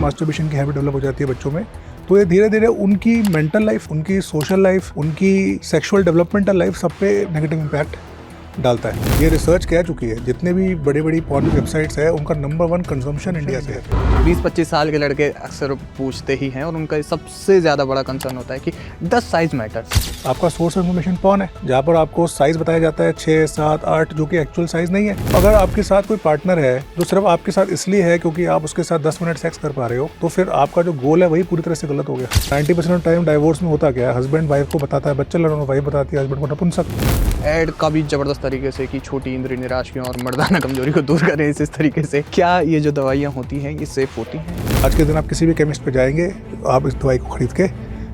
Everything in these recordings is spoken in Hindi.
मास्टरबेशन की हैबिट डेवलप हो जाती है बच्चों में, तो ये धीरे धीरे उनकी मेंटल लाइफ, उनकी सोशल लाइफ, उनकी सेक्सुअल डेवलपमेंटल लाइफ सब पे नेगेटिव इम्पैक्ट डालता है। ये रिसर्च कह चुकी है, जितने भी बड़ी बड़ी पॉर्न वेबसाइट्स है उनका नंबर 1 कंजम्पशन इंडिया से है। 20-25 साल के लड़के अक्सर पूछते ही हैं और उनका सबसे ज़्यादा बड़ा कंसर्न होता है कि डज साइज मैटर्स। आपका सोर्स ऑफ इन्फॉर्मेशन पॉर्न है, जहाँ पर आपको साइज बताया जाता है 6, 7, 8, जो कि एक्चुअल साइज नहीं है। अगर आपके साथ कोई पार्टनर है जो सिर्फ आपके साथ इसलिए है क्योंकि आप उसके साथ 10 मिनट सेक्स कर पा रहे हो, तो फिर आपका जो गोल है वही पूरी तरह से गलत हो गया। 90% ऑफ टाइम डाइवोर्स में होता क्या है, हस्बैंड वाइफ को बताता है बच्चा लड़ना, वाइफ बताती है हस्बैंड को नपुंसक। एड का भी जबरदस्त तरीके से कि छोटी इंद्रिय निराशियों और मर्दाना कमजोरी को दूर करें इस तरीके से। क्या ये जो दवाइयाँ होती हैं ये सेफ होती हैं? आज के दिन आप किसी भी केमिस्ट पे जाएंगे, आप इस दवाई को खरीद के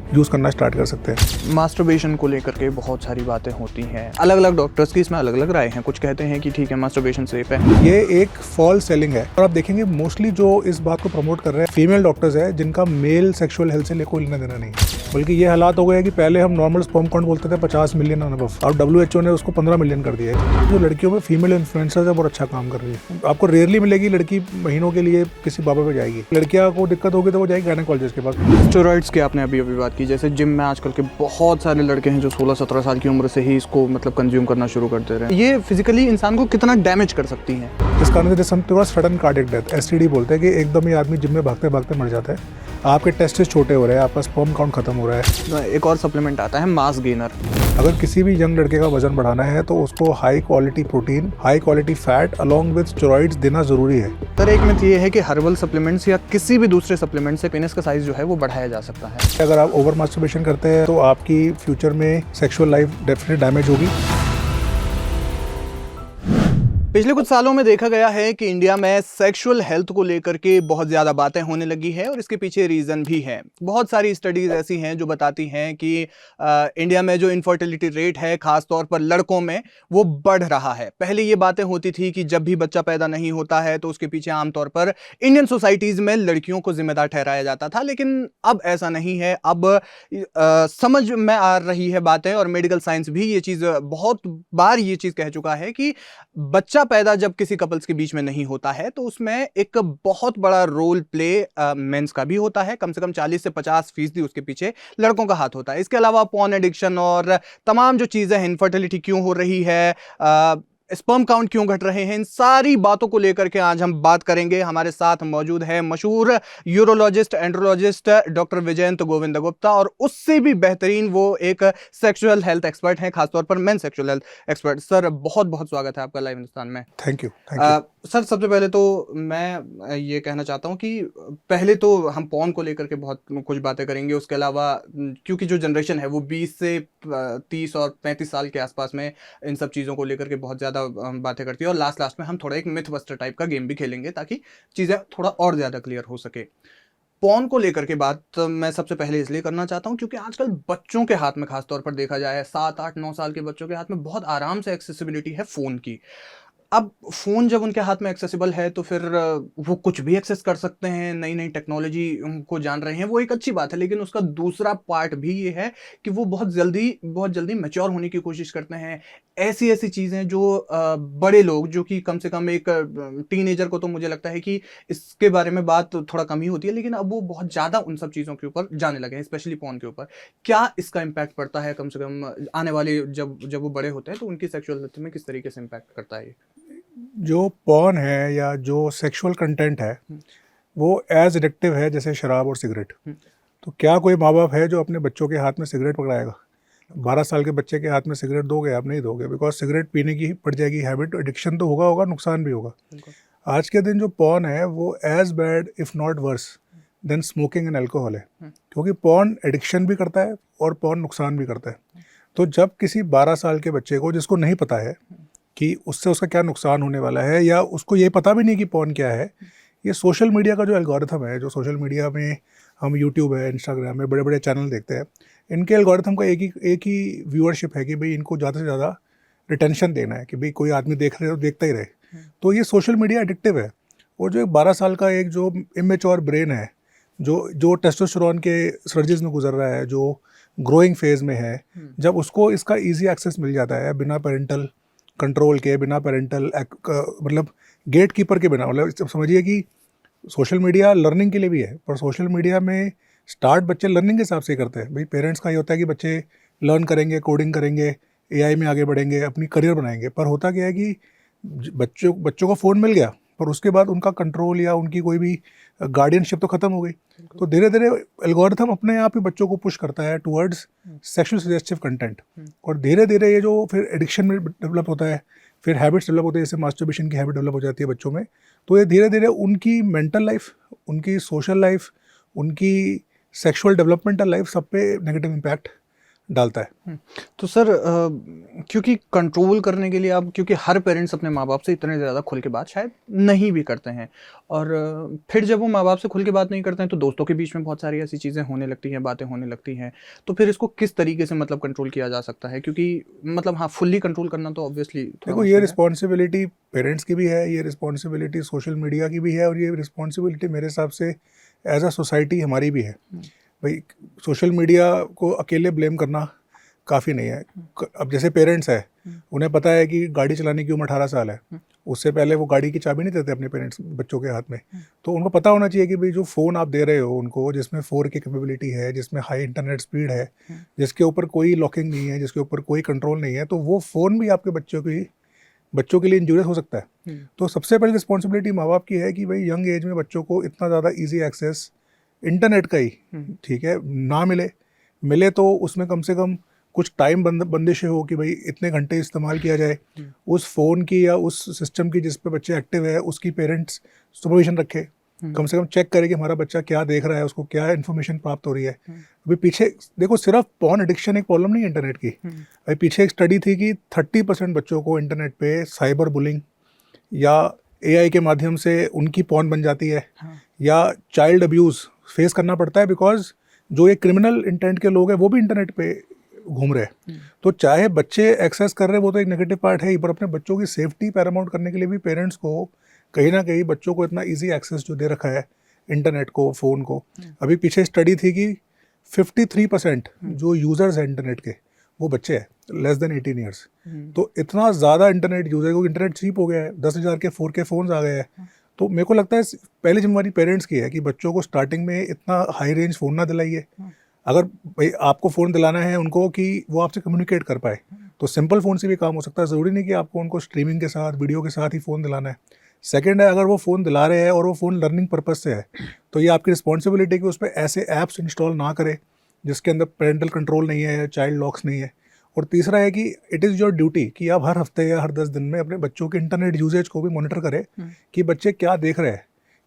यूज़ करना स्टार्ट कर सकते हैं। मास्टरबेशन को लेकर के बहुत सारी बातें होती हैं, अलग अलग डॉक्टर्स की इसमें अलग अलग राय हैं। कुछ कहते हैं कि ठीक है मास्टरबेशन सेफ है। ये एक फॉल्स सेलिंग है और आप देखेंगे मोस्टली जो इस बात को प्रमोट कर रहे हैं फीमेल डॉक्टर्स है, जिनका मेल सेक्सुअल हेल्थ से कोई लेना देना नहीं है। बल्कि ये हालात हो गए कि पहले हम नॉर्मल स्पर्म काउंट बोलते थे 50 मिलियन और अबव, और WHO ने उसको 15 मिलियन कर दिया है। जो लड़कियों में फीमेल इन्फ्लुएंसर्स है बहुत अच्छा काम कर रही है। आपको रेयरली मिलेगी लड़की महीनों के लिए किसी बाबा पे जाएगी। लड़कियां को दिक्कत होगी तो वो जाएगी गायनेकोलॉजिस्ट के पास। स्टेरॉइड्स की आपने अभी बात की, जैसे जिम में आजकल के बहुत सारे लड़के हैं जो 16-17 साल की उम्र से ही इसको मतलब कंज्यूम करना शुरू कर दे रहे हैं। ये फिजिकली इंसान को कितना डैमेज कर सकती हैं? इस कारण से सडन कार्डियक डेथ, STD बोलते हैं, कि एकदम ही आदमी जिम में भागते भागते मर जाता है। आपके टेस्टिस छोटे हो रहे हैं, आपका स्पर्म काउंट खत्म हो रहा है। एक और सप्लीमेंट आता है मास गेनर। अगर किसी भी यंग लड़के का वजन बढ़ाना है तो उसको high quality protein, high quality fat along with steroids देना जरूरी है। सर एक मिथ ये है कि हर्बल सप्लीमेंट्स या किसी भी दूसरे सप्लीमेंट से पेनिस का साइज जो है वो बढ़ाया जा सकता है। अगर आप ओवर मास्टरबेशन करते हैं तो आपकी फ्यूचर में सेक्सुअल लाइफ डेफिनेटली डैमेज होगी। पिछले कुछ सालों में देखा गया है कि इंडिया में सेक्सुअल हेल्थ को लेकर के बहुत ज़्यादा बातें होने लगी है और इसके पीछे रीज़न भी है। बहुत सारी स्टडीज़ ऐसी हैं जो बताती हैं कि इंडिया में जो इनफर्टिलिटी रेट है ख़ास तौर पर लड़कों में वो बढ़ रहा है। पहले ये बातें होती थी कि जब भी बच्चा पैदा नहीं होता है तो उसके पीछे आमतौर पर इंडियन सोसाइटीज़ में लड़कियों को जिम्मेदार ठहराया जाता था, लेकिन अब ऐसा नहीं है। अब समझ में आ रही है बातें और मेडिकल साइंस भी ये चीज़ बहुत बार ये चीज़ कह चुका है कि बच्चा पैदा जब किसी कपल्स के बीच में नहीं होता है तो उसमें एक बहुत बड़ा रोल प्ले मेंस का भी होता है। कम से कम 40 से 50% उसके पीछे लड़कों का हाथ होता है। इसके अलावा पॉर्न एडिक्शन और तमाम जो चीज़ें हैं, इनफर्टिलिटी क्यों हो रही है, स्पर्म काउंट क्यों घट रहे हैं, इन सारी बातों को लेकर के आज हम बात करेंगे। हमारे साथ मौजूद है मशहूर urologist andrologist doctor Vijayant Govind Gupta, और उससे भी बेहतरीन वो एक सेक्सुअल हेल्थ एक्सपर्ट हैं, खासतौर पर main sexual health expert. Sir बहुत बहुत स्वागत है आपका लाइव हिंदुस्तान में। Thank you. सर सबसे पहले तो मैं ये कहना चाहता हूँ कि पहले तो हम पॉर्न को लेकर के बहुत कुछ बातें करेंगे। उसके अलावा क्योंकि जो जनरेशन है वो 20 से 30 और 35 साल के आसपास में इन सब चीज़ों को लेकर के बहुत ज़्यादा बातें करती है, और लास्ट में हम थोड़ा एक मिथ बस्टर टाइप का गेम भी खेलेंगे ताकि चीज़ें थोड़ा और ज़्यादा क्लियर हो सके। पॉर्न को लेकर के बात मैं सबसे पहले इसलिए करना चाहता हूं क्योंकि आजकल बच्चों के हाथ में, खासतौर पर देखा जाए 7, 8, 9 साल के बच्चों के हाथ में बहुत आराम से एक्सेसिबिलिटी है फ़ोन की। अब फ़ोन जब उनके हाथ में एक्सेसिबल है तो फिर वो कुछ भी एक्सेस कर सकते हैं, नई नई टेक्नोलॉजी को जान रहे हैं, वो एक अच्छी बात है। लेकिन उसका दूसरा पार्ट भी ये है कि वो बहुत जल्दी मैच्योर होने की कोशिश करते हैं। ऐसी चीज़ें जो बड़े लोग, जो कि कम से कम एक टीनेजर को तो मुझे लगता है कि इसके बारे में बात थोड़ा कम ही होती है, लेकिन अब वो बहुत ज़्यादा उन सब चीज़ों के ऊपर जाने लगे हैं, स्पेशली पॉर्न के ऊपर। क्या इसका इम्पैक्ट पड़ता है कम से कम आने वाले जब वो बड़े होते हैं तो उनकी सेक्सुअल हेल्थ में किस तरीके से इम्पैक्ट करता है? जो पॉर्न है या जो सेक्सुअल कंटेंट है वो एज एडिक्टिव है जैसे शराब और सिगरेट। तो क्या कोई माँ बाप है जो अपने बच्चों के हाथ में सिगरेट पकड़ाएगा? 12 साल के बच्चे के हाथ में सिगरेट दोगे? आप नहीं दोगे, बिकॉज सिगरेट पीने की पड़ जाएगी हैबिट। एडिक्शन तो होगा, नुकसान भी होगा। आज के दिन जो पॉर्न है वो as bad if not worse than smoking and alcohol है, क्योंकि पॉर्न एडिक्शन भी करता है और पॉर्न नुकसान भी करता है। तो जब किसी 12 साल के बच्चे को, जिसको नहीं पता है कि उससे उसका क्या नुकसान होने वाला है, या उसको ये पता भी नहीं कि पॉर्न क्या है, ये सोशल मीडिया का जो एल्गोरिथम है, जो सोशल मीडिया में हम यूट्यूब है, इंस्टाग्राम में बड़े बड़े चैनल देखते हैं, इनके एल्गोरिथम का एक ही व्यूअरशिप है कि भाई इनको ज़्यादा से ज़्यादा रिटेंशन देना है, कि भाई कोई आदमी देख रहे हो देखता ही रहे। तो ये सोशल मीडिया एडिक्टिव है। और जो एक 12 साल का एक जो इमेच्योर ब्रेन है, जो टेस्टोस्टेरोन के सर्जेस में गुजर रहा है, जो ग्रोइंग फेज में है, जब उसको इसका ईजी एक्सेस मिल जाता है बिना पेरेंटल कंट्रोल के, बिना पेरेंटल मतलब गेट कीपर के बिना, मतलब समझिए कि सोशल मीडिया लर्निंग के लिए भी है, पर सोशल मीडिया में स्टार्ट बच्चे लर्निंग के हिसाब से ही करते हैं। भाई पेरेंट्स का ये होता है कि बच्चे लर्न करेंगे, कोडिंग करेंगे, एआई में आगे बढ़ेंगे, अपनी करियर बनाएंगे। पर होता क्या है कि बच्चों को फ़ोन मिल गया, पर उसके बाद उनका कंट्रोल या उनकी कोई भी गार्डियनशिप तो ख़त्म हो गई। तो धीरे धीरे एल्गोरिथम अपने आप ही बच्चों को पुश करता है टुवर्ड्स सेक्सुअल सजेस्टिव कंटेंट, और धीरे धीरे ये जो फिर एडिक्शन में डेवलप होता है, फिर हैबिट्स डेवलप होते हैं, जैसे मास्टरबेशन की हैबिट डेवलप हो जाती है बच्चों में। तो ये धीरे धीरे उनकी मेंटल लाइफ, उनकी सोशल लाइफ, उनकी सेक्सुअल डेवलपमेंटल लाइफ सब पे नेगेटिव इम्पैक्ट डालता है। तो सर क्योंकि कंट्रोल करने के लिए अब, क्योंकि हर पेरेंट्स अपने माँ बाप से इतने ज़्यादा खुल के बात शायद नहीं भी करते हैं, और फिर जब वो माँ बाप से खुल के बात नहीं करते हैं तो दोस्तों के बीच में बहुत सारी ऐसी चीज़ें होने लगती हैं, बातें होने लगती हैं। तो फिर इसको किस तरीके से मतलब कंट्रोल किया जा सकता है? क्योंकि मतलब हाँ, फुल्ली कंट्रोल करना तो ऑब्वियसली देखो, ये रिस्पॉन्सिबिलिटी पेरेंट्स की भी है, ये रिस्पॉन्सिबिलिटी सोशल मीडिया की भी है, और ये रिस्पॉन्सिबिलिटी मेरे हिसाब से एज अ सोसाइटी हमारी भी है। भाई सोशल मीडिया को अकेले ब्लेम करना काफ़ी नहीं है। अब जैसे पेरेंट्स है, उन्हें पता है कि गाड़ी चलाने की उम्र 18 साल है, उससे पहले वो गाड़ी की चाबी नहीं देते अपने पेरेंट्स बच्चों के हाथ में। तो उनको पता होना चाहिए कि भाई जो फ़ोन आप दे रहे हो उनको, जिसमें 4K की कैपेबिलिटी है, जिसमें हाई इंटरनेट स्पीड है, जिसके ऊपर कोई लॉकिंग नहीं है, जिसके ऊपर कोई कंट्रोल नहीं है, तो वो फ़ोन भी आपके बच्चों के लिए इंजूरियस हो सकता है। तो सबसे पहले रिस्पॉन्सिबिलिटी माँ बाप की है कि भाई यंग एज में बच्चों को इतना ज़्यादा ईजी एक्सेस इंटरनेट का ही, ठीक है, ना मिले तो उसमें कम से कम कुछ टाइम बंदिशें हो कि भाई इतने घंटे इस्तेमाल किया जाए उस फ़ोन की या उस सिस्टम की जिस पे बच्चे एक्टिव है, उसकी पेरेंट्स सुपरविजन रखे, कम से कम चेक करे कि हमारा बच्चा क्या देख रहा है, उसको क्या इन्फॉर्मेशन प्राप्त हो रही है। अभी पीछे देखो, सिर्फ पॉर्न एडिक्शन एक प्रॉब्लम नहीं है इंटरनेट की। अभी पीछे एक स्टडी थी कि 30% बच्चों को इंटरनेट पे साइबर बुलिंग या एआई के माध्यम से उनकी पॉर्न बन जाती है, या चाइल्ड अब्यूज़ फेस करना पड़ता है, बिकॉज जो ये क्रिमिनल इंटेंट के लोग हैं वो भी इंटरनेट पे घूम रहे हैं। तो चाहे बच्चे एक्सेस कर रहे हैं, वो तो एक नेगेटिव पार्ट है ही, पर अपने बच्चों की सेफ्टी पैरामाउंट करने के लिए भी पेरेंट्स को कहीं ना कहीं बच्चों को इतना इजी एक्सेस जो दे रखा है इंटरनेट को, फ़ोन को। अभी पीछे स्टडी थी कि 53% जो यूज़र्स हैं इंटरनेट के वो बच्चे हैं लेस देन 18 ईयर्स। तो इतना ज़्यादा इंटरनेट यूज़र, क्योंकि इंटरनेट चीप हो गया है, 10,000 के 4K फ़ोन्स आ गए हैं। तो मेरे को लगता है पहली जिम्मेवारी पेरेंट्स की है कि बच्चों को स्टार्टिंग में इतना हाई रेंज फ़ोन ना दिलाइए। अगर भाई आपको फ़ोन दिलाना है उनको कि वो आपसे कम्युनिकेट कर पाए, तो सिंपल फ़ोन से भी काम हो सकता है। ज़रूरी नहीं कि आपको उनको स्ट्रीमिंग के साथ, वीडियो के साथ ही फ़ोन दिलाना है। सेकंड है, अगर वो फ़ोन दिला रहे हैं और वो फ़ोन लर्निंग पर्पज़ से है, तो ये आपकी रिस्पॉन्सिबिलिटी है कि उस पर ऐसे ऐप्स इंस्टॉल ना करें जिसके अंदर पेरेंटल कंट्रोल नहीं है या चाइल्ड लॉक्स नहीं है। और तीसरा है कि इट इज़ योर ड्यूटी कि आप हर हफ्ते या हर 10 दिन में अपने बच्चों के इंटरनेट यूजेज को भी मॉनिटर करें कि बच्चे क्या देख रहे हैं,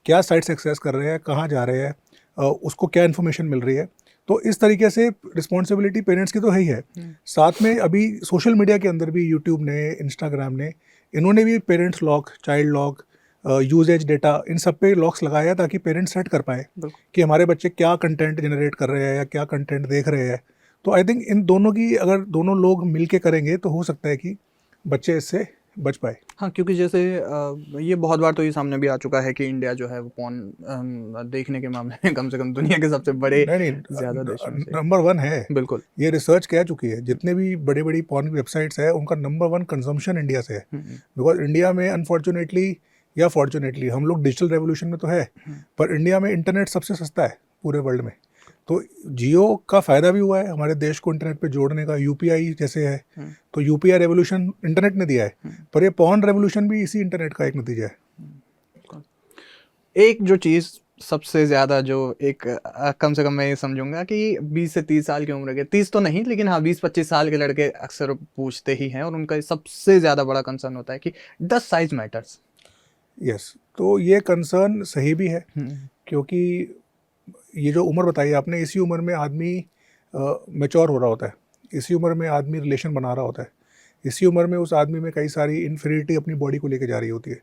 क्या साइट्स एक्सेस कर रहे हैं, कहाँ जा रहे हैं, उसको क्या इन्फॉर्मेशन मिल रही है। तो इस तरीके से रिस्पॉन्सिबिलिटी पेरेंट्स की तो है ही है। साथ में अभी सोशल मीडिया के अंदर भी यूट्यूब ने, इंस्टाग्राम ने, इन्होंने भी parents lock, child lock, usages data, इन सब पे लॉक्स लगाया है ताकि पेरेंट्स सेट कर पाए कि हमारे बच्चे क्या कंटेंट जनरेट कर रहे हैं या क्या कंटेंट देख रहे हैं। तो आई थिंक इन दोनों की अगर दोनों लोग मिल के करेंगे तो हो सकता है कि बच्चे इससे बच पाए। हाँ, क्योंकि जैसे ये बहुत बार तो ये सामने भी आ चुका है कि इंडिया जो है वो पॉर्न देखने के मामले में कम से कम दुनिया के सबसे बड़े ज़्यादा देशों में से नंबर 1 है। बिल्कुल, ये रिसर्च कह चुकी है, जितने भी बड़ी बड़ी पॉर्न की वेबसाइट्स है उनका नंबर 1 कंजम्पशन इंडिया से है। बिकॉज इंडिया में अनफॉर्चुनेटली या फॉर्चुनेटली, हम लोग डिजिटल रेवोल्यूशन में तो है, पर इंडिया में इंटरनेट सबसे सस्ता है पूरे वर्ल्ड में। तो जियो का फ़ायदा भी हुआ है हमारे देश को इंटरनेट पे जोड़ने का, यूपीआई जैसे है, तो यूपीआई रेवोल्यूशन इंटरनेट ने दिया है, पर ये पॉर्न रेवोल्यूशन भी इसी इंटरनेट का एक नतीजा है। एक जो चीज़ सबसे ज़्यादा जो एक कम से कम मैं ये समझूंगा कि 20 से 30 साल की उम्र के, 30 तो नहीं लेकिन हाँ 20-25 साल के लड़के अक्सर पूछते ही हैं, और उनका सबसे ज़्यादा बड़ा कंसर्न होता है कि डज साइज मैटर्स। यस, तो ये कंसर्न सही भी है, क्योंकि ये जो उम्र बताई आपने, इसी उम्र में आदमी मैच्योर हो रहा होता है, इसी उम्र में आदमी रिलेशन बना रहा होता है, इसी उम्र में उस आदमी में कई सारी इन्फीरियरिटी अपनी बॉडी को लेके जा रही होती है।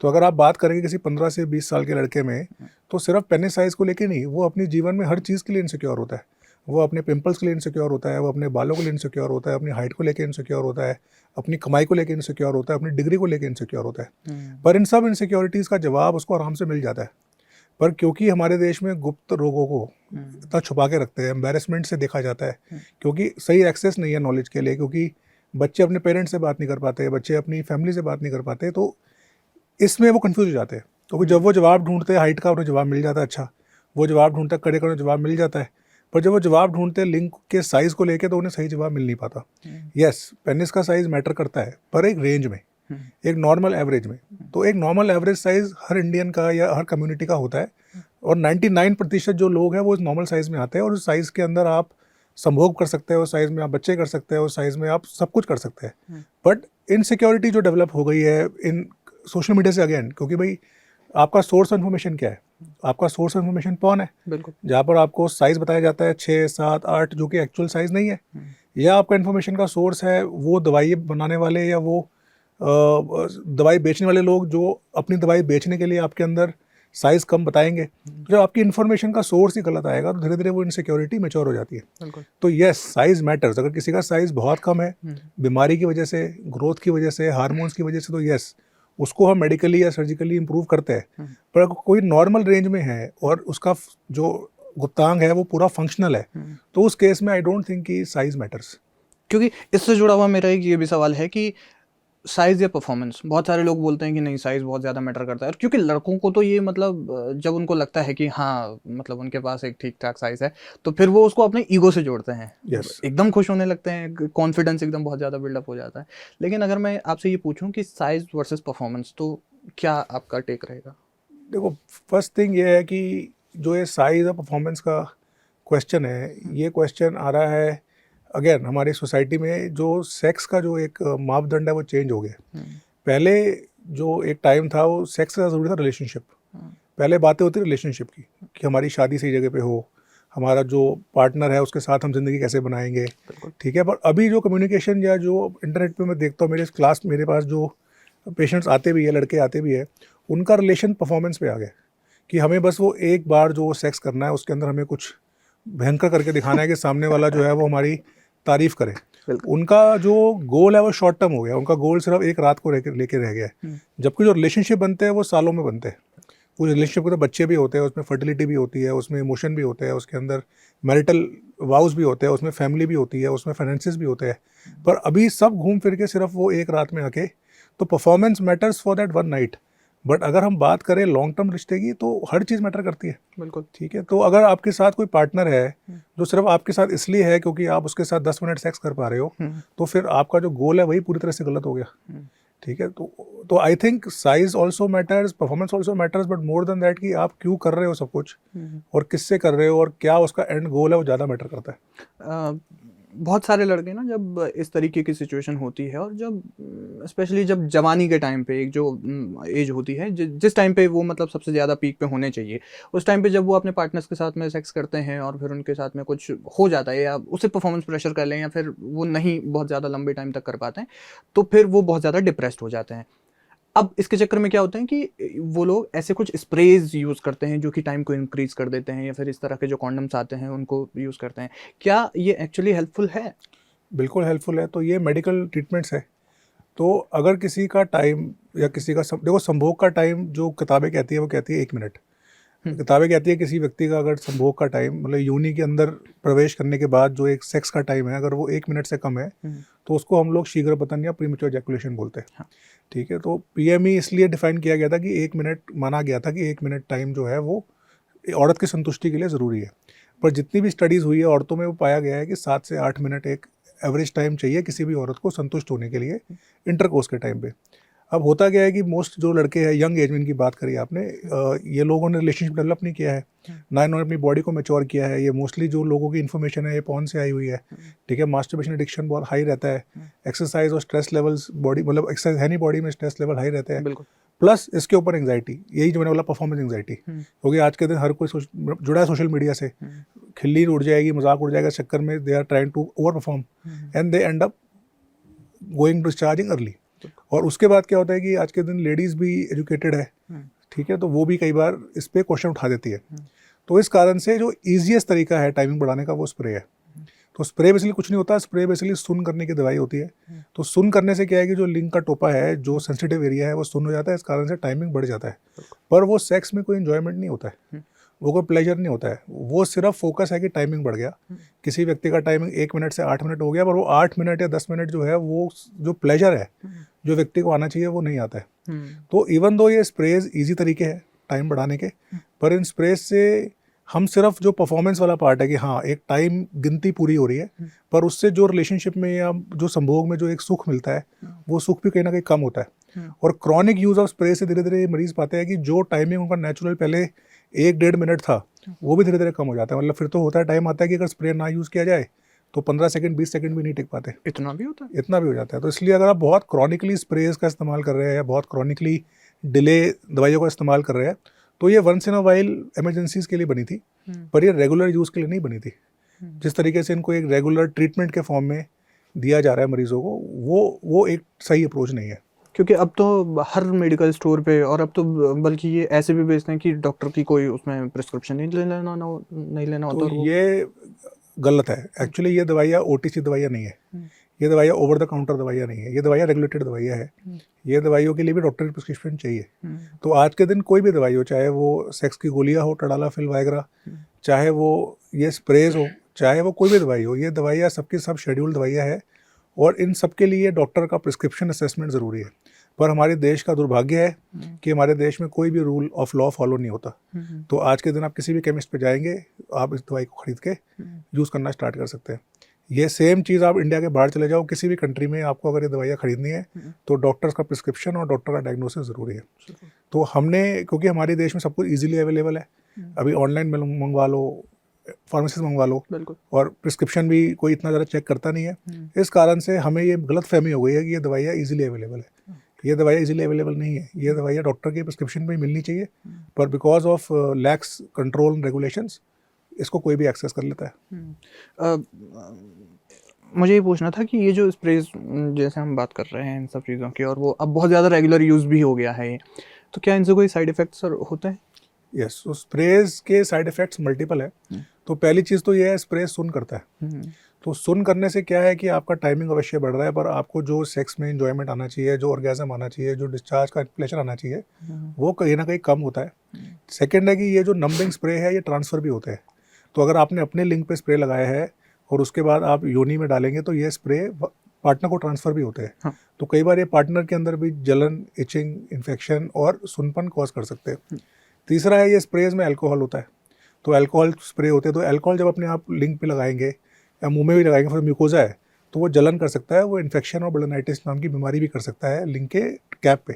तो अगर आप बात करेंगे किसी 15 से 20 साल के लड़के में, तो सिर्फ पेनिस साइज़ को लेके नहीं, वो अपने जीवन में हर चीज़ के लिए इनसिक्योर होता है। वो अपने पिंपल्स के लिए इनसिक्योर होता है, वो अपने बालों के लिए इनसिक्योर होता है, अपनी हाइट को लेकर इनसिक्योर होता है, अपनी कमाई को लेकर इनसिक्योर होता है, अपनी डिग्री को लेकर इनसिक्योर होता है। पर इन सब इनसिक्योरिटीज़ का जवाब उसको आराम से मिल जाता है। पर क्योंकि हमारे देश में गुप्त रोगों को इतना छुपा के रखते हैं, एम्बैरेसमेंट से देखा जाता है, क्योंकि सही एक्सेस नहीं है नॉलेज के लिए, क्योंकि बच्चे अपने पेरेंट्स से बात नहीं कर पाते, बच्चे अपनी फैमिली से बात नहीं कर पाते, तो इसमें वो कंफ्यूज हो जाते हैं। क्योंकि जब वो जवाब ढूंढते हैं हाइट का उन्हें जवाब मिल जाता है, अच्छा वो जवाब ढूंढते हैं कड़े का उन्हें जवाब मिल जाता है, पर जब वो जवाब ढूंढते हैं लिंक के साइज़ को लेके तो उन्हें सही जवाब मिल नहीं पाता। यस, पेनिस का साइज़ मैटर करता है पर एक रेंज में, एक नॉर्मल एवरेज में। तो एक नॉर्मल एवरेज साइज़ हर इंडियन का या हर कम्युनिटी का होता है, और 99% जो लोग हैं वो इस नॉर्मल साइज़ में आते हैं, और उस साइज़ के अंदर आप संभोग कर सकते हैं, उस साइज़ में आप बच्चे कर सकते हैं, उस साइज़ में आप सब कुछ कर सकते हैं। बट इनसिक्योरिटी जो डेवलप हो गई है इन सोशल मीडिया से अगेन, क्योंकि भाई आपका सोर्स इन्फॉर्मेशन क्या है? आपका सोर्स इन्फॉर्मेशन पॉर्न है, बिल्कुल। जहाँ पर आपको साइज़ बताया जाता है 6, 7, 8 जो कि एक्चुअल साइज़ नहीं है, या आपका इन्फॉर्मेशन का सोर्स है वो दवाई बनाने वाले या वो दवाई बेचने वाले लोग जो अपनी दवाई बेचने के लिए आपके अंदर साइज़ कम बताएंगे। तो जब आपकी इन्फॉर्मेशन का सोर्स ही गलत आएगा तो धीरे धीरे वो इनसिक्योरिटी मैच्योर हो जाती है। बिल्कुल। तो यस, साइज़ मैटर्स। अगर किसी का साइज़ बहुत कम है बीमारी की वजह से, ग्रोथ की वजह से, हार्मोन्स की वजह से, तो यस उसको हम मेडिकली या सर्जिकली इम्प्रूव करते हैं। पर अगर कोई नॉर्मल रेंज में है और उसका जो गुप्तांग है वो पूरा फंक्शनल है, तो उस केस में आई डोंट थिंक कि साइज़ मैटर्स। क्योंकि इससे जुड़ा हुआ मेरा एक ये भी सवाल है कि साइज़ या परफॉर्मेंस, बहुत सारे लोग बोलते हैं कि नहीं साइज़ बहुत ज़्यादा मैटर करता है, और क्योंकि लड़कों को तो ये मतलब जब उनको लगता है कि हाँ मतलब उनके पास एक ठीक ठाक साइज़ है तो फिर वो उसको अपने ईगो से जोड़ते हैं। Yes. एकदम खुश होने लगते हैं, कॉन्फिडेंस एकदम बहुत ज़्यादा बिल्डअप हो जाता है। लेकिन अगर मैं आपसे ये पूछूं कि साइज़ वर्सेस परफॉर्मेंस, तो क्या आपका टेक रहेगा? देखो, फर्स्ट थिंग ये है कि जो ये साइज़ और परफॉर्मेंस का क्वेश्चन है, ये क्वेश्चन आ रहा है अगेन हमारी सोसाइटी में। जो सेक्स का जो एक मापदंड है वो चेंज हो गया। पहले जो एक टाइम था वो सेक्स से ज़रूरी था रिलेशनशिप। पहले बातें होती रिलेशनशिप की कि हमारी शादी सही जगह पे हो, हमारा जो पार्टनर है उसके साथ हम ज़िंदगी कैसे बनाएंगे, ठीक है। पर अभी जो कम्युनिकेशन या जो इंटरनेट पे मैं देखता हूँ, मेरे पास जो पेशेंट्स आते भी है, लड़के आते भी है, उनका रिलेशन परफॉर्मेंस पे आ गया कि हमें बस वो एक बार जो सेक्स करना है उसके अंदर हमें कुछ भयंकर करके दिखाना है कि सामने वाला जो है वो हमारी तारीफ करे। उनका जो गोल है वो शॉर्ट टर्म हो गया, उनका गोल सिर्फ एक रात को लेके रह गया है। जबकि जो रिलेशनशिप बनते हैं वो सालों में बनते हैं। उस रिलेशनशिप के तो बच्चे भी होते हैं, उसमें फर्टिलिटी भी होती है, उसमें इमोशन भी होते हैं, उसके अंदर मैरिटल वाउस भी होते हैं, उसमें फैमिली भी होती है, उसमें फाइनेंसेस भी होते हैं। पर अभी सब घूम फिर के सिर्फ वो एक रात में आके, तो performance matters for that one night. But अगर हम बात करें लॉन्ग टर्म रिश्ते की तो हर चीज़ मैटर करती है। बिल्कुल। ठीक है, तो अगर आपके साथ कोई पार्टनर है जो सिर्फ आपके साथ इसलिए है क्योंकि आप उसके साथ 10 मिनट सेक्स कर पा रहे हो, तो फिर आपका जो गोल है वही पूरी तरह से गलत हो गया। ठीक है, तो I think size also matters, performance also matters, but more than that कि आप क्यों कर रहे हो सब कुछ और किससे कर रहे हो और क्या उसका एंड गोल है, वो ज़्यादा मैटर करता है। बहुत सारे लड़के ना जब इस तरीके की सिचुएशन होती है, और जब स्पेशली जब जवानी के टाइम पे एक जो एज होती है जिस टाइम पे वो मतलब सबसे ज़्यादा पीक पे होने चाहिए, उस टाइम पे जब वो अपने पार्टनर्स के साथ में सेक्स करते हैं और फिर उनके साथ में कुछ हो जाता है, या उसे परफॉर्मेंस प्रेशर कर लें, या फिर वो नहीं बहुत ज़्यादा लंबे टाइम तक कर पाते हैं, तो फिर वो बहुत ज़्यादा डिप्रेस्ड हो जाते हैं। अब इसके चक्कर में क्या होता है कि वो लोग ऐसे कुछ स्प्रेज यूज़ करते हैं जो कि टाइम को इंक्रीज कर देते हैं, या फिर इस तरह के जो कॉन्डम्स आते हैं उनको यूज़ करते हैं। क्या ये एक्चुअली हेल्पफुल है? बिल्कुल हेल्पफुल है। तो ये मेडिकल ट्रीटमेंट्स है। तो अगर किसी का टाइम या किसी का देखो, संभोग का टाइम जो किताबें कहती है वो कहती है 1 मिनट। किताबें कहती है किसी व्यक्ति का अगर संभोग का टाइम मतलब योनि के अंदर प्रवेश करने के बाद जो एक सेक्स का टाइम है, अगर वो 1 मिनट से कम है तो उसको हम लोग शीघ्र पतन या प्रीमेच्योर एजैकुलेशन बोलते हैं। हाँ। ठीक है, तो पीएमई इसलिए डिफाइन किया गया था कि 1 मिनट माना गया था कि 1 मिनट टाइम जो है वो औरत की संतुष्टि के लिए ज़रूरी है। पर जितनी भी स्टडीज़ हुई है औरतों में वो पाया गया है कि 7 से 8 मिनट एक एवरेज टाइम चाहिए किसी भी औरत को संतुष्ट होने के लिए इंटरकोर्स के टाइम पे। अब होता क्या है कि मोस्ट जो लड़के हैं यंग एज में, इनकी बात करी आपने, ये लोगों ने रिलेशनशिप डेवलप नहीं किया है, ना इन्होंने अपनी बॉडी को मैच्योर किया है। ये मोस्टली जो लोगों की इन्फॉर्मेशन है ये पॉर्न से आई हुई है। ठीक है, मास्टरबेशन एडिक्शन बहुत हाई रहता है, एक्सरसाइज और स्ट्रेस लेवल्स बॉडी मतलब एक्सरसाइज है नहीं बॉडी में, स्ट्रेस लेवल हाई रहते हैं। बिल्कुल। प्लस इसके ऊपर एंग्जाइटी, यही जो मैंने बोला परफॉर्मेंस एंग्जाइटी, क्योंकि आज के दिन हर कोई जुड़ा है सोशल मीडिया से, खिल्ली उड़ जाएगी, मजाक उड़ जाएगा, इस चक्कर में they are trying to over perform and they end up going discharging early. और उसके बाद क्या होता है कि आज के दिन लेडीज़ भी एजुकेटेड है, ठीक है, तो वो भी कई बार इस पर क्वेश्चन उठा देती है। तो इस कारण से जो ईजीएस्ट तरीका है टाइमिंग बढ़ाने का वो स्प्रे है। तो स्प्रे बेसिकली कुछ नहीं होता, स्प्रे बेसिकली सुन करने की दवाई होती है। तो सुन करने से क्या है कि जो लिंग का टोपा है, जो सेंसिटिव एरिया है, वो सुन हो जाता है, इस कारण से टाइमिंग बढ़ जाता है। पर वो सेक्स में कोई एंजॉयमेंट नहीं होता है। वो कोई प्लेजर नहीं होता है, वो सिर्फ फोकस है कि टाइमिंग बढ़ गया, किसी व्यक्ति का टाइमिंग 1 मिनट से 8 मिनट हो गया, पर वो 8 मिनट या 10 मिनट जो है वो जो प्लेजर है जो व्यक्ति को आना चाहिए वो नहीं आता है। तो इवन दो ये स्प्रेज ईजी तरीके हैं टाइम बढ़ाने के, पर इन स्प्रेज से हम सिर्फ जो परफॉर्मेंस वाला पार्ट है कि हाँ एक टाइम गिनती पूरी हो रही है, पर उससे जो रिलेशनशिप में या जो संभोग में जो एक सुख मिलता है वो सुख भी कहीं ना कहीं कम होता है। और क्रॉनिक यूज ऑफ स्प्रे से धीरे धीरे मरीज पाते हैं कि जो टाइमिंग उनका नेचुरल पहले 1-1.5 मिनट था वो भी धीरे धीरे कम हो जाता है। मतलब फिर तो होता है, टाइम आता है कि अगर स्प्रे ना यूज़ किया जाए तो 15 सेकंड 20 सेकंड भी नहीं टिक पाते, इतना भी होता है? इतना भी हो जाता है। तो इसलिए अगर आप बहुत क्रॉनिकली स्प्रेज का इस्तेमाल कर रहे हैं या बहुत क्रॉनिकली डिले दवाइयों का इस्तेमाल कर रहे हैं तो ये once in a while emergencies के लिए बनी थी, पर ये रेगुलर यूज़ के लिए नहीं बनी थी। जिस तरीके से इनको एक रेगुलर ट्रीटमेंट के फॉर्म में दिया जा रहा है मरीजों को, वो एक सही अप्रोच नहीं है। क्योंकि अब तो हर मेडिकल स्टोर पे, और अब तो बल्कि ये ऐसे भी बेचते हैं कि डॉक्टर की कोई उसमें प्रिस्क्रिप्शन नहीं लेना होता। तो ये गलत है। एक्चुअली ये दवाइयाँ OTC दवाइयाँ नहीं है, ये दवाइयाँ ओवर द काउंटर दवाइयाँ नहीं है, ये दवाइयाँ रेगुलेटेड दवाइयाँ है। ये दवाइयों के लिए भी डॉक्टर की प्रिस्क्रिप्शन चाहिए। तो आज के दिन कोई भी दवाई हो, चाहे वो सेक्स की गोलियाँ हो, टडालाफिल, वायग्रा, चाहे वो ये स्प्रेज हो, चाहे वो कोई भी दवाई हो, ये दवाइयाँ सबकी सब शेड्यूल्ड दवाइयाँ है और इन सब के लिए डॉक्टर का प्रिस्क्रिप्शन असेसमेंट ज़रूरी है। पर हमारे देश का दुर्भाग्य है कि हमारे देश में कोई भी रूल ऑफ लॉ फॉलो नहीं होता। तो आज के दिन आप किसी भी केमिस्ट पे जाएंगे, आप इस दवाई को खरीद के यूज़ करना स्टार्ट कर सकते हैं। ये सेम चीज़ आप इंडिया के बाहर चले जाओ, किसी भी कंट्री में आपको अगर ये दवाइयाँ खरीदनी है तो डॉक्टर्स का प्रिस्क्रिप्शन और डॉक्टर का डायग्नोसिस ज़रूरी है। तो हमने, क्योंकि हमारे देश में सब कुछ ईजिली अवेलेबल है, अभी ऑनलाइन मंगवा लो, फार्मेसी मंगवा लो, और प्रिस्क्रिप्शन भी कोई इतना ज़्यादा चेक करता नहीं है। इस कारण से हमें ये गलत फहमी हो गई है कि ये दवाइयाँ ईजिली अवेलेबल है। ये दवाइयाँ इजीली अवेलेबल नहीं है, ये दवाइयाँ डॉक्टर के प्रिस्क्रिप्शन में मिलनी चाहिए, पर because of lakhs control and regulations इसको कोई भी एक्सेस कर लेता है। मुझे ये पूछना था कि ये जो स्प्रेज जैसे हम बात कर रहे हैं इन सब चीज़ों की, और वो अब बहुत ज़्यादा रेगुलर यूज़ भी हो गया है, तो क्या इनसे कोई साइड इफ़ेक्ट्स होते हैं? यस, तो स्प्रेज के साइड इफ़ेक्ट्स मल्टीपल है। तो पहली चीज़ तो ये है, स्प्रे सुन करता है। तो सुन करने से क्या है कि आपका टाइमिंग अवश्य बढ़ रहा है, पर आपको जो सेक्स में एंजॉयमेंट आना चाहिए, जो ऑर्गेज़म आना चाहिए, जो डिस्चार्ज का प्लेजर आना चाहिए, वो कहीं ना कहीं कम होता है। सेकेंड है कि ये जो नंबिंग स्प्रे है ये ट्रांसफ़र भी होता है। तो अगर आपने अपने लिंग पे स्प्रे लगाया है और उसके बाद आप योनि में डालेंगे तो ये स्प्रे पार्टनर को ट्रांसफ़र भी होते हैं। हाँ। तो कई बार ये पार्टनर के अंदर भी जलन, इचिंग, इन्फेक्शन और सुनपन कॉज कर सकते हैं। तीसरा है, ये स्प्रेज में अल्कोहल होता है। तो अल्कोहल स्प्रे होते हैं, तो अल्कोहल जब अपने आप लिंग पे लगाएंगे या मुंह में भी लगाएंगे, फिर म्यूकोजा है तो वो जलन कर सकता है, वो इन्फेक्शन और ब्लोनाइटिस नाम की बीमारी भी कर सकता है लिंग के कैप पे।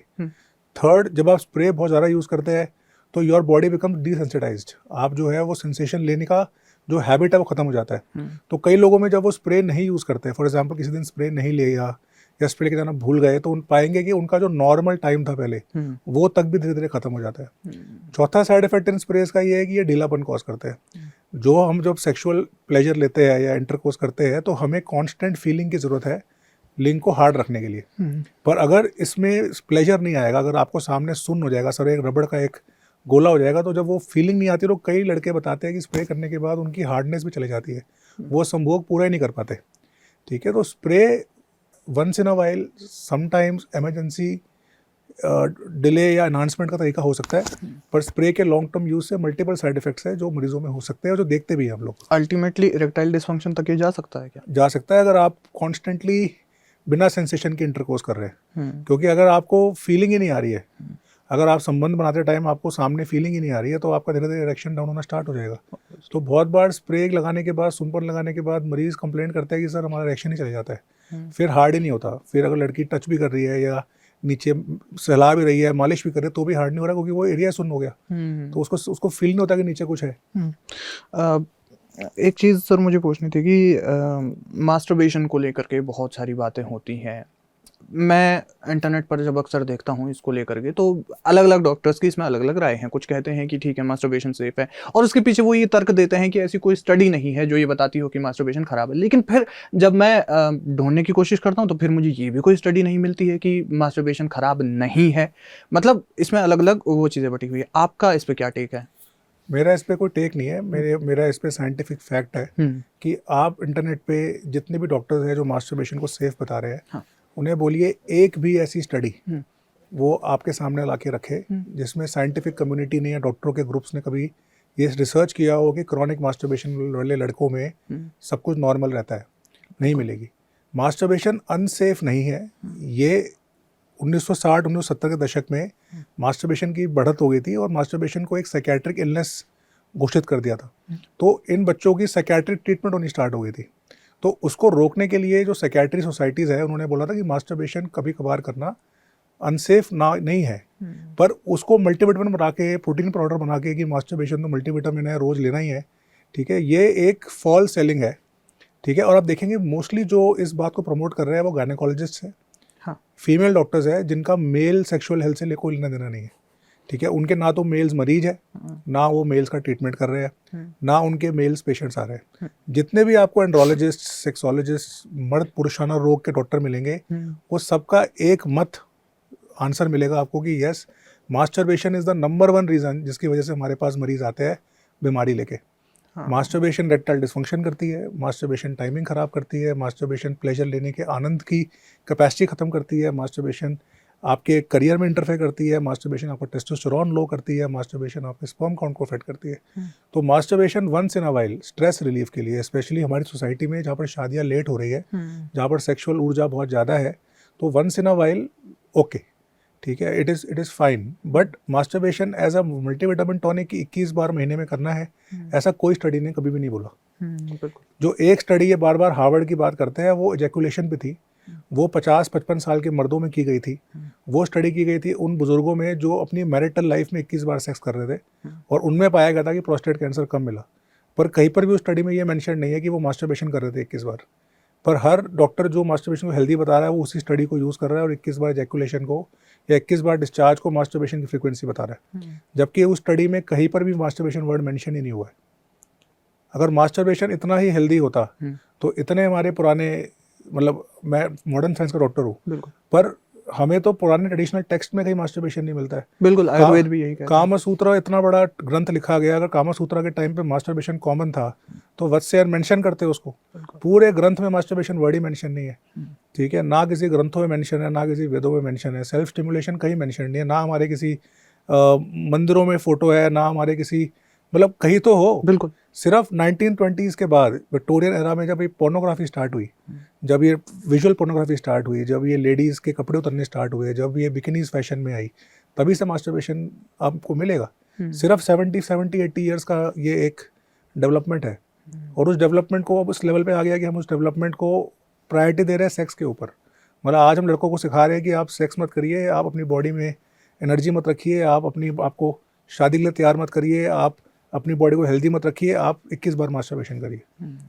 थर्ड, जब आप स्प्रे बहुत ज़्यादा यूज़ करते हैं तो योर बॉडी बिकम डिसेंसिटाइज्ड। आप जो है वो सेंसेशन लेने का जो हैबिट है वो ख़त्म हो जाता है। तो कई लोगों में जब वो स्प्रे नहीं यूज़ करते, फॉर एग्जांपल किसी दिन स्प्रे नहीं लिया या स्प्रे के जाना भूल गए, तो उन पाएंगे कि उनका जो नॉर्मल टाइम था पहले वो तक भी धीरे धीरे खत्म हो जाता है। चौथा साइड इफेक्ट इन स्प्रेज का ये है कि ये ढीलापन कॉज करते हैं। जो हम जब सेक्सुअल प्लेजर लेते हैं या इंटरकोर्स करते हैं तो हमें कांस्टेंट फीलिंग की ज़रूरत है लिंग को हार्ड रखने के लिए। पर अगर इसमें प्लेजर नहीं आएगा, अगर आपको सामने सुन्न हो जाएगा, सर एक रबड़ का एक गोला हो जाएगा, तो जब वो फीलिंग नहीं आती, तो कई लड़के बताते हैं कि स्प्रे करने के बाद उनकी हार्डनेस भी चली जाती है, वो संभोग पूरा ही नहीं कर पाते। ठीक है, तो spray once in a while, sometimes emergency delay या एनहांसमेंट का तरीका हो सकता है, पर स्प्रे के लॉन्ग टर्म यूज से मल्टीपल साइड इफेक्ट्स है जो मरीजों में हो सकते हैं और जो देखते भी हैं हम लोग। अल्टीमेटली इरेक्टाइल डिसफंक्शन तक ये जा सकता है क्या? जा सकता है, अगर आप कॉन्स्टेंटली बिना सेंसेशन के इंटरकोर्स कर रहे हैं। क्योंकि अगर आपको फीलिंग ही नहीं आ रही है, अगर आप संबंध बनाते टाइम आपको सामने फीलिंग ही नहीं आ रही है, तो आपका धीरे धीरे इरेक्शन डाउन होना स्टार्ट हो जाएगा। तो बहुत बार स्प्रे लगाने के बाद, सुनपन लगाने के बाद मरीज कंप्लेंट करता है कि सर हमारा इरेक्शन ही चला जाता है, फिर हार्ड ही नहीं होता। फिर अगर लड़की टच भी कर रही है या नीचे सहला भी रही है, मालिश भी कर रही है, तो भी हार्ड नहीं हो रहा, क्योंकि वो एरिया सुन्न हो गया, तो उसको फील नहीं होता कि नीचे कुछ है। एक चीज़ सर मुझे पूछनी थी कि मास्टरबेशन को लेकर के बहुत सारी बातें होती हैं। मैं इंटरनेट पर जब अक्सर देखता हूँ इसको लेकर के, तो अलग अलग डॉक्टर्स की इसमें अलग अलग राय हैं। कुछ कहते हैं कि ठीक है मास्टरबेशन सेफ है, और उसके पीछे वो ये तर्क देते हैं कि ऐसी कोई स्टडी नहीं है जो ये बताती हो कि मास्टरबेशन खराब है। लेकिन फिर जब मैं ढूंढने की कोशिश करता हूँ तो फिर मुझे ये भी कोई स्टडी नहीं मिलती है कि मास्टरबेशन खराब नहीं है। मतलब इसमें अलग अलग वो चीज़ें बटी हुई है। आपका इस पर क्या टेक है? मेरा इस पे कोई टेक नहीं है, मेरा इस पे साइंटिफिक फैक्ट है कि आप इंटरनेट पे जितने भी डॉक्टर्स हैं जो मास्टरबेशन को सेफ बता रहे हैं, हाँ, उन्हें बोलिए एक भी ऐसी स्टडी वो आपके सामने ला के रखे जिसमें साइंटिफिक कम्युनिटी ने या डॉक्टरों के ग्रुप्स ने कभी ये रिसर्च किया हो कि क्रॉनिक मास्टरबेशन वाले लड़कों में सब कुछ नॉर्मल रहता है, नहीं मिलेगी। मास्टरबेशन अनसेफ नहीं है। ये 1960-1970 के दशक में मास्टरबेशन की बढ़त हो गई थी और मास्टरबेशन को एक साइकियाट्रिक इलनेस घोषित कर दिया था। तो इन बच्चों की साइकियाट्रिक ट्रीटमेंट होनी स्टार्ट हो गई थी। तो उसको रोकने के लिए जो साइकियाट्री सोसाइटीज़ है उन्होंने बोला था कि मास्टरबेशन कभी कभार करना अनसेफ ना नहीं है, पर उसको मल्टीविटामिन बना के, प्रोटीन पाउडर बना के कि मास्टरबेशन तो मल्टीविटामिन है, रोज़ लेना ही है, ठीक है, ये एक फॉल्स सेलिंग है, ठीक है। और आप देखेंगे मोस्टली जो इस बात को प्रमोट कर रहे हैं वो गायनेकोलॉजिस्ट हैं, हाँ, फीमेल डॉक्टर्स हैं, जिनका मेल सेक्सुअल हेल्थ से कोई लेना देना नहीं है, ठीक है। उनके ना तो मेल्स मरीज है, ना वो मेल्स का ट्रीटमेंट कर रहे हैं, ना उनके मेल्स पेशेंट्स आ रहे हैं। जितने भी आपको एंड्रोलॉजिस्ट, सेक्सोलॉजिस्ट, मर्द पुरुषाना रोग के डॉक्टर मिलेंगे, वो सबका एक मत आंसर मिलेगा आपको कि yes, masturbation is the number 1 reason जिसकी वजह से हमारे पास मरीज आते हैं बीमारी लेके। मास्टरबेशन रेक्टल डिस्फंक्शन करती है, मास्टरबेशन टाइमिंग ख़राब करती है, मास्टरबेशन प्लेजर लेने के आनंद की कैपेसिटी ख़त्म करती है, मास्टरबेशन आपके करियर में इंटरफेयर करती है, मास्टरबेशन आपका टेस्टोस्टेरोन लो करती है, मास्टरबेशन आपके स्पर्म काउंट को अफेक्ट करती है। तो masturbation once in a while stress relief के लिए, स्पेशली हमारी सोसाइटी में जहाँ पर शादियाँ लेट हो रही है, जहाँ पर सेक्सुअल ऊर्जा बहुत ज़्यादा है, तो once in a while okay, ठीक है, it is fine. But masturbation as a multivitamin tonic 21 बार महीने में करना है, ऐसा कोई स्टडी ने कभी भी नहीं बोला। जो एक स्टडी ये बार बार हार्वर्ड की बात करते हैं वो इजैकुलेशन पे थी, वो 50-55 साल के मर्दों में की गई थी। वो स्टडी की गई थी उन बुजुर्गों में जो अपनी मैरिटल लाइफ में 21 बार सेक्स कर रहे थे, और उनमें पाया गया था कि प्रोस्टेट कैंसर कम मिला। पर कहीं पर भी उस स्टडी में ये मेंशन नहीं है कि वो मास्टरबेशन कर रहे थे 21 बार। पर हर डॉक्टर जो मास्टरबेशन को हेल्दी बता रहा है वो उसी स्टडी को यूज़ कर रहा है और 21 बार इजैकुलेशन को या 21 बार डिस्चार्ज को मास्टरबेशन की फ्रीक्वेंसी बता रहा है, जबकि उस स्टडी में कहीं पर भी मास्टरबेशन वर्ड मेंशन ही नहीं हुआ है। अगर मास्टरबेशन इतना ही हेल्दी होता तो इतने हमारे पुराने, मतलब मैं मॉडर्न साइंस का डॉक्टर हूँ, पर हमें तो पुराने ट्रेडिशनल टेक्स्ट में कहीं मास्टरबेशन नहीं मिलता है। बिल्कुल, आयुर्वेद भी यही कहता है। कामसूत्रा इतना बड़ा ग्रंथ लिखा गया, अगर कामसूत्रा के टाइम पे मास्टरबेशन कॉमन था तो वत्स्यायन मेंशन करते उसको, पूरे ग्रंथ में मास्टरबेशन वर्ड ही मेंशन नहीं है, ठीक है, ना किसी ग्रंथों में मेंशन है, ना किसी वेदों में मेंशन है, सेल्फ स्टिमुलेशन कहीं मेंशन नहीं है, ना हमारे किसी मंदिरों में फोटो है, ना हमारे किसी, मतलब कहीं तो हो। बिल्कुल, सिर्फ 1920s के बाद विक्टोरियन एरा में जब ये पोर्नोग्राफी स्टार्ट हुई, जब ये विजुअल पोर्नोग्राफी स्टार्ट हुई, जब ये लेडीज़ के कपड़े उतरने स्टार्ट हुए, जब ये बिकिनीज फैशन में आई, तभी से मास्टरबेशन आपको मिलेगा। सिर्फ 70-80 ईयर्स का ये एक डेवलपमेंट है, और उस डेवलपमेंट को अब उस लेवल पे आ गया कि हम उस डेवलपमेंट को प्रायोरिटी दे रहे हैं सेक्स के ऊपर। मतलब आज हम लड़कों को सिखा रहे हैं कि आप सेक्स मत करिए, आप अपनी बॉडी में एनर्जी मत रखिए, आप आपको शादी के लिए तैयार मत करिए, आप अपनी बॉडी को हेल्दी मत रखिए, आप 21 बार मास्टरबेशन करिए,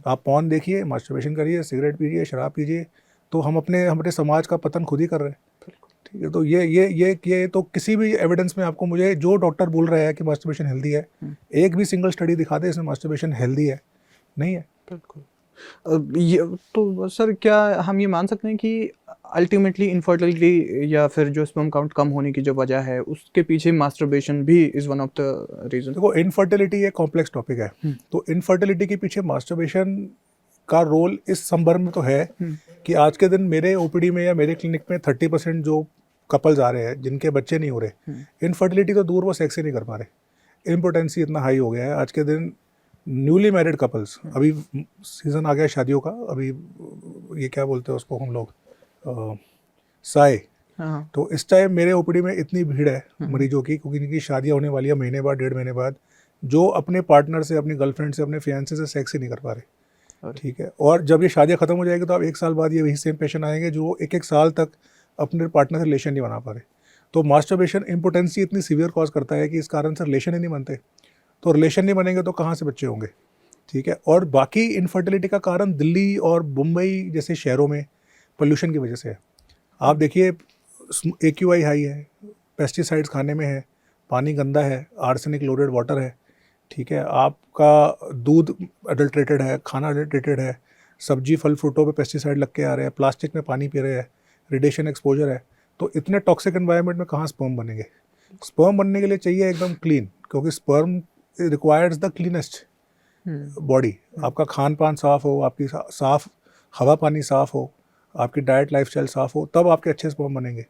आप पॉर्न देखिए, मास्टरबेशन करिए, सिगरेट पीजिए, शराब पीजिए, तो हम हमारे समाज का पतन खुद ही कर रहे हैं, ठीक है। तो ये तो किसी भी एविडेंस में आपको, मुझे जो डॉक्टर बोल रहे हैं कि मास्टरबेशन हेल्दी है, एक भी सिंगल स्टडी दिखा दे इसमें मास्टरबेशन हेल्दी है, नहीं है। बिल्कुल। ये तो सर, क्या हम ये मान सकते हैं कि अल्टीमेटली इनफर्टिलिटी या फिर जो स्पर्म काउंट कम होने की जो वजह है उसके पीछे मास्टरबेशन भी is one of the reason? देखो, इनफर्टिलिटी एक कॉम्प्लेक्स टॉपिक है, तो इनफर्टिलिटी के पीछे मास्टरबेशन का रोल इस संदर्भ में तो है कि आज के दिन मेरे ओपीडी में या मेरे क्लिनिक में 30% जो कपल्स आ रहे हैं जिनके बच्चे नहीं हो रहे, इनफर्टिलिटी तो दूर, वो सेक्स ही नहीं कर पा रहे, इम्पोर्टेंसी इतना हाई हो गया है आज के दिन। न्यूली मैरिड कपल्स, अभी सीज़न आ गया शादियों का, अभी ये क्या बोलते हैं उसको हम लोग, साए, तो इस टाइम मेरे ओपीडी में इतनी भीड़ है मरीजों की, क्योंकि इनकी शादियाँ होने वाली है महीने बाद, 1.5 महीने बाद, जो अपने पार्टनर से, अपनी गर्लफ्रेंड से, अपने फियांसे से सेक्स ही नहीं कर पा रहे, ठीक है। और जब ये शादियाँ ख़त्म हो जाएगी तो अब 1 साल बाद ये वही सेम पेशेंट आएंगे जो 1-1 साल तक अपने पार्टनर से रिलेशन नहीं बना पा रहे। तो मास्टरबेशन इम्पोर्टेंसी इतनी सीवियर कॉज करता है कि इस कारण से रिलेशन ही नहीं बनते, तो रिलेशन नहीं बनेंगे तो कहाँ से बच्चे होंगे, ठीक है। और बाकी इनफर्टिलिटी का कारण दिल्ली और मुंबई जैसे शहरों में पोल्यूशन की वजह से है। आप देखिए, AQI हाई है, पेस्टिसाइड्स खाने में है, पानी गंदा है, आर्सेनिक लोडेड वाटर है, ठीक है, आपका दूध अडल्ट्रेटेड है, खाना अडल्ट्रेटेड है, सब्जी फल फ्रूटों पे पेस्टिसाइड लग के आ रहे हैं, प्लास्टिक में पानी पी रहे हैं, रेडिएशन एक्सपोजर है, तो इतने टॉक्सिक एनवायरनमेंट में कहाँ स्पर्म बनेंगे। स्पर्म बनने के लिए चाहिए एकदम क्लीन, क्योंकि sperm requires the cleanest body. आपका खान पान साफ़ हो, आपकी साफ़ हवा पानी साफ़ हो, आपकी डाइट लाइफस्टाइल साफ़ हो, तब आपके अच्छे स्पर्म बनेंगे।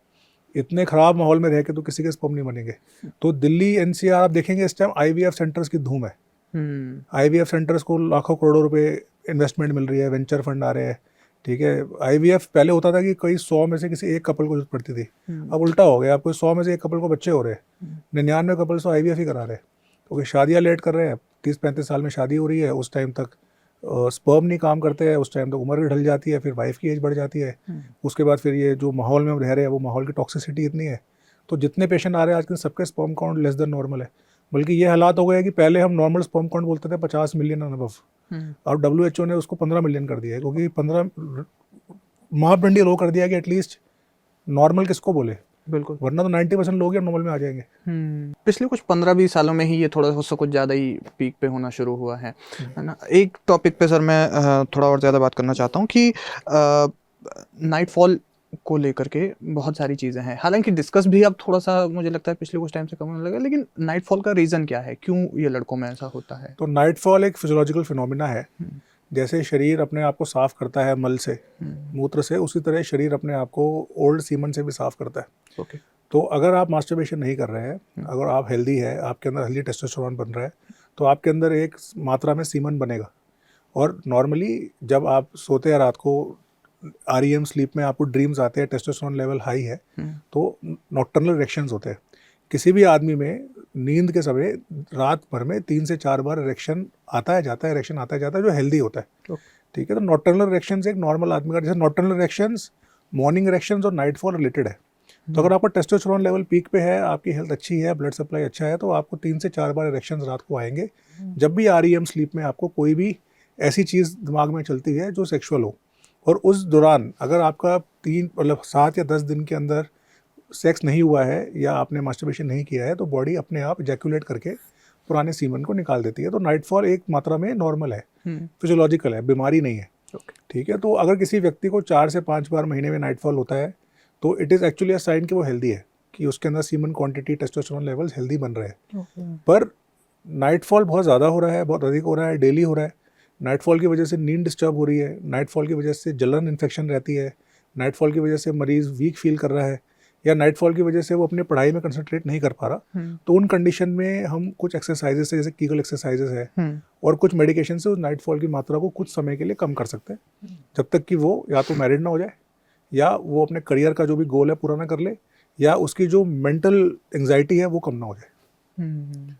इतने ख़राब माहौल में रह के तो किसी के स्पर्म नहीं बनेंगे। तो दिल्ली NCR आप देखेंगे इस टाइम IVF सेंटर्स की धूम है, IVF सेंटर्स को लाखों करोड़ों रुपए इन्वेस्टमेंट मिल रही है, वेंचर फंड आ रहे हैं, ठीक है। IVF पहले होता था कि कोई 100 में से किसी एक कपल को जरूरत पड़ती थी, अब उल्टा हो गया, अब कोई 100 में से एक कपल को बच्चे हो रहे हैं, 99 कपल्स तो IVF ही करा रहे हैं। तो कोई शादियाँ लेट कर रहे हैं, 30-35 साल में शादी हो रही है, उस टाइम तक स्पर्म नहीं काम करते हैं, उस टाइम तक उम्र भी ढल जाती है, फिर वाइफ की एज बढ़ जाती है, उसके बाद फिर ये जो माहौल में हम रह रहे हैं वो माहौल की टॉक्सिसिटी इतनी है, तो जितने पेशेंट आ रहे हैं आजकल सबके sperm count less than normal है। बल्कि ये हालात हो गए कि पहले हम नॉर्मल स्पर्म काउंट बोलते थे 50 मिलियन एंड अबव, अब WHO ने उसको 15 मिलियन कर दिया है, क्योंकि 15 मापदंड लो कर दिया कि एटलीस्ट नॉर्मल किसको बोले, बिल्कुल, वरना तो 90% लोग नॉर्मल में आ जाएंगे। पिछले कुछ 15-20 सालों में ही ये थोड़ा सा कुछ ज़्यादा ही पीक पे होना शुरू हुआ है ना। एक टॉपिक पे सर मैं थोड़ा और ज़्यादा बात करना चाहता हूँ कि नाइटफॉल को लेकर के बहुत सारी चीज़ें हैं, हालांकि डिस्कस भी अब थोड़ा सा मुझे लगता है पिछले कुछ टाइम से कम होने लगा, लेकिन नाइटफॉल का रीज़न क्या है, क्यों ये लड़कों में ऐसा होता है? तो नाइटफॉल एक फिजियोलॉजिकल फिनोमिना है। जैसे शरीर अपने आप को साफ करता है मल से, मूत्र से, उसी तरह शरीर अपने आप को ओल्ड सीमन से भी साफ करता है। ओके। तो अगर आप मास्टरबेशन नहीं कर रहे हैं, अगर आप हेल्दी है, आपके अंदर हेल्दी टेस्टोस्टेरोन बन रहा है, तो आपके अंदर एक मात्रा में सीमन बनेगा। और नॉर्मली जब आप सोते हैं रात को, REM स्लीप में आपको ड्रीम्स आते हैं, टेस्टोस्टेरोन लेवल हाई है, तो नॉक्टर्नल इरेक्शंस होते हैं। किसी भी आदमी में नींद के समय रात भर में 3 से 4 बार इरेक्शन आता है जाता है, इरेक्शन आता है जाता है, जो हेल्दी होता है, ठीक है। तो नॉक्टर्नल इरेक्शंस एक नॉर्मल आदमी का, जैसे नॉक्टर्नल इरेक्शंस, मॉर्निंग इरेक्शंस और नाइटफॉल रिलेटेड है। तो अगर आपका टेस्टोस्टेरोन लेवल पीक पे है, आपकी हेल्थ अच्छी है, ब्लड सप्लाई अच्छा है, तो आपको 3 से 4 बार इरेक्शंस रात को आएंगे। जब भी REM स्लीप में आपको कोई भी ऐसी चीज़ दिमाग में चलती है जो सेक्सुअल हो, और उस दौरान अगर आपका 7 या 10 दिन के अंदर सेक्स नहीं हुआ है या आपने मास्टरबेशन नहीं किया है, तो बॉडी अपने आप इजैकुलेट करके पुराने सीमन को निकाल देती है। तो नाइटफॉल एक मात्रा में नॉर्मल है, फिजियोलॉजिकल है, बीमारी नहीं है, ठीक है। तो अगर किसी व्यक्ति को 4 से 5 बार महीने में नाइटफॉल होता है, तो it is actually a sign कि वो हेल्दी है, कि उसके अंदर semen quantity, testosterone levels healthy बन रहे हैं। पर नाइटफॉल बहुत ज़्यादा हो रहा है, बहुत अधिक हो रहा है, डेली हो रहा है। नाइटफॉल की वजह से नींद डिस्टर्ब हो रही है, नाइटफॉल की वजह से जलन इन्फेक्शन रहती है, नाइटफॉल की वजह से मरीज़ वीक फील कर रहा है, या नाइटफॉल की वजह से वो अपनी पढ़ाई में कंसंट्रेट नहीं कर पा रहा, तो उन कंडीशन में हम कुछ एक्सरसाइजेस है, जैसे कीगल एक्सरसाइजेस है, और कुछ मेडिकेशन से उस नाइटफॉल की मात्रा को कुछ समय के लिए कम कर सकते हैं, जब तक कि वो या तो मैरिड ना हो जाए, या वो अपने करियर का जो भी गोल है पूरा ना कर ले, या उसकी जो मेंटल एंग्जाइटी है वो कम ना हो जाए।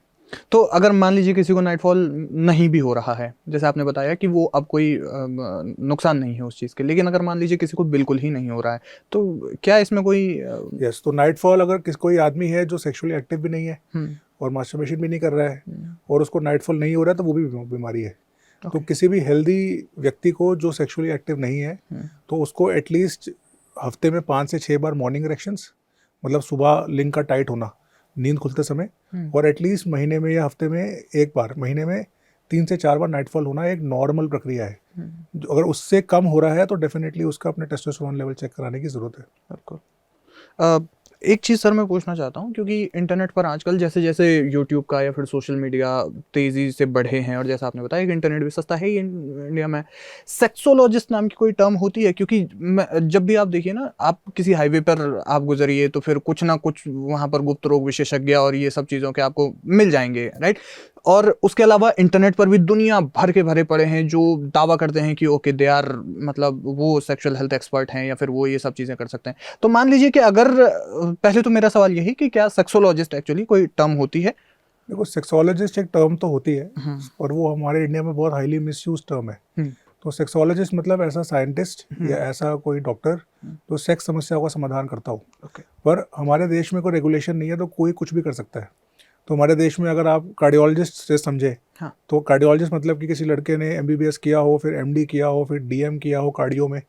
तो अगर मान लीजिए किसी को नाइटफॉल नहीं भी हो रहा है, जैसे आपने बताया कि वो अब कोई नुकसान नहीं है उस चीज़ के, लेकिन अगर मान लीजिए किसी को बिल्कुल ही नहीं हो रहा है, तो क्या इसमें कोई यस, तो नाइटफॉल अगर कोई आदमी है जो सेक्सुअली एक्टिव भी नहीं है और मास्टरबेशन भी नहीं कर रहा है, और उसको नाइटफॉल नहीं हो रहा है, तो वो भी बीमारी है। तो किसी भी हेल्दी व्यक्ति को जो सेक्सुअली एक्टिव नहीं है, तो उसको एटलीस्ट हफ्ते में 5 से 6 बार मॉर्निंग इरेक्शंस, मतलब सुबह लिंग का टाइट होना नींद खुलते समय, और एटलीस्ट महीने में या हफ्ते में 1 बार, महीने में 3 से 4 बार नाइटफॉल होना एक नॉर्मल प्रक्रिया है। जो अगर उससे कम हो रहा है तो डेफिनेटली उसका अपने टेस्टोस्टेरोन लेवल चेक कराने की ज़रूरत है। बिल्कुल। एक चीज़ सर मैं पूछना चाहता हूँ, क्योंकि इंटरनेट पर आजकल जैसे जैसे यूट्यूब का या फिर सोशल मीडिया तेज़ी से बढ़े हैं, और जैसा आपने बताया कि इंटरनेट भी सस्ता है ही इंडिया में, सेक्सोलॉजिस्ट नाम की कोई टर्म होती है? क्योंकि जब भी आप देखिए ना, आप किसी हाईवे पर आप गुजरिए तो फिर कुछ ना कुछ वहाँ पर गुप्त रोग विशेषज्ञ और ये सब चीज़ों के आपको मिल जाएंगे, राइट? और उसके अलावा इंटरनेट पर भी दुनिया भर के भरे पड़े हैं जो दावा करते हैं कि ओके दे आर, मतलब वो सेक्सुअल हेल्थ एक्सपर्ट हैं या फिर वो ये सब चीज़ें कर सकते हैं। तो मान लीजिए कि अगर, पहले तो मेरा सवाल यही कि क्या सेक्सोलॉजिस्ट एक्चुअली कोई टर्म होती है? देखो, सेक्सोलॉजिस्ट एक टर्म तो होती है, और वो हमारे इंडिया में बहुत हाईली मिसयूज टर्म है। तो सेक्सोलॉजिस्ट मतलब ऐसा साइंटिस्ट या ऐसा कोई डॉक्टर जो सेक्स समस्या का समाधान करता हो। पर हमारे देश में कोई रेगुलेशन नहीं है, तो कोई कुछ भी कर सकता है। तो हमारे देश में अगर आप कार्डियोलॉजिस्ट से समझे, तो कार्डियोलॉजिस्ट मतलब कि किसी लड़के ने MBBS किया हो, फिर MD किया हो, फिर DM किया हो कार्डियो में,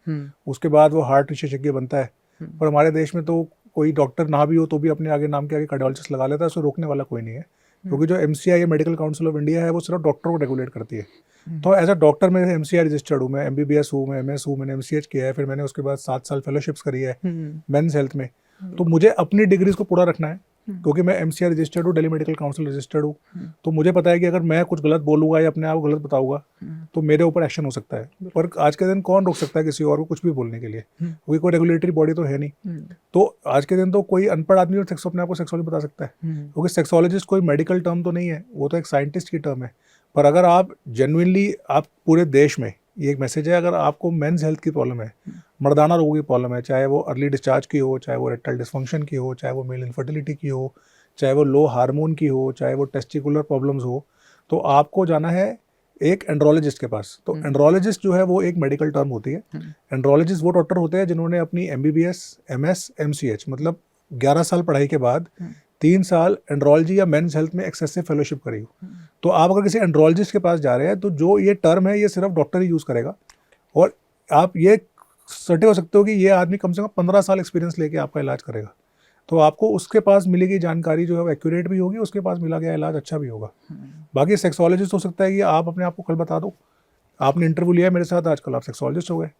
उसके बाद वो हार्ट विशेषज्ञ बनता है। पर हमारे देश में तो कोई डॉक्टर ना भी हो तो भी अपने आगे नाम के आगे कार्डियोलॉजिस्ट लगा लेता है, उसको रोकने वाला कोई नहीं है, क्योंकि जो MCI या मेडिकल काउंसिल ऑफ इंडिया है वो सिर्फ डॉक्टरों को रेगुलेट करती है। तो एज अ डॉक्टर मैं MCI रजिस्टर्ड हूँ, मैं MBBS हूँ, मैं MS हूँ, मैंने MCH किया है, फिर मैंने उसके बाद 7 साल फेलोशिप्स करी है मेंस हेल्थ में। तो मुझे अपनी डिग्रीज को पूरा रखना है, क्योंकि मैं MCI रजिस्टर्ड हूँ, दिल्ली मेडिकल काउंसिल रजिस्टर्ड हूँ। तो मुझे पता है कि अगर मैं कुछ गलत बोलूँगा या अपने आप को गलत बताऊँगा तो मेरे ऊपर एक्शन हो सकता है। पर आज के दिन कौन रोक सकता है किसी और को कुछ भी बोलने के लिए, क्योंकि कोई रेगुलेटरी बॉडी तो है नहीं। तो आज के दिन तो कोई अनपढ़ आदमी और अपने आप को सेक्सुअली बता सकता है, क्योंकि सेक्सोलॉजिस्ट कोई मेडिकल टर्म तो नहीं है, वो तो एक साइंटिस्ट की टर्म है। पर अगर आप जेन्युइनली, आप पूरे देश में ये एक मैसेज है, अगर आपको मेंस हेल्थ की प्रॉब्लम है, मर्दाना रोगों की प्रॉब्लम है, चाहे वो अर्ली डिस्चार्ज की हो, चाहे वो इरेक्टाइल डिसफंक्शन की हो, चाहे वो मेल इनफर्टिलिटी की हो, चाहे वो लो हार्मोन की हो, चाहे वो टेस्टिकुलर प्रॉब्लम्स हो, तो आपको जाना है एक एंड्रोलॉजिस्ट के पास। तो एंड्रोलॉजिस्ट जो है वो एक मेडिकल टर्म होती है। एंड्रोलॉजिस्ट वो डॉक्टर होते हैं जिन्होंने अपनी MBBS, MS, MCH मतलब 11 साल पढ़ाई के बाद 3 साल एंड्रोलॉजी या मेंस हेल्थ में एक्सेसिव फेलोशिप करी हो। तो आप अगर किसी एंड्रोलॉजिस्ट के पास जा रहे हैं तो जो ये टर्म है ये सिर्फ डॉक्टर ही यूज़ करेगा, और आप ये सर्टे हो सकते हो कि ये आदमी कम से कम 15 साल एक्सपीरियंस लेके आपका इलाज करेगा। तो आपको उसके पास मिलेगी जानकारी जो है वो एक्यूरेट भी होगी, उसके पास मिला गया इलाज अच्छा भी होगा। बाकी सेक्सोलॉजिस्ट हो सकता है कि आप अपने आप को कल बता दो, आपने इंटरव्यू लिया मेरे साथ, आजकल आप सेक्सोलॉजिस्ट हो गए।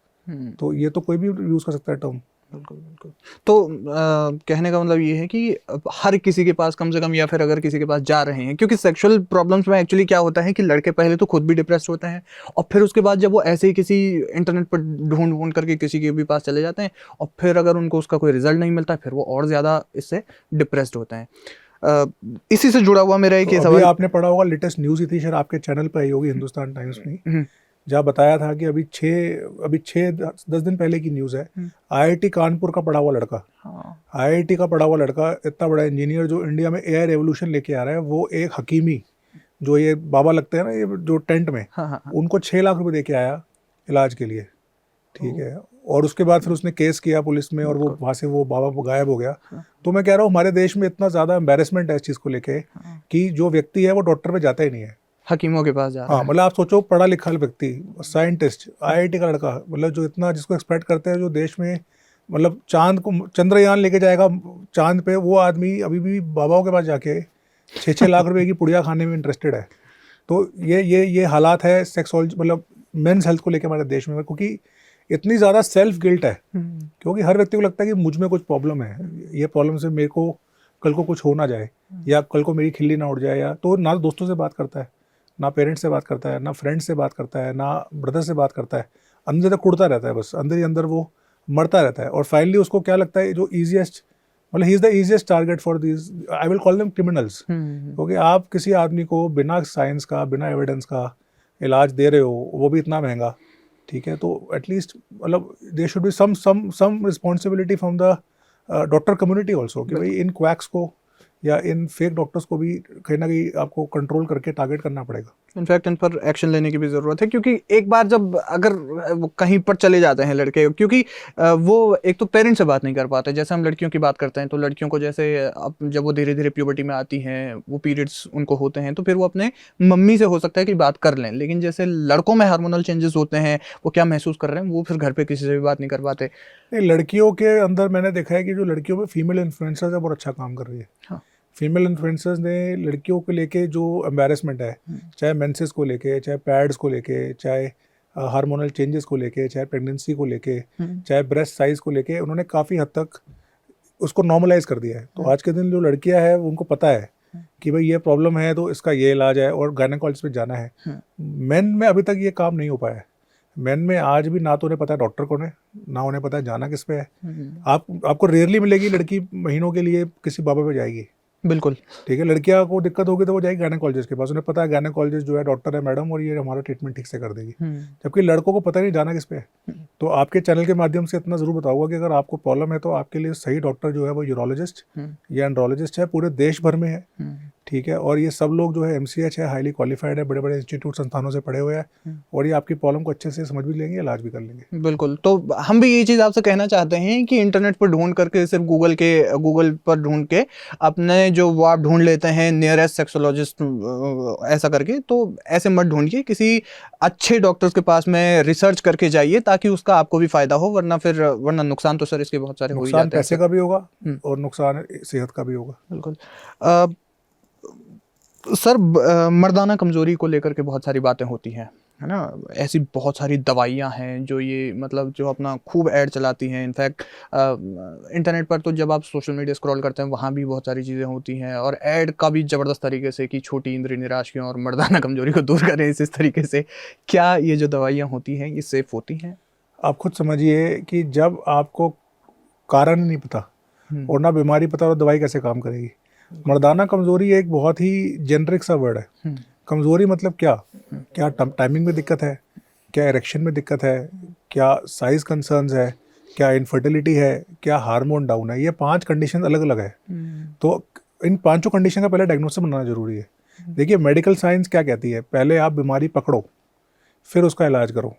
तो ये तो कोई भी यूज़ कर सकता है टर्म। बिल्कुल बिल्कुल। तो कहने का मतलब ये है कि हर किसी के पास कम से कम, या फिर अगर किसी के पास जा रहे हैं, क्योंकि सेक्सुअल प्रॉब्लम्स में एक्चुअली क्या होता है कि लड़के पहले तो खुद भी डिप्रेस्ड होते हैं, और फिर उसके बाद जब वो ऐसे ही किसी इंटरनेट पर ढूंढ करके किसी के भी पास चले जाते हैं, और फिर अगर उनको उसका कोई रिजल्ट नहीं मिलता, फिर वो और ज़्यादा इससे डिप्रेस्ड होते हैं। इसी से जुड़ा हुआ मेरा एक तो सवाल, आपने पढ़ा होगा, लेटेस्ट न्यूज़ ही थी शायद आपके चैनल पर आई होगी, हिंदुस्तान टाइम्स में, जहाँ बताया था कि अभी 6-10 दिन पहले की न्यूज़ है, IIT कानपुर का पढ़ा हुआ लड़का, IIT का पढ़ा हुआ लड़का, इतना बड़ा इंजीनियर जो इंडिया में AI रेवोल्यूशन लेके आ रहा है, वो एक हकीमी जो ये बाबा लगते हैं ना, ये जो टेंट में, उनको 6 लाख रुपए दे के आया इलाज के लिए, ठीक है। और उसके बाद फिर उसने केस किया पुलिस में, और वो वहाँ से वो बाबा गायब हो गया। तो मैं कह रहा हूँ हमारे देश में इतना ज़्यादा एम्बेरसमेंट है इस चीज़ को लेके कि जो व्यक्ति है वो डॉक्टर पे जाता ही नहीं है, हकीमों के पास जा रहा हाँ। मतलब आप सोचो, पढ़ा लिखा व्यक्ति, साइंटिस्ट, IIT का लड़का, मतलब जो इतना जिसको एक्सपेक्ट करते हैं, जो देश में मतलब चांद को, चंद्रयान लेके जाएगा चांद पे, वो आदमी अभी भी बाबाओं के पास जाके 6-6 लाख रुपए की पुड़िया खाने में इंटरेस्टेड है। तो ये हालात है सेक्सोलॉजी, मतलब मेंस हेल्थ को लेके हमारे देश में, क्योंकि इतनी ज़्यादा सेल्फ गिल्ट है, क्योंकि हर व्यक्ति को लगता है कि मुझ में कुछ प्रॉब्लम है, ये प्रॉब्लम से मेरे को कल को कुछ हो ना जाए, या कल को मेरी खिल्ली ना उड़ जाए, या तो ना दोस्तों से बात करता है, ना पेरेंट्स से बात करता है, ना फ्रेंड्स से बात करता है, ना ब्रदर से बात करता है, अंदर तक कुड़ता रहता है, बस अंदर ही अंदर वो मरता रहता है। और फाइनली उसको क्या लगता है, जो ईजिएस्ट, मतलब he is the easiest target for this, I will call them criminals, क्योंकि आप किसी आदमी को बिना साइंस का, बिना एविडेंस का इलाज दे रहे हो, वो भी इतना महंगा, ठीक है। तो एटलीस्ट मतलब there should be some responsibility from the doctor community also, कि भाई इन क्वैक्स को या इन फेक डॉक्टर्स को भी कहीं ना कहीं आपको कंट्रोल करके टारगेट करना पड़ेगा। इनफैक्ट इन पर एक्शन लेने की भी ज़रूरत है, क्योंकि एक बार जब अगर वो कहीं पर चले जाते हैं लड़के, क्योंकि वो एक तो पेरेंट्स से बात नहीं कर पाते। जैसे हम लड़कियों की बात करते हैं, तो लड़कियों को जैसे अब जब वो धीरे धीरे प्यूबर्टी में आती हैं, वो पीरियड्स उनको होते हैं, तो फिर वो अपने मम्मी से हो सकता है कि बात कर लें, लेकिन जैसे लड़कों में हार्मोनल चेंजेस होते हैं, वो क्या महसूस कर रहे हैं, वो फिर घर पर किसी से भी बात नहीं कर पाते। लड़कियों के अंदर मैंने देखा है कि जो लड़कियों में फीमेल इन्फ्लुएंसर्स है बहुत अच्छा काम कर रही है। हाँ। फीमेल इन्फ्लुएंसर्स ने लड़कियों को लेके जो एम्बैरेसमेंट है, चाहे मेंसेस को लेके, चाहे पैड्स को लेके, चाहे हार्मोनल चेंजेस को लेके, चाहे प्रेगनेंसी को लेके, चाहे ब्रेस्ट साइज को लेके, उन्होंने काफ़ी हद तक उसको नॉर्मलाइज कर दिया है। तो आज के दिन जो लड़कियां हैं उनको पता है कि भाई ये प्रॉब्लम है तो इसका ये इलाज है, और गायनेकोलॉजिस्ट पे जाना है। मेन में अभी तक ये काम नहीं हो पाया है। मेन में आज भी ना तो उन्हें पता है डॉक्टर कौन है, ना उन्हें पता है जाना किस पे है। आपको रेयरली मिलेगी लड़की महीनों के लिए किसी बाबा पे जाएगी, बिल्कुल, ठीक है। लड़कियां को दिक्कत होगी तो वो जाएगी गायनेकोलॉजिस्ट के पास, उन्हें पता है गायनेकोलॉजिस्ट जो है डॉक्टर है मैडम, और ये हमारा ट्रीटमेंट ठीक से कर देगी। जबकि लड़कों को पता नहीं जाना किस पे है। तो आपके चैनल के माध्यम से इतना जरूर बताऊंगा कि अगर आपको प्रॉब्लम है तो आपके लिए सही डॉक्टर जो है वो यूरोलॉजिस्ट या एंड्रोलॉजिस्ट है, पूरे देश भर में है, ठीक है। और ये सब लोग जो है MCH है, हाईली क्वालिफाइड है, बड़े बड़े इंस्टीट्यूट संस्थानों से पढ़े हुए हैं, और ये आपकी प्रॉब्लम को अच्छे से समझ भी लेंगे, इलाज भी कर लेंगे। बिल्कुल। तो हम भी ये चीज़ आपसे कहना चाहते हैं कि इंटरनेट पर ढूंढ करके, सिर्फ गूगल पर ढूंढ के अपने जो वो आप ढूंढ लेते हैं नियरेस्ट सेक्सोलॉजिस्ट ऐसा करके, तो ऐसे मत ढूंढिए, किसी अच्छे डॉक्टर्स के पास में रिसर्च करके जाइए, ताकि उसका आपको भी फायदा हो, वरना नुकसान तो सर इसके बहुत सारे हो ही जाते हैं। नुकसान पैसे का भी होगा और नुकसान सेहत का भी होगा। बिल्कुल। सर, मर्दाना कमजोरी को लेकर के बहुत सारी बातें होती हैं, है ना। ऐसी बहुत सारी दवाइयाँ हैं जो ये मतलब जो अपना खूब ऐड चलाती हैं। इनफैक्ट इंटरनेट पर तो जब आप सोशल मीडिया स्क्रॉल करते हैं, वहाँ भी बहुत सारी चीज़ें होती हैं, और ऐड का भी ज़बरदस्त तरीके से कि छोटी इंद्रिय निराश क्यों और मर्दाना कमजोरी को दूर करें, इस तरीके से। क्या ये जो दवाइयाँ होती हैं ये सेफ होती हैं? आप खुद समझिए कि जब आपको कारण नहीं पता और ना बीमारी पता, और दवाई कैसे काम करेगी। मर्दाना कमजोरी एक बहुत ही जेनरिक सा वर्ड है, कमज़ोरी मतलब क्या, क्या टाइमिंग में दिक्कत है, क्या इरेक्शन में दिक्कत है, क्या साइज़ कंसर्न्स है, क्या इनफर्टिलिटी है, क्या हार्मोन डाउन है, ये 5 कंडीशन अलग अलग है। तो इन 5 कंडीशन का पहले डायग्नोसिस बनाना जरूरी है। देखिए मेडिकल साइंस क्या कहती है, पहले आप बीमारी पकड़ो फिर उसका इलाज करो।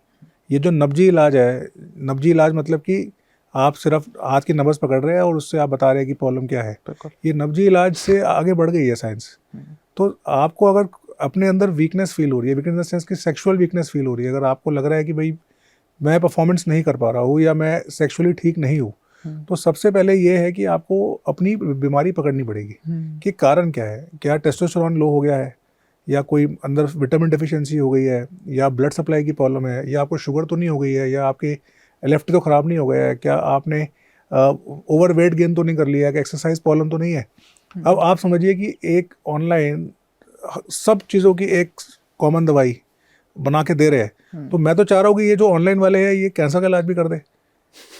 ये जो नब्जी इलाज है, नब्जी इलाज मतलब कि आप सिर्फ हाथ की नब्ज़ पकड़ रहे हैं और उससे आप बता रहे हैं कि प्रॉब्लम क्या है। ये नब्जी इलाज से आगे बढ़ गई है साइंस। तो आपको अगर अपने अंदर वीकनेस फील हो रही है, वीकनेस इन द सेंस कि सेक्सुअल वीकनेस फील हो रही है, अगर आपको लग रहा है कि भाई मैं परफॉर्मेंस नहीं कर पा रहा हूँ या मैं सेक्सुअली ठीक नहीं हूँ, तो सबसे पहले ये है कि आपको अपनी बीमारी पकड़नी पड़ेगी कि कारण क्या है। क्या टेस्टोस्टेरोन लो हो गया है, या कोई अंदर विटामिन डेफिशिएंसी हो गई है, या ब्लड सप्लाई की प्रॉब्लम है, या आपको शुगर तो नहीं हो गई है, या आपके लेफ्ट तो ख़राब नहीं हो गया है, क्या आपने ओवर वेट गेन तो नहीं कर लिया है, कि एक्सरसाइज प्रॉब्लम तो नहीं है। अब आप समझिए कि एक ऑनलाइन सब चीज़ों की एक कॉमन दवाई बना के दे रहे हैं। तो मैं तो चाह रहा हूँ कि ये जो ऑनलाइन वाले हैं ये कैंसर का इलाज भी कर दे।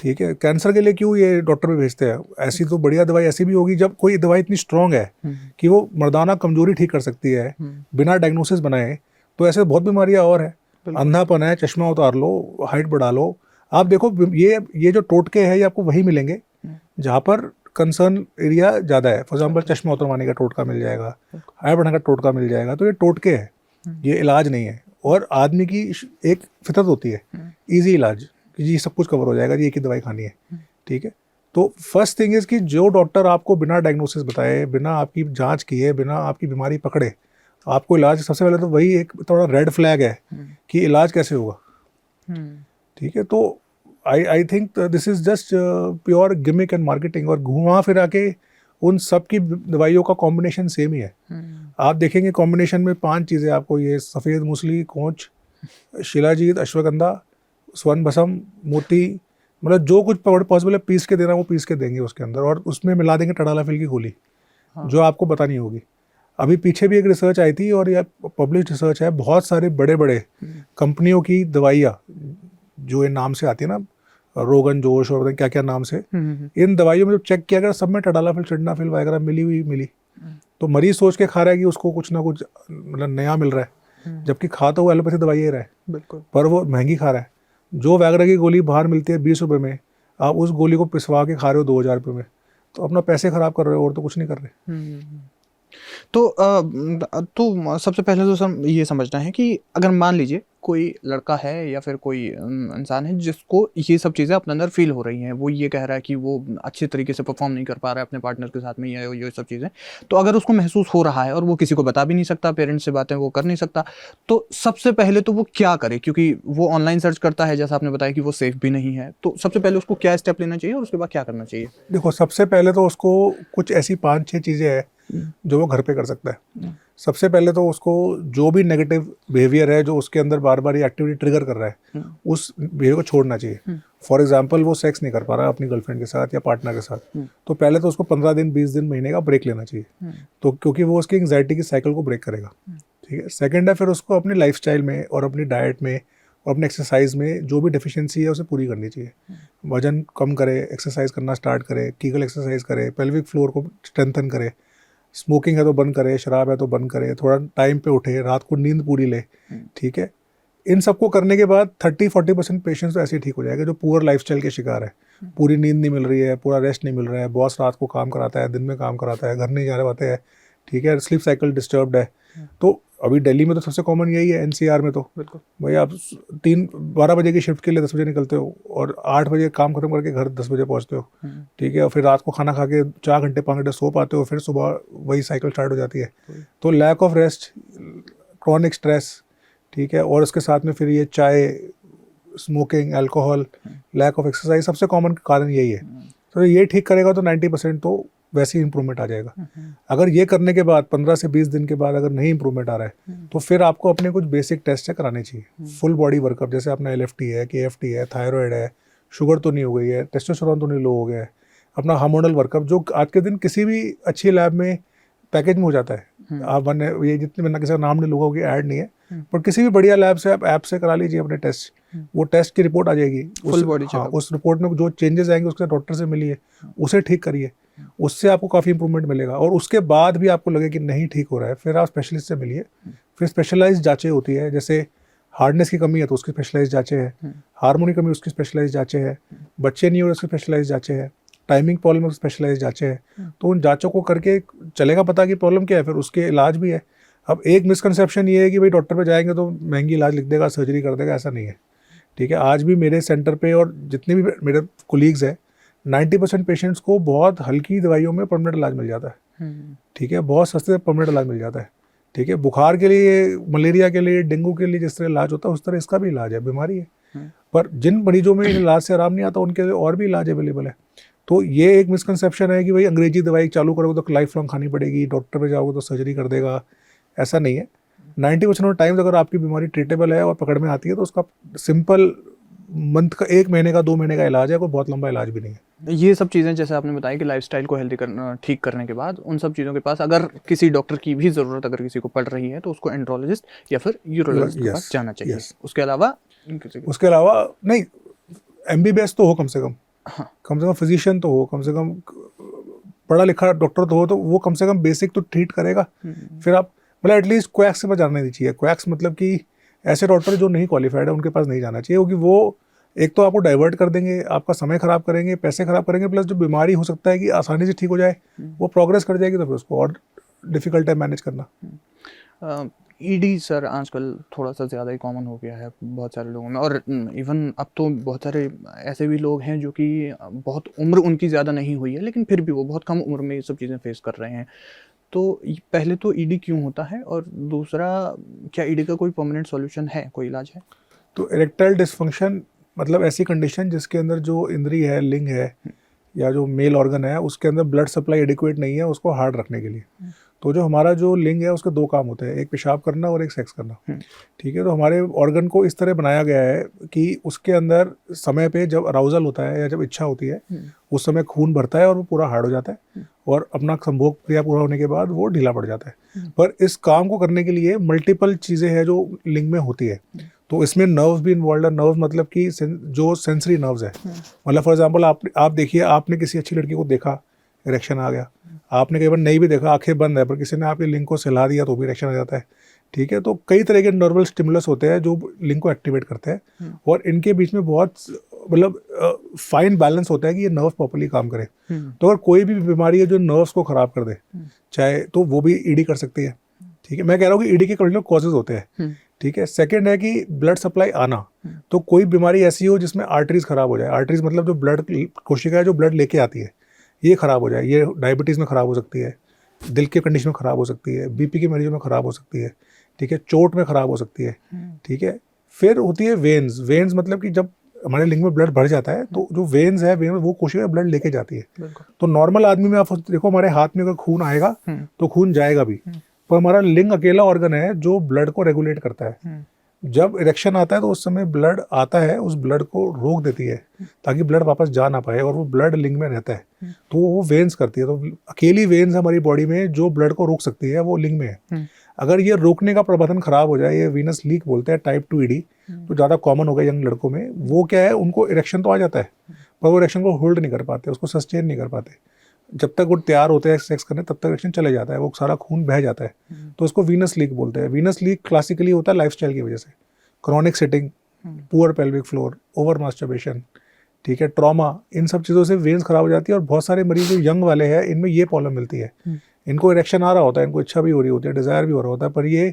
ठीक है, कैंसर के लिए क्यों ये डॉक्टर भी भेजते हैं, ऐसी तो बढ़िया दवाई ऐसी भी होगी जब कोई दवाई इतनी स्ट्रांग है कि वो मर्दाना कमजोरी ठीक कर सकती है बिना डायग्नोसिस बनाए। तो ऐसे बहुत बीमारियां और है, अंधापन है, चश्मा उतार लो, हाइट बढ़ा लो। आप देखो ये जो टोटके हैं ये आपको वही मिलेंगे जहाँ पर कंसर्न एरिया ज़्यादा है। फॉर एग्जाम्पल चश्मा उतरवाने का टोटका मिल जाएगा, हाइट बढ़ाने का टोटका मिल जाएगा। तो ये टोटके है, ये इलाज नहीं है। और आदमी की एक फितरत होती है इजी इलाज कि जी सब कुछ कवर हो जाएगा, जी एक ही दवाई खानी है। ठीक है, तो फर्स्ट थिंग इज़ कि जो डॉक्टर आपको बिना डायग्नोसिस बताए, बिना आपकी जांच किए, बिना आपकी बीमारी पकड़े आपको इलाज, सबसे पहले तो वही एक थोड़ा रेड फ्लैग है कि इलाज कैसे होगा। ठीक है, तो I think this is just pure gimmick and marketing. और घुमा फिरा के उन सब की दवाइयों का कॉम्बिनेशन सेम ही है। आप देखेंगे कॉम्बिनेशन में 5 चीज़ें आपको, ये सफ़ेद मूसली, कोंच, शिलाजीत, अश्वगंधा, स्वर्ण भस्म, मोती, मतलब जो कुछ पॉसिबल है पीस के देना वो पीस के देंगे उसके अंदर, और उसमें मिला देंगे टडालाफिल की गोली जो आपको पता नहीं होगी। अभी पीछे भी एक रिसर्च आई थी और यह पब्लिश रिसर्च है, बहुत सारे बड़े बड़े कंपनियों की दवाइयाँ जो ये नाम से आती है ना, रोगन जोश और क्या क्या नाम से, इन दवाइयों में जब चेक किया गया सब में टडालाफिल, सिडनाफिल वगैरह मिली। तो मरीज सोच के खा रहा है कि उसको कुछ ना कुछ मतलब नया मिल रहा है, जबकि खा तो वो एलोपैथी दवाई ही रहा है, बिल्कुल, पर वो महंगी खा रहा है। जो वैगरा की गोली बाहर मिलती है 20 रुपये में, आप उस गोली को पिसवा के खा रहे हो 2000 रुपये में, तो अपना पैसे खराब कर रहे हो और तो कुछ नहीं कर रहे। तो सबसे पहले तो ये समझना है कि अगर मान लीजिए कोई लड़का है या फिर कोई इंसान है जिसको ये सब चीज़ें अपने अंदर फील हो रही हैं, वो ये कह रहा है कि वो अच्छे तरीके से परफॉर्म नहीं कर पा रहा है अपने पार्टनर के साथ में, ये सब चीज़ें, तो अगर उसको महसूस हो रहा है और वो किसी को बता भी नहीं सकता, पेरेंट्स से बातें वो कर नहीं सकता, तो सबसे पहले तो वो क्या करे? क्योंकि वो ऑनलाइन सर्च करता है, जैसा आपने बताया कि वो सेफ भी नहीं है, तो सबसे पहले उसको क्या स्टेप लेना चाहिए और उसके बाद क्या करना चाहिए? देखो, सबसे पहले तो उसको कुछ ऐसी 5-6 चीज़ें हैं जो वो घर पे कर सकता है। सबसे पहले तो उसको जो भी नेगेटिव बिहेवियर है जो उसके अंदर बार बार ये एक्टिविटी ट्रिगर कर रहा है, उस बिहेवियर को छोड़ना चाहिए। फॉर एग्जांपल वो सेक्स नहीं कर पा रहा है अपनी गर्लफ्रेंड के साथ या पार्टनर के साथ, तो पहले तो उसको 15 दिन, 20 दिन, महीने का ब्रेक लेना चाहिए, तो क्योंकि वो उसकी एंग्जाइटी की साइकिल को ब्रेक करेगा। ठीक है, सेकेंड है फिर उसको अपनी लाइफस्टाइल में और अपनी डाइट में और अपने एक्सरसाइज में जो भी डेफिशिएंसी है उसे पूरी करनी चाहिए। वजन कम करे, एक्सरसाइज करना स्टार्ट करे, कीगल एक्सरसाइज करे, पेल्विक फ्लोर को स्ट्रेंथन करे, स्मोकिंग है तो बंद करे, शराब है तो बंद करे, थोड़ा टाइम पे उठे, रात को नींद पूरी ले। ठीक है, इन सबको करने के बाद 30-40% पेशेंट्स तो ऐसे ही ठीक हो जाएगा जो पुअर लाइफस्टाइल के शिकार है। पूरी नींद नहीं मिल रही है, पूरा रेस्ट नहीं मिल रहा है, बॉस रात को काम कराता है, दिन में काम कराता है, घर नहीं जा पाते हैं। ठीक है, स्लीप साइकिल डिस्टर्ब्ड है। तो अभी दिल्ली में तो सबसे कॉमन यही है, एनसीआर में तो बिल्कुल भाई आप 12 बजे की शिफ्ट के लिए 10 बजे निकलते हो और 8 बजे काम खत्म करके घर 10 बजे पहुंचते हो। ठीक है, और फिर रात को खाना खा के 4 घंटे 5 घंटे सो पाते हो, फिर सुबह वही साइकिल स्टार्ट हो जाती है। तो lack of rest, chronic stress, ठीक है, और उसके साथ में फिर ये चाय, smoking, alcohol, lack of exercise, सबसे कॉमन कारण यही है। तो ये ठीक करेगा तो 90% तो वैसे ही इंप्रूवमेंट आ जाएगा। अगर ये करने के बाद 15 से 20 दिन के बाद अगर नहीं इंप्रूवमेंट आ रहा है तो फिर आपको अपने कुछ बेसिक टेस्ट कराने चाहिए। फुल बॉडी वर्कअप, जैसे अपना LFT है, KFT है, थायराइड है, शुगर तो नहीं हो गई है, टेस्टोस्टेरोन तो नहीं लो हो गया है, अपना हार्मोनल वर्कअप जो आज के दिन किसी भी अच्छी लैब में पैकेज में हो जाता है। आप ये जितने मैंने किसी का नाम नहीं लूँगा कि ऐड नहीं है, पर किसी भी बढ़िया लैब से आप ऐप से करा लीजिए अपने टेस्ट, वो टेस्ट की रिपोर्ट आ जाएगी, फुल बॉडी चेकअप। उस रिपोर्ट में जो चेंजेस आएंगे उसके डॉक्टर से मिलिए, उसे ठीक करिए, उससे आपको काफ़ी इंप्रूवमेंट मिलेगा। और उसके बाद भी आपको लगे कि नहीं ठीक हो रहा है, फिर आप स्पेशलिस्ट से मिलिए, फिर स्पेशलाइज्ड जांचें होती है, जैसे हार्डनेस की कमी है तो उसकी स्पेशलाइज्ड जांचें हैं, हार्मोन की कमी उसकी स्पेशलाइज्ड जांचें हैं, बच्चे नहीं हो रहे उसकी स्पेशलाइज्ड जांचें हैं, टाइमिंग प्रॉब्लम उसकी स्पेशलाइज्ड जांचें हैं। तो उन जांचों को करके चलेगा पता कि प्रॉब्लम क्या है, फिर उसके इलाज भी है। अब एक मिसकंसेप्शन ये है कि भाई डॉक्टर पे जाएंगे तो महंगी इलाज लिख देगा, सर्जरी कर देगा, ऐसा नहीं है। ठीक है, आज भी मेरे सेंटर पे और जितने भी मेरे कोलीग्स हैं 90% पेशेंट्स को बहुत हल्की दवाइयों में परमानेंट इलाज मिल जाता है। ठीक है, बहुत सस्ते से परमानेंट इलाज मिल जाता है। ठीक है, बुखार के लिए, मलेरिया के लिए, डेंगू के लिए जिस तरह इलाज होता है उस तरह इसका भी इलाज है, बीमारी है। पर जिन मरीजों में इलाज से आराम नहीं आता उनके लिए और भी इलाज अवेलेबल है। तो ये एक मिसकंसेप्शन है कि भाई अंग्रेजी दवाई चालू करोगे तो लाइफ लॉन्ग खानी पड़ेगी, डॉक्टर पे जाओगे तो सर्जरी कर देगा, ऐसा नहीं है। 90% ऑफ टाइम्स अगर आपकी बीमारी ट्रीटेबल है और पकड़ में आती है तो उसका सिंपल मंथ का, 1 महीने का, 2 महीने का इलाज है, कोई बहुत लंबा इलाज भी नहीं है। ये सब चीज़ें जैसे आपने बताया कि लाइफस्टाइल को हेल्दी करना, ठीक करने के बाद उन सब चीज़ों के पास अगर किसी डॉक्टर की भी ज़रूरत अगर किसी को पड़ रही है तो उसको एंड्रोलॉजिस्ट या फिर यूरोलॉजिस्ट के पास जाना चाहिए। उसके अलावा नहीं, MBBS तो हो कम से कम, हाँ, कम से कम फिजिशियन तो हो, कम से कम पढ़ा लिखा डॉक्टर तो हो, तो वो कम से कम बेसिक तो ट्रीट करेगा। फिर आप मतलब एटलीस्ट क्वैक्स के पास जाना नहीं चाहिए। क्वैक्स मतलब कि ऐसे डॉक्टर जो नहीं क्वालिफाइड है उनके पास नहीं जाना चाहिए, क्योंकि वो एक तो आपको डाइवर्ट कर देंगे, आपका समय खराब करेंगे, पैसे खराब करेंगे, प्लस जो बीमारी हो सकता है कि आसानी से ठीक हो जाए वो प्रोग्रेस कर जाएगी, तो फिर उसको और डिफिकल्ट है मैनेज करना। ईडी सर आजकल थोड़ा सा ज़्यादा ही कॉमन हो गया है बहुत सारे लोगों में, और इवन अब तो बहुत सारे ऐसे भी लोग हैं जो कि बहुत उम्र उनकी ज़्यादा नहीं हुई है लेकिन फिर भी वो बहुत कम उम्र में ये सब चीज़ें फेस कर रहे हैं। तो पहले तो ईडी क्यों होता है, और दूसरा क्या ईडी का कोई परमानेंट सॉल्यूशन है, कोई इलाज है? तो इरेक्टाइल डिसफंक्शन मतलब ऐसी कंडीशन जिसके अंदर जो इंद्री है, लिंग है या जो मेल ऑर्गन है उसके अंदर ब्लड सप्लाई एडिक्वेट नहीं है उसको हार्ड रखने के लिए। तो जो हमारा जो लिंग है उसके 2 काम होते हैं, एक पेशाब करना और एक सेक्स करना। ठीक है, तो हमारे ऑर्गन को इस तरह बनाया गया है कि उसके अंदर समय पे जब अराउजल होता है या जब इच्छा होती है उस समय खून भरता है और वो पूरा हार्ड हो जाता है और अपना संभोग क्रिया पूरा होने के बाद वो ढीला पड़ जाता है। पर इस काम को करने के लिए मल्टीपल चीज़ें हैं जो लिंग में होती है। तो इसमें नर्व्स भी इन्वॉल्व है। नर्व्स मतलब कि जो सेंसरी नर्व्स है, मतलब फॉर एग्जांपल आप देखिए, आपने किसी अच्छी लड़की को देखा, इरेक्शन आ गया, आपने कई बार नहीं भी देखा, आंखें बंद है, पर किसी ने आपके लिंग को सहला दिया तो भी इरेक्शन आ जाता है। ठीक है, तो कई तरह के नर्वल स्टिमुलस होते हैं जो लिंग को एक्टिवेट करते हैं और इनके बीच में बहुत मतलब फाइन बैलेंस होता है कि ये नर्व प्रॉपर्ली काम करे। तो अगर कोई भी बीमारी है जो नर्व्स को खराब कर दे चाहे, तो वो भी ईडी कर सकती है। ठीक है, मैं कह रहा हूँ कि ईडी के कई कॉजेज होते हैं। ठीक है, सेकंड है कि ब्लड सप्लाई आना। तो कोई बीमारी ऐसी हो जिसमें आर्टरीज खराब हो जाए, आर्टरीज मतलब जो ब्लड कोशिका है जो ब्लड लेके आती है ये खराब हो जाए, ये डायबिटीज़ में खराब हो सकती है, दिल के कंडीशन में खराब हो सकती है, बीपी के मरीजों में खराब हो सकती है। ठीक है, चोट में खराब हो सकती है। ठीक है, फिर होती है वेन्स। वेन्स मतलब कि जब हमारे लिंग में ब्लड बढ़ जाता है तो जो वेन्स है, वेन वो कोशिका ब्लड लेके जाती है। तो नॉर्मल आदमी में आप देखो, हमारे हाथ में अगर खून आएगा तो खून जाएगा भी, पर हमारा लिंग अकेला ऑर्गन है जो ब्लड को रेगुलेट करता है। जब इरेक्शन आता है तो उस समय ब्लड आता है, उस ब्लड को रोक देती है ताकि ब्लड वापस जा ना पाए और वो ब्लड लिंग में रहता है, तो वो वेन्स करती है। तो अकेली वेन्स हमारी बॉडी में जो ब्लड को रोक सकती है वो लिंग में है। अगर ये रोकने का प्रबंधन खराब हो जाए, ये वीनस लीक बोलते हैं, टाइप 2 ईडी तो ज़्यादा कॉमन हो गया यंग लड़कों में। वो क्या है, उनको इरेक्शन तो आ जाता है पर वो इरेक्शन को होल्ड नहीं कर पाते, उसको सस्टेन नहीं कर पाते। जब तक वो तैयार होते हैं सेक्स करने तब तक इरेक्शन चले जाता है, वो सारा खून बह जाता है, तो उसको वीनस लीक बोलते हैं। वीनस लीक क्लासिकली होता है लाइफस्टाइल की वजह से, chronic sitting, poor pelvic floor, over masturbation, ठीक है, ट्रॉमा, इन सब चीज़ों से वेन्स खराब हो जाती है। और बहुत सारे मरीज जो यंग वाले हैं इनमें ये प्रॉब्लम मिलती है। इनको इरेक्शन आ रहा होता है, इनको इच्छा भी हो रही होती है, डिज़ायर भी हो रहा होता है, पर ये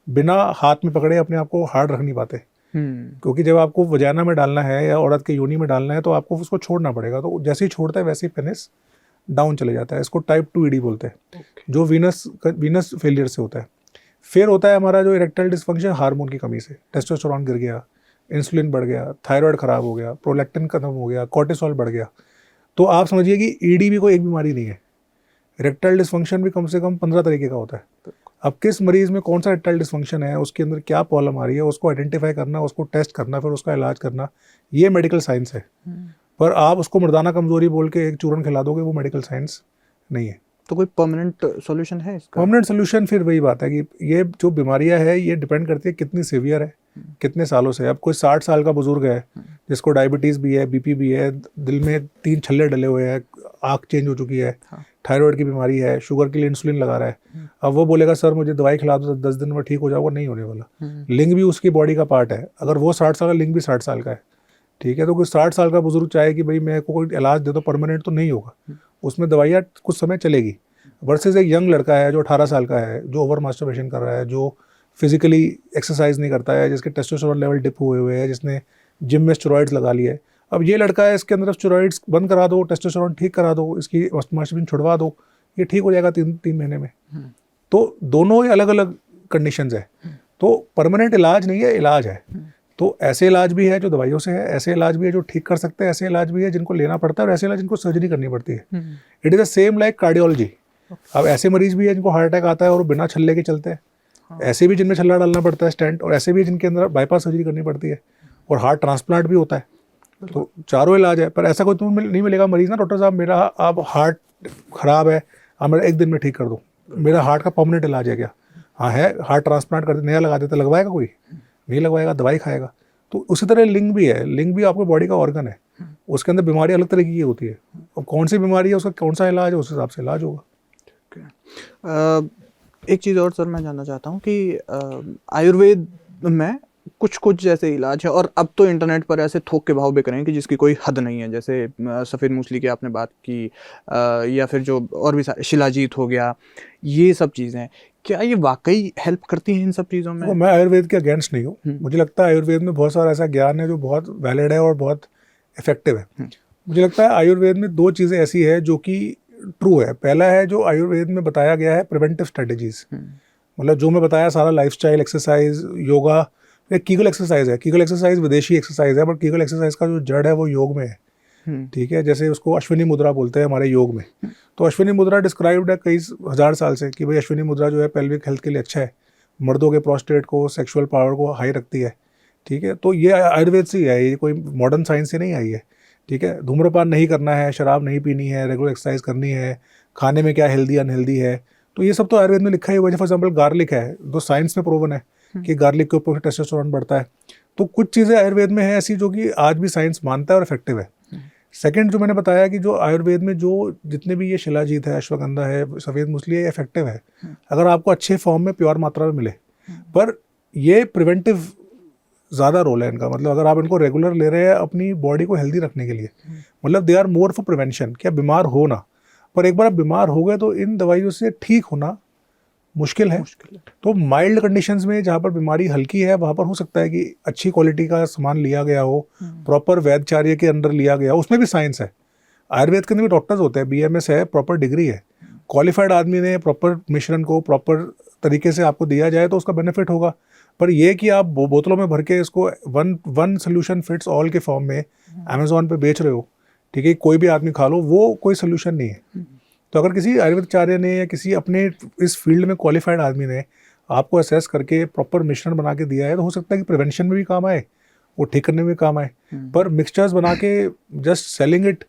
बिना हाथ में पकड़े अपने आप को हार्ड रख नहीं पाते। क्योंकि जब आपको वजाना में डालना है या औरत के योनि में डालना है तो आपको उसको छोड़ना पड़ेगा, तो जैसे ही छोड़ता है वैसे ही पेनिस डाउन चले जाता है। इसको टाइप 2 ईडी बोलते हैं, जो वीनस फेलियर से होता है। फिर होता है हमारा जो इरेक्टाइल डिसफंक्शन हार्मोन की कमी से, टेस्टोस्टेरोन गिर गया, इंसुलिन बढ़ गया, थायराइड खराब हो गया, प्रोलैक्टिन खत्म हो गया, कोर्टिसोल बढ़ गया। तो आप समझिए कि ईडी भी कोई एक बीमारी नहीं है, इरेक्टाइल डिसफंक्शन भी कम से कम 15 तरीके का होता है। अब किस मरीज में कौन सा इरेक्टाइल डिसफंक्शन है, उसके अंदर क्या प्रॉब्लम आ रही है, उसको आइडेंटिफाई करना, उसको टेस्ट करना, फिर उसका इलाज करना, ये मेडिकल साइंस है। पर आप उसको मर्दाना कमजोरी बोल के एक चूरन खिला दोगे, वो मेडिकल साइंस नहीं है। तो कोई परमानेंट सॉल्यूशन है इसका? परमानेंट सॉल्यूशन फिर वही बात है कि ये जो बीमारियां है ये डिपेंड करती है कितनी सीवियर है, कितने सालों से। अब कोई 60 साल का बुजुर्ग है जिसको डायबिटीज़ भी है, बीपी भी है, दिल में 3 छल्ले डले हुए हैं, आँख चेंज हो चुकी है, थायराइड की बीमारी है, शुगर के लिए इंसुलिन लगा रहा है, अब वो बोलेगा सर मुझे दवाई खिला दो 10 दिन में ठीक हो जाओगे, नहीं होने वाला। लिंग भी उसकी बॉडी का पार्ट है, अगर वो 60 साल का, लिंग भी 60 साल का है, ठीक है। तो कोई 60 साल का बुजुर्ग चाहे कि भाई मेरे को कोई इलाज दे दो, परमानेंट तो नहीं होगा, उसमें दवाइयाँ कुछ समय चलेगी। वर्सेस एक यंग लड़का है जो 18 साल का है, जो ओवर मास्टरबेशन कर रहा है, जो फिजिकली एक्सरसाइज नहीं करता है, जिसके टेस्टोस्टेरोन लेवल डिप हुए हैं, जिसने जिम में स्टेरॉइड्स लगा लिए है। अब ये लड़का है, इसके अंदर स्टेरॉइड्स बंद करा दो, टेस्टोस्टेरोन ठीक करा दो, इसकी मास्टरबेशन छुड़वा दो, ये ठीक हो जाएगा 3 महीने में। तो दोनों ही अलग अलग कंडीशंस है, तो परमानेंट इलाज नहीं है, इलाज है। तो ऐसे इलाज भी है जो दवाइयों से है, ऐसे इलाज भी है जो ठीक कर सकते हैं, ऐसे इलाज भी है जिनको लेना पड़ता है, और ऐसे इलाज जिनको सर्जरी करनी पड़ती है। It is the same like cardiology. अब ऐसे मरीज भी है जिनको हार्ट अटैक आता है और वो बिना छल्ले के चलते हैं, ऐसे भी जिनमें छल्ला डालना पड़ता है, स्टेंट, और ऐसे भी जिनके अंदर बाईपास सर्जरी करनी पड़ती है, और हार्ट ट्रांसप्लांट भी होता है। तो चारों इलाज है, पर ऐसा कोई तुम्हें नहीं मिलेगा मरीज ना, डॉक्टर साहब मेरा अब हार्ट खराब है, आप मेरा 1 दिन में ठीक कर दो, मेरा हार्ट का परमानेंट इलाज है क्या? हाँ है, हार्ट ट्रांसप्लांट कर नया लगा देता, लगवाएगा कोई? नहीं लगवाएगा, दवाई खाएगा। तो उसी तरह लिंग भी है, लिंग भी आपके बॉडी का ऑर्गन है, उसके अंदर बीमारी अलग तरीके की होती है। अब कौन सी बीमारी है, उसका कौन सा इलाज है, उस हिसाब से इलाज होगा। एक चीज़ और सर मैं जानना चाहता हूँ कि आयुर्वेद में कुछ कुछ जैसे इलाज है, और अब तो इंटरनेट पर ऐसे थोक के भाव बिक रहे हैं कि जिसकी कोई हद नहीं है, जैसे सफ़ेद मूसली की आपने बात की, या फिर जो और भी शिलाजीत हो गया, ये सब चीज़ें क्या ये वाकई हेल्प करती हैं इन सब चीज़ों में? तो मैं आयुर्वेद के अगेंस्ट नहीं हूँ, मुझे लगता है आयुर्वेद में बहुत सारा ऐसा ज्ञान है जो बहुत वैलिड है और बहुत इफेक्टिव है। मुझे लगता है आयुर्वेद में 2 चीज़ें ऐसी है जो कि ट्रू है। पहला है जो आयुर्वेद में बताया गया है प्रिवेंटिव स्ट्रेटेजीज, मतलब जो मैं बताया सारा लाइफस्टाइल, एक्सरसाइज, योगा, एक कीगल एक्सरसाइज है। कीगल एक्सरसाइज विदेशी एक्सरसाइज है, बट कीगल एक्सरसाइज का जो जड़ है वो योग में है, ठीक है। जैसे उसको अश्विनी मुद्रा बोलते हैं हमारे योग में। तो अश्विनी मुद्रा डिस्क्राइब्ड है कई हज़ार साल से कि भाई अश्विनी मुद्रा जो है पेल्विक हेल्थ के लिए अच्छा है, मर्दों के प्रोस्टेट को, सेक्सुअल पावर को हाई रखती है, ठीक है। तो ये आयुर्वेद से ही है, ये कोई मॉडर्न साइंस से नहीं आई है, ठीक है। धूम्रपान नहीं करना है, शराब नहीं पीनी है, रेगुलर एक्सरसाइज करनी है, खाने में क्या हेल्दी अनहेल्दी है, तो ये सब तो आयुर्वेद में लिखा ही हुआ है। फॉर एग्जाम्पल गार्लिक है, तो साइंस में प्रूवन है कि गार्लिक के ऊपर टेस्टोस्टेरोन बढ़ता है। तो कुछ चीज़ें आयुर्वेद में है ऐसी जो कि आज भी साइंस मानता है और इफेक्टिव है। सेकंड जो मैंने बताया कि जो आयुर्वेद में जो जितने भी ये शिलाजीत है, अश्वगंधा है, सफ़ेद मूसली है, ये इफेक्टिव है अगर आपको अच्छे फॉर्म में प्योर मात्रा में मिले, पर ये प्रिवेंटिव ज़्यादा रोल है इनका। मतलब अगर आप इनको रेगुलर ले रहे हैं अपनी बॉडी को हेल्दी रखने के लिए, मतलब they are more for prevention, क्या बीमार हो ना, पर एक बार आप बीमार हो गए तो इन दवाइयों से ठीक होना मुश्किल है। तो माइल्ड कंडीशंस में जहाँ पर बीमारी हल्की है वहाँ पर हो सकता है कि अच्छी क्वालिटी का सामान लिया गया हो, प्रॉपर वैद्यचार्य के अंदर लिया गया हो, उसमें भी साइंस है। आयुर्वेद के अंदर भी डॉक्टर्स होते हैं, BMS है, प्रॉपर डिग्री है, क्वालिफाइड आदमी ने प्रॉपर मिश्रण को प्रॉपर तरीके से आपको दिया जाए तो उसका बेनिफिट होगा। पर यह कि आप बोतलों में भर के इसको वन सोल्यूशन फिट्स ऑल के फॉर्म में अमेजोन पे बेच रहे हो, ठीक है, कोई भी आदमी खा लो, वो कोई सोल्यूशन नहीं है। तो अगर किसी आयुर्वेदाचार्य ने या किसी अपने इस फील्ड में क्वालिफाइड आदमी ने आपको असेस करके प्रॉपर मिश्रण बना के दिया है तो हो सकता है कि प्रिवेंशन में भी काम आए, वो ठीक करने में भी काम आए। पर मिक्सचर्स बना के just selling it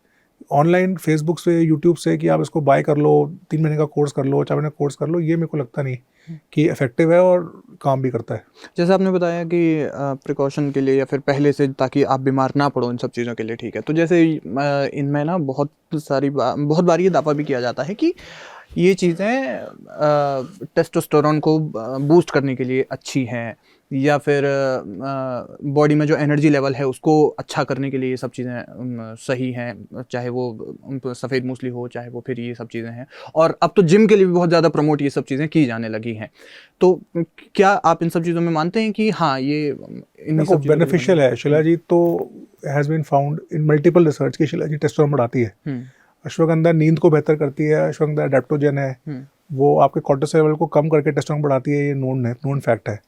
online, Facebook से, यूट्यूब से कि आप इसको बाय कर लो, 3 महीने का कोर्स कर लो, 4 महीने का कोर्स कर लो, ये मेरे को लगता नहीं कि इफेक्टिव है और काम भी करता है। जैसे आपने बताया कि प्रिकॉशन के लिए या फिर पहले से, ताकि आप बीमार ना पड़ो इन सब चीज़ों के लिए, ठीक है। तो जैसे इनमें ना बहुत बार ये दावा भी किया जाता है कि ये चीज़ें टेस्टोस्टेरोन को बूस्ट करने के लिए अच्छी हैं, या फिर बॉडी में जो एनर्जी लेवल है उसको अच्छा करने के लिए ये सब चीज़ें सही हैं, चाहे वो सफ़ेद मूसली हो, चाहे वो फिर ये सब चीज़ें हैं। और अब तो जिम के लिए भी बहुत ज़्यादा प्रमोट ये सब चीज़ें की जाने लगी हैं। तो क्या आप इन सब चीज़ों में मानते हैं कि हाँ ये बेनिफिशियल है? शिलाजीत तो has been found in multiple research की शिलाजीत टेस्टोस्टेरोन बढ़ाती है। अश्वगंधा नींद को बेहतर करती है, अश्वगंधा एडेप्टोजन है, वो आपके कोर्टिसोल लेवल को कम करके टेस्टोस्टेरोन बढ़ाती है, ये नोन फैक्ट है।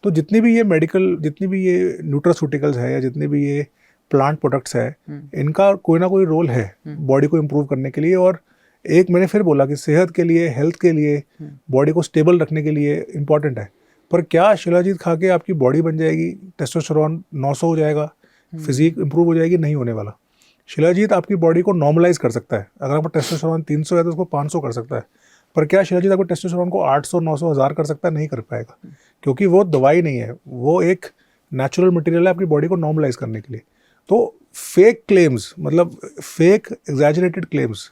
तो जितनी भी ये न्यूट्रास्यूटिकल्स है या जितनी भी ये प्लांट प्रोडक्ट्स है, इनका कोई ना कोई रोल है बॉडी को इम्प्रूव करने के लिए। और एक मैंने फिर बोला कि सेहत के लिए, हेल्थ के लिए, बॉडी को स्टेबल रखने के लिए इम्पॉर्टेंट है। पर क्या शिलाजीत खा के आपकी बॉडी बन जाएगी, टेस्टोस्टेरोन 900 हो जाएगा, फिजिक इंप्रूव हो जाएगी? नहीं होने वाला। शिलाजीत आपकी बॉडी को नॉर्मलाइज कर सकता है। अगर आपका टेस्टोस्टेरोन 300 है तो उसको 500 कर सकता है। पर क्या शिलाजीत आपको टेस्टोस्टेरोन को 800, 900, 1000 कर सकता है? नहीं कर पाएगा, क्योंकि वो दवाई नहीं है, वो एक नेचुरल मटेरियल है आपकी बॉडी को नॉर्मलाइज करने के लिए। तो फेक क्लेम्स, मतलब फेक एग्जैजरेटेड क्लेम्स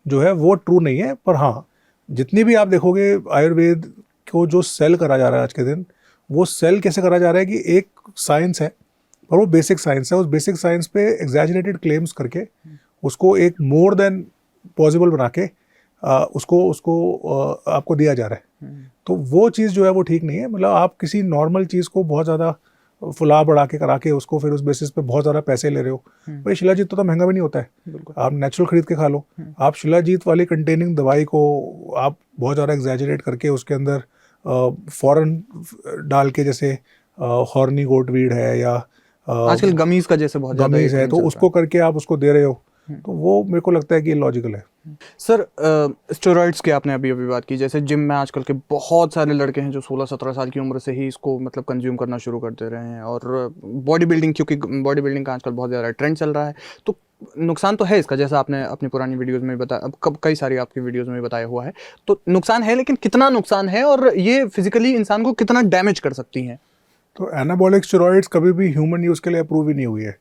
जो है वो ट्रू नहीं है। पर हाँ, जितनी भी आप देखोगे आयुर्वेद को जो सेल करा जा रहा है आज के दिन, वो सेल कैसे करा जा रहा है कि एक साइंस है और वो बेसिक साइंस है, उस बेसिक साइंस पे एग्जैजरेटेड क्लेम्स करके उसको एक मोर देन पॉसिबल बना के उसको आपको दिया जा रहा है। तो वो चीज़ जो है वो ठीक नहीं है। मतलब आप किसी नॉर्मल चीज़ को बहुत ज़्यादा फुला बढ़ा के करा के उसको फिर उस बेसिस पे बहुत ज़्यादा पैसे ले रहे हो। भाई शिलाजीत तो महंगा भी नहीं होता है, आप नेचुरल खरीद के खा लो। आप शिलाजीत वाली कंटेनिंग दवाई को आप बहुत ज़्यादा एग्जैजरेट करके उसके अंदर फॉरेन डाल के, जैसे हॉर्नी गोटवीड है या आजकल गमीज का जैसे बहुत ज़्यादा गमीज है, तो उसको करके आप उसको दे रहे हो, तो वो मेरे को लगता है कि लॉजिकल है। सर स्टेरॉइड्स की आपने अभी बात की, जैसे जिम में आजकल के बहुत सारे लड़के हैं जो 16-17 साल की उम्र से ही इसको मतलब कंज्यूम करना शुरू कर दे रहे हैं, और बॉडी बिल्डिंग, क्योंकि बॉडी बिल्डिंग का आजकल बहुत ज़्यादा ट्रेंड चल रहा है, तो नुकसान तो है इसका, जैसा आपने अपनी पुरानी वीडियोस में बताया, अब कई सारी आपकी वीडियोस में बताया हुआ है, तो नुकसान है, लेकिन कितना नुकसान है और ये फिजिकली इंसान को कितना डैमेज कर सकती हैं? तो एनाबॉलिक स्टेरॉइड्स कभी भी ह्यूमन यूज़ के लिए अप्रूव ही नहीं हुई है।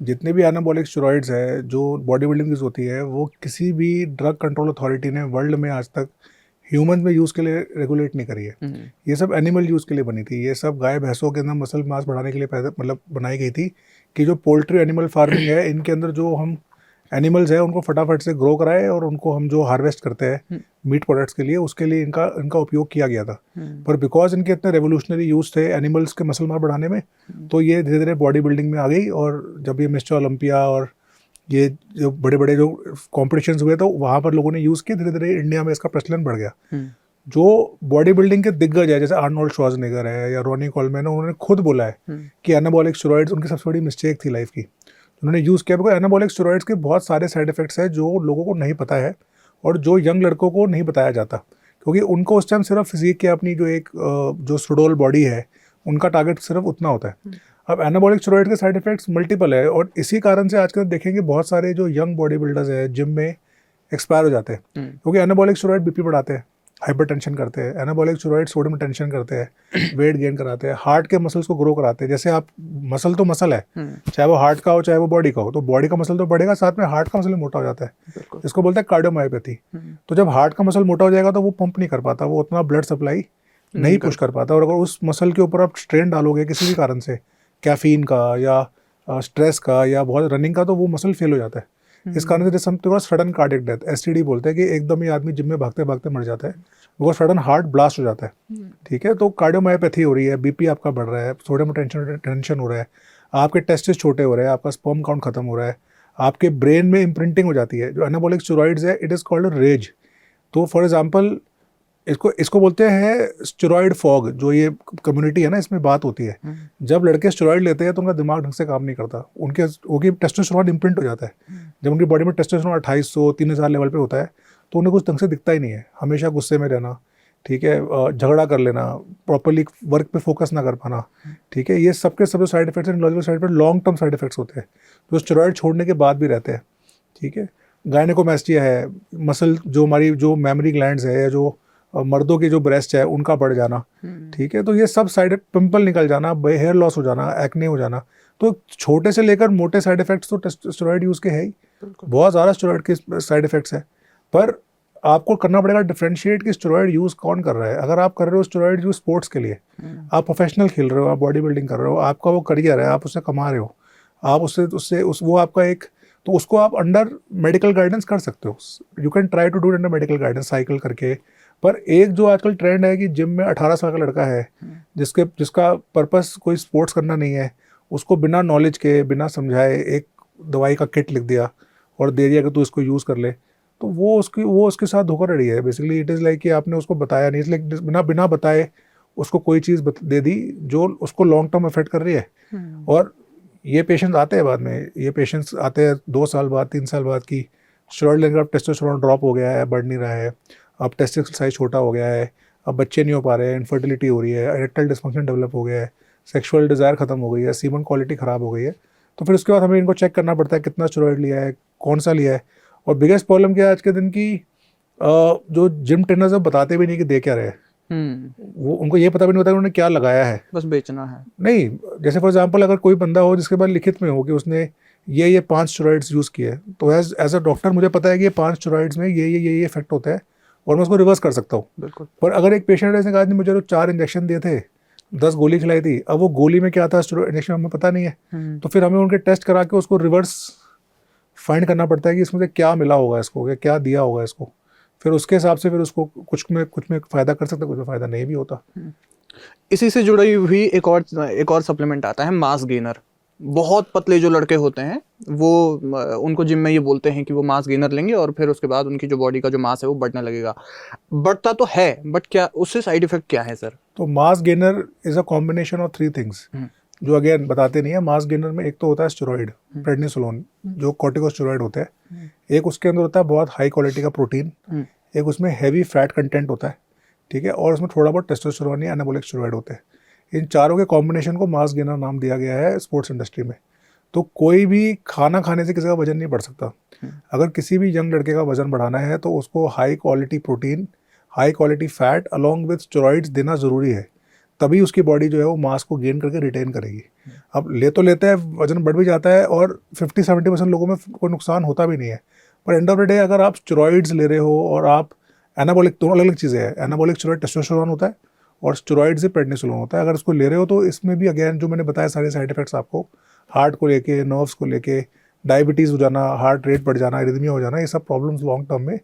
जितने भी एनाबॉलिक स्टेरॉइड्स है जो बॉडी बिल्डिंग यूज़ होती है, वो किसी भी ड्रग कंट्रोल अथॉरिटी ने वर्ल्ड में आज तक ह्यूमन में यूज़ के लिए रेगुलेट नहीं करी है। ये सब एनिमल यूज़ के लिए बनी थी। ये सब गाय भैंसों के अंदर मसल मास बढ़ाने के लिए पैदा मतलब बनाई गई थी कि जो पोल्ट्री एनिमल फार्मिंग है, इनके अंदर जो हम एनिमल्स है उनको फटाफट से ग्रो कराए और उनको हम जो हार्वेस्ट करते हैं मीट प्रोडक्ट्स के लिए, उसके लिए इनका उपयोग किया गया था। पर बिकॉज इनके इतने रेवोल्यूशनरी यूज थे एनिमल्स के मसल मास बढ़ाने में, तो ये धीरे धीरे बॉडी बिल्डिंग में आ गई। और जब ये मिस्टर ओलंपिया और ये जो बड़े बड़े जो कॉम्पिटिशन्स हुए, तो वहाँ पर लोगों ने यूज़ किया, धीरे धीरे इंडिया में इसका प्रचलन बढ़ गया। जो बॉडी बिल्डिंग के दिग्गज है, जैसे आर्नोल्ड श्वार्ज़नेगर है या रॉनी कोलमैन, उन्होंने खुद बोला है कि एनाबॉलिक स्टेरॉइड्स उनकी सबसे बड़ी मिस्टेक थी लाइफ की, उन्होंने यूज़ किया। बिकॉज एनाबॉलिक स्टेरॉइड्स के बहुत सारे साइड इफेक्ट्स हैं जो लोगों को नहीं पता है और जो यंग लड़कों को नहीं बताया जाता, क्योंकि उनको उस टाइम सिर्फ फिजिक की अपनी जो एक जो सुडोल बॉडी है उनका टारगेट सिर्फ उतना होता है। अब एनाबॉलिक स्टेरॉइड के साइड इफेक्ट्स मल्टीपल है, और इसी कारण से आजकल देखेंगे बहुत सारे जो यंग बॉडी बिल्डर्स है जिम में एक्सपायर हो जाते हैं, क्योंकि एनाबॉलिक स्टेरॉइड बीपी बढ़ाते हैं, हाइपरटेंशन करते हैं। एनाबॉलिक स्टेरॉइड सोडियम टेंशन करते हैं, वेट गेन कराते हैं, हार्ट के मसल्स को ग्रो कराते हैं। जैसे आप मसल तो मसल है, चाहे वो हार्ट का हो चाहे वो बॉडी का हो, तो बॉडी का मसल तो बढ़ेगा, साथ में हार्ट का मसल मोटा हो जाता है, इसको बोलते हैं कार्डियोमायोपैथी। तो जब हार्ट का मसल मोटा हो जाएगा तो वो पंप नहीं कर पाता, वो उतना ब्लड सप्लाई नहीं पुश कर पाता। और अगर उस मसल के ऊपर आप स्ट्रेन डालोगे किसी भी कारण से, कैफीन का या स्ट्रेस का या बहुत रनिंग का, तो वो मसल फेल हो जाता है। इस कारण से जैसे हम सडन कार्डियक डेथ एसटीडी बोलते हैं कि एकदम ही आदमी जिम में भागते भागते मर जाता है, वो सडन हार्ट ब्लास्ट हो जाता है। ठीक है, तो कार्डियोमायोपैथी हो रही है, बीपी आपका बढ़ रहा है, सोडियम टेंशन हो रहा है, आपके टेस्टिस छोटे हो रहे हैं, आपका स्पर्म काउंट खत्म हो रहा है, आपके ब्रेन में इम्प्रिंटिंग हो जाती है। जो एनाबॉलिक स्टेरॉइड्स है, इट इज़ कॉल्ड रेज। तो फॉर एग्जाम्पल इसको बोलते हैं स्टेरॉइड फॉग। जो ये कम्युनिटी है ना, इसमें बात होती है, जब लड़के स्टेरॉइड लेते हैं तो उनका दिमाग ढंग से काम नहीं करता, उनकी टेस्टोस्टेरोन इम्प्रिंट हो जाता है। जब उनकी बॉडी में टेस्टोस्टेरोन 2800-3000 लेवल पे होता है, तो उन्हें कुछ ढंग से दिखता ही नहीं है, हमेशा गुस्से में रहना, ठीक है, झगड़ा कर लेना, प्रॉपर्ली वर्क पे फोकस ना कर पाना, ठीक है, ये सबके सब साइड इफेक्ट्स हैं, neurological side effect, long term side effects होते हैं जो स्टेरॉइड छोड़ने के बाद भी रहते हैं। ठीक है, गायनेकोमैस्टिया है, मसल जो हमारी जो मेमोरी ग्लैंड्स है, या जो मर्दों की जो ब्रेस्ट है उनका बढ़ जाना, ठीक है, तो ये सब साइड, पिंपल निकल जाना, हेयर लॉस हो जाना, एक्ने हो जाना, तो छोटे से लेकर मोटे साइड इफेक्ट्स तो स्टेरॉइड यूज़ के है ही, बहुत ज़्यादा स्टेरॉइड के साइड इफेक्ट्स हैं। पर आपको करना पड़ेगा डिफ्रेंशिएट कि स्टेरॉइड यूज़ कौन कर रहा है। अगर आप कर रहे हो स्टेरॉइड यूज़ स्पोर्ट्स के लिए, आप प्रोफेशनल खेल रहे हो, आप बॉडी बिल्डिंग कर रहे हो, आपका वो करियर है, आप उससे कमा रहे हो, आप उससे वो आपका एक, तो उसको आप अंडर मेडिकल गाइडेंस कर सकते हो, you can try to do under medical guidance, cycle करके। पर एक जो आजकल ट्रेंड है कि जिम में 18 साल का लड़का है जिसका पर्पस कोई स्पोर्ट्स करना नहीं है, उसको बिना नॉलेज के, बिना समझाए एक दवाई का किट लिख दिया और दे दिया कि तू इसको यूज़ कर ले, तो वो उसके साथ धोखाधड़ी है। बेसिकली इट इज़ लाइक कि आपने उसको बताया नहीं, इसलिए बिना बताए उसको कोई चीज़ दे दी जो उसको लॉन्ग टर्म इफेक्ट कर रही है। और ये पेशेंट्स आते हैं बाद में, ये पेशेंट्स आते हैं 2 साल बाद, 3 साल बाद की स्टेरॉइड लेकर, अब टेस्टोस्टेरोन ड्रॉप हो गया है, बढ़ नहीं रहा है, अब टेस्टिकल साइज छोटा हो गया है, अब बच्चे नहीं हो पा रहे हैं, इनफर्टिलिटी हो रही है, इरेक्टाइल डिस्फंक्शन डेवलप हो गया है, सेक्सुअल डिज़ायर खत्म हो गई है, सीमन क्वालिटी ख़राब हो गई है। तो फिर उसके बाद हमें इनको चेक करना पड़ता है कितना स्टेरॉइड लिया है, कौन सा लिया है। और बिगेस्ट प्रॉब्लम क्या है आज के दिन की, जो जिम ट्रेनर्स अब बताते भी नहीं कि दे क्या रहे हैं, वो उनको ये पता भी नहीं होता कि उन्होंने क्या लगाया है, बस बेचना है। नहीं, जैसे फॉर एग्जांपल अगर कोई बंदा हो जिसके पास लिखित में हो कि उसने ये 5 स्टेरॉइड्स यूज़ किए, तो एज अ डॉक्टर मुझे पता है कि ये 5 स्टेरॉइड्स में ये इफेक्ट होता है और मैं उसको रिवर्स कर सकता हूँ। बिल्कुल। पर अगर एक पेशेंट ऐसे कहा मुझे तो 4 इंजेक्शन दिए थे, 10 गोली खिलाई थी, अब वो गोली में क्या था स्टेरॉइड इंजेक्शन हमें पता नहीं है, तो फिर हमें उनके टेस्ट करा के उसको रिवर्स फाइंड करना पड़ता है कि इसमें से क्या मिला होगा इसको, या क्या दिया होगा इसको, फिर उसके हिसाब से फिर उसको कुछ में फ़ायदा कर सकते हैं, कुछ में फ़ायदा नहीं भी होता। इसी से जुड़ी हुई एक और सप्लीमेंट आता है मास गेनर। बहुत पतले जो लड़के होते हैं वो उनको जिम में ये बोलते हैं कि वो मास गेनर लेंगे और फिर उसके बाद उनकी जो बॉडी का जो मास है वो बढ़ने लगेगा। बढ़ता तो है, बट क्या उससे साइड इफेक्ट क्या है सर? तो mass gainer is a combination of 3 things जो अगेन बताते नहीं है। मास गेनर में एक तो होता है स्टेरॉइड, प्रेडनिसोलोन, जो कॉर्टिकोस्टेरॉइड होते हैं। एक उसके अंदर होता है बहुत हाई क्वालिटी का प्रोटीन, एक उसमें हैवी फैट कंटेंट होता है, ठीक है, और उसमें थोड़ा बहुत टेस्टोस्टेरोन या एनाबॉलिक स्टेरॉइड होते हैं। इन चारों के कॉम्बिनेशन को मास गेनर नाम दिया गया है स्पोर्ट्स इंडस्ट्री में। तो कोई भी खाना खाने से किसी का वजन नहीं बढ़ सकता। अगर किसी भी यंग लड़के का वजन बढ़ाना है तो उसको high quality protein, high quality fat along with steroids देना ज़रूरी है, तभी उसकी बॉडी जो है वो मास को गेन करके रिटेन करेगी। अब ले तो लेते हैं, वजन बढ़ भी जाता है और 50-70% लोगों में कोई नुकसान होता भी नहीं है, पर एंड ऑफ द डे अगर आप स्टेरॉइड्स ले रहे हो और आप एनाबॉलिक, दोनों अलग अलग चीज़ें हैं। एनाबॉलिक स्टेरॉइड टेस्टोस्टेरोन होता है और स्टेरॉइड से प्रेडनिसोलोन होता है। अगर इसको ले रहे हो तो इसमें भी अगेन जो मैंने बताया सारे साइड इफेक्ट्स आपको, हार्ट को लेके, नर्व्स को लेके, डायबिटीज़ हो जाना, हार्ट रेट बढ़ जाना, एरिथमिया हो जाना, ये सब प्रॉब्लम्स लॉन्ग टर्म में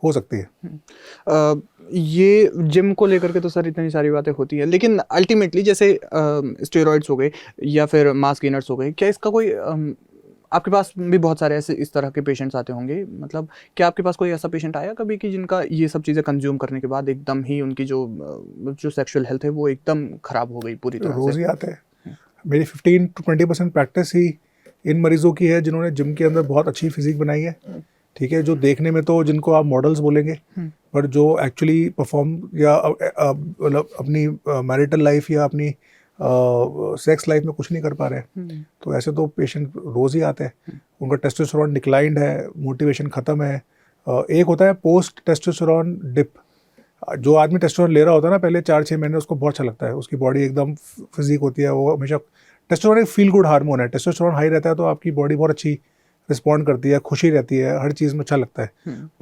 हो सकती है। ये जिम को लेकर के तो सर इतनी सारी बातें होती है, लेकिन अल्टीमेटली जैसे स्टेरॉइड्स हो गए या फिर मास गेनर्स हो गए, क्या इसका कोई आपके पास भी बहुत सारे ऐसे इस तरह के पेशेंट्स आते होंगे, मतलब क्या आपके पास कोई ऐसा पेशेंट आया कभी कि जिनका ये सब चीज़ें कंज्यूम करने के बाद एकदम ही उनकी जो सेक्सुअल हेल्थ है वो एकदम ख़राब हो गई पूरी तरह रोज़ से? ही आते हैं। मेरी 15-20% प्रैक्टिस ही इन मरीजों की है जिन्होंने जिम के अंदर बहुत अच्छी फिजिक बनाई है, ठीक है, जो देखने में तो जिनको आप मॉडल्स बोलेंगे, पर जो एक्चुअली परफॉर्म या मतलब अपनी मैरिटल लाइफ या अपनी सेक्स लाइफ में कुछ नहीं कर पा रहे हैं। तो ऐसे तो पेशेंट रोज़ ही आते हैं। उनका टेस्टोस्टेरोन डिक्लाइंड है, मोटिवेशन ख़त्म है। एक होता है पोस्ट टेस्टोस्टेरोन डिप। जो आदमी टेस्टोस्टेरोन ले रहा होता है ना पहले 4-6 महीने, उसको बहुत अच्छा लगता है, उसकी बॉडी एकदम फिजिक होती है, वो हमेशा, टेस्टोस्टेरोन एक फील गुड हार्मोन है। टेस्टोस्टेरोन हाई रहता है तो आपकी बॉडी बहुत अच्छी रिस्पॉन्ड करती है, खुशी रहती है, हर चीज़ में अच्छा लगता है।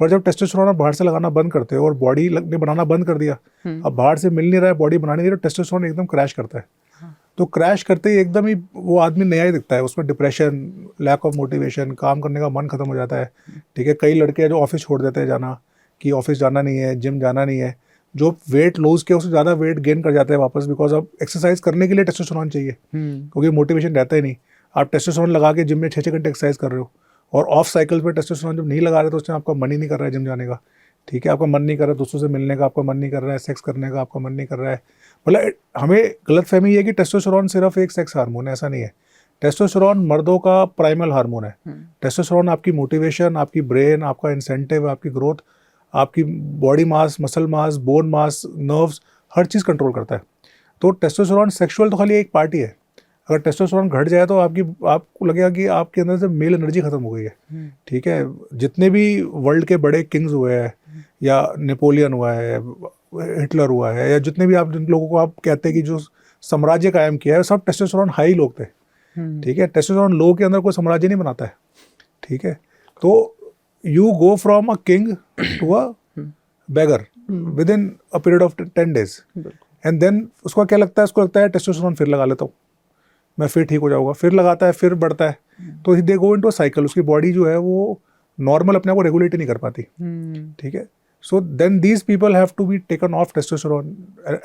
पर जब टेस्टोस्टेरोन आप बाहर से लगाना बंद करते हो और बॉडी ने बनाना बंद कर दिया, अब बाहर से मिल नहीं रहा है, बॉडी बनानी नहीं रही, तो टेस्टोस्टेरोन एकदम क्रैश करता है। तो क्रैश करते ही एकदम ही वो आदमी नया ही दिखता है, उसमें डिप्रेशन, लैक ऑफ मोटिवेशन, काम करने का मन खत्म हो जाता है, ठीक है। कई लड़के हैं जो ऑफिस छोड़ देते हैं जाना, कि ऑफिस जाना नहीं है, जिम जाना नहीं है, जो वेट लूज के उससे ज़्यादा वेट गेन कर जाते हैं वापस, बिकॉज अब एक्सरसाइज करने के लिए टेस्टोस्टेरोन चाहिए, क्योंकि मोटिवेशन रहता ही नहीं। आप टेस्टोस्टेरोन लगा के जिम में 6-6 घंटे एक्सरसाइज कर रहे हो और ऑफ साइकिल पे टेस्टोस्टेरोन जब नहीं लगा रहे तो उसमें आपका मन ही नहीं कर रहा है जिम जाने का, ठीक है, आपका मन नहीं कर रहा है दोस्तों से मिलने का, आपका मन नहीं कर रहा है सेक्स करने का, आपका मन नहीं कर रहा है। मतलब हमें गलतफहमी ये है कि टेस्टोस्टेरोन सिर्फ एक सेक्स हार्मोन है, ऐसा नहीं है। टेस्टोस्टेरोन मर्दों का प्राइमल हार्मोन है। टेस्टोस्टेरोन आपकी मोटिवेशन, आपकी ब्रेन, आपका इंसेंटिव, आपकी ग्रोथ, आपकी body mass, muscle mass, bone mass, nerves, हर चीज़ कंट्रोल करता है। तो टेस्टोस्टेरोन सेक्सुअल तो खाली एक पार्टी है। अगर टेस्टोस्टेरोन घट जाए तो आपको लगेगा कि आपके अंदर से मेल एनर्जी खत्म हो गई है, ठीक है। जितने भी वर्ल्ड के बड़े किंग्स हुए हैं, या नेपोलियन हुआ है, हिटलर हुआ है, या जितने भी आप जिन लोगों को आप कहते हैं कि जो साम्राज्य कायम किया है, सब टेस्टोस्टेरोन हाई लोग थे, ठीक है। टेस्टोस्टेरोन लो के अंदर कोई साम्राज्य नहीं बनाता है, ठीक है। तो you go from a king to a beggar within a period of 10 days, and then उसको क्या लगता है, उसको लगता है टेस्टोस्टेरोन फिर लगा लेता हूँ मैं, फिर ठीक हो जाऊंगा, फिर लगाता है, फिर बढ़ता है। तो दे गो इनटू अ साइकिल, उसकी बॉडी जो है वो नॉर्मल अपने आप को रेगुलेट ही नहीं कर पाती, ठीक है। So then these people have to be taken off testosterone,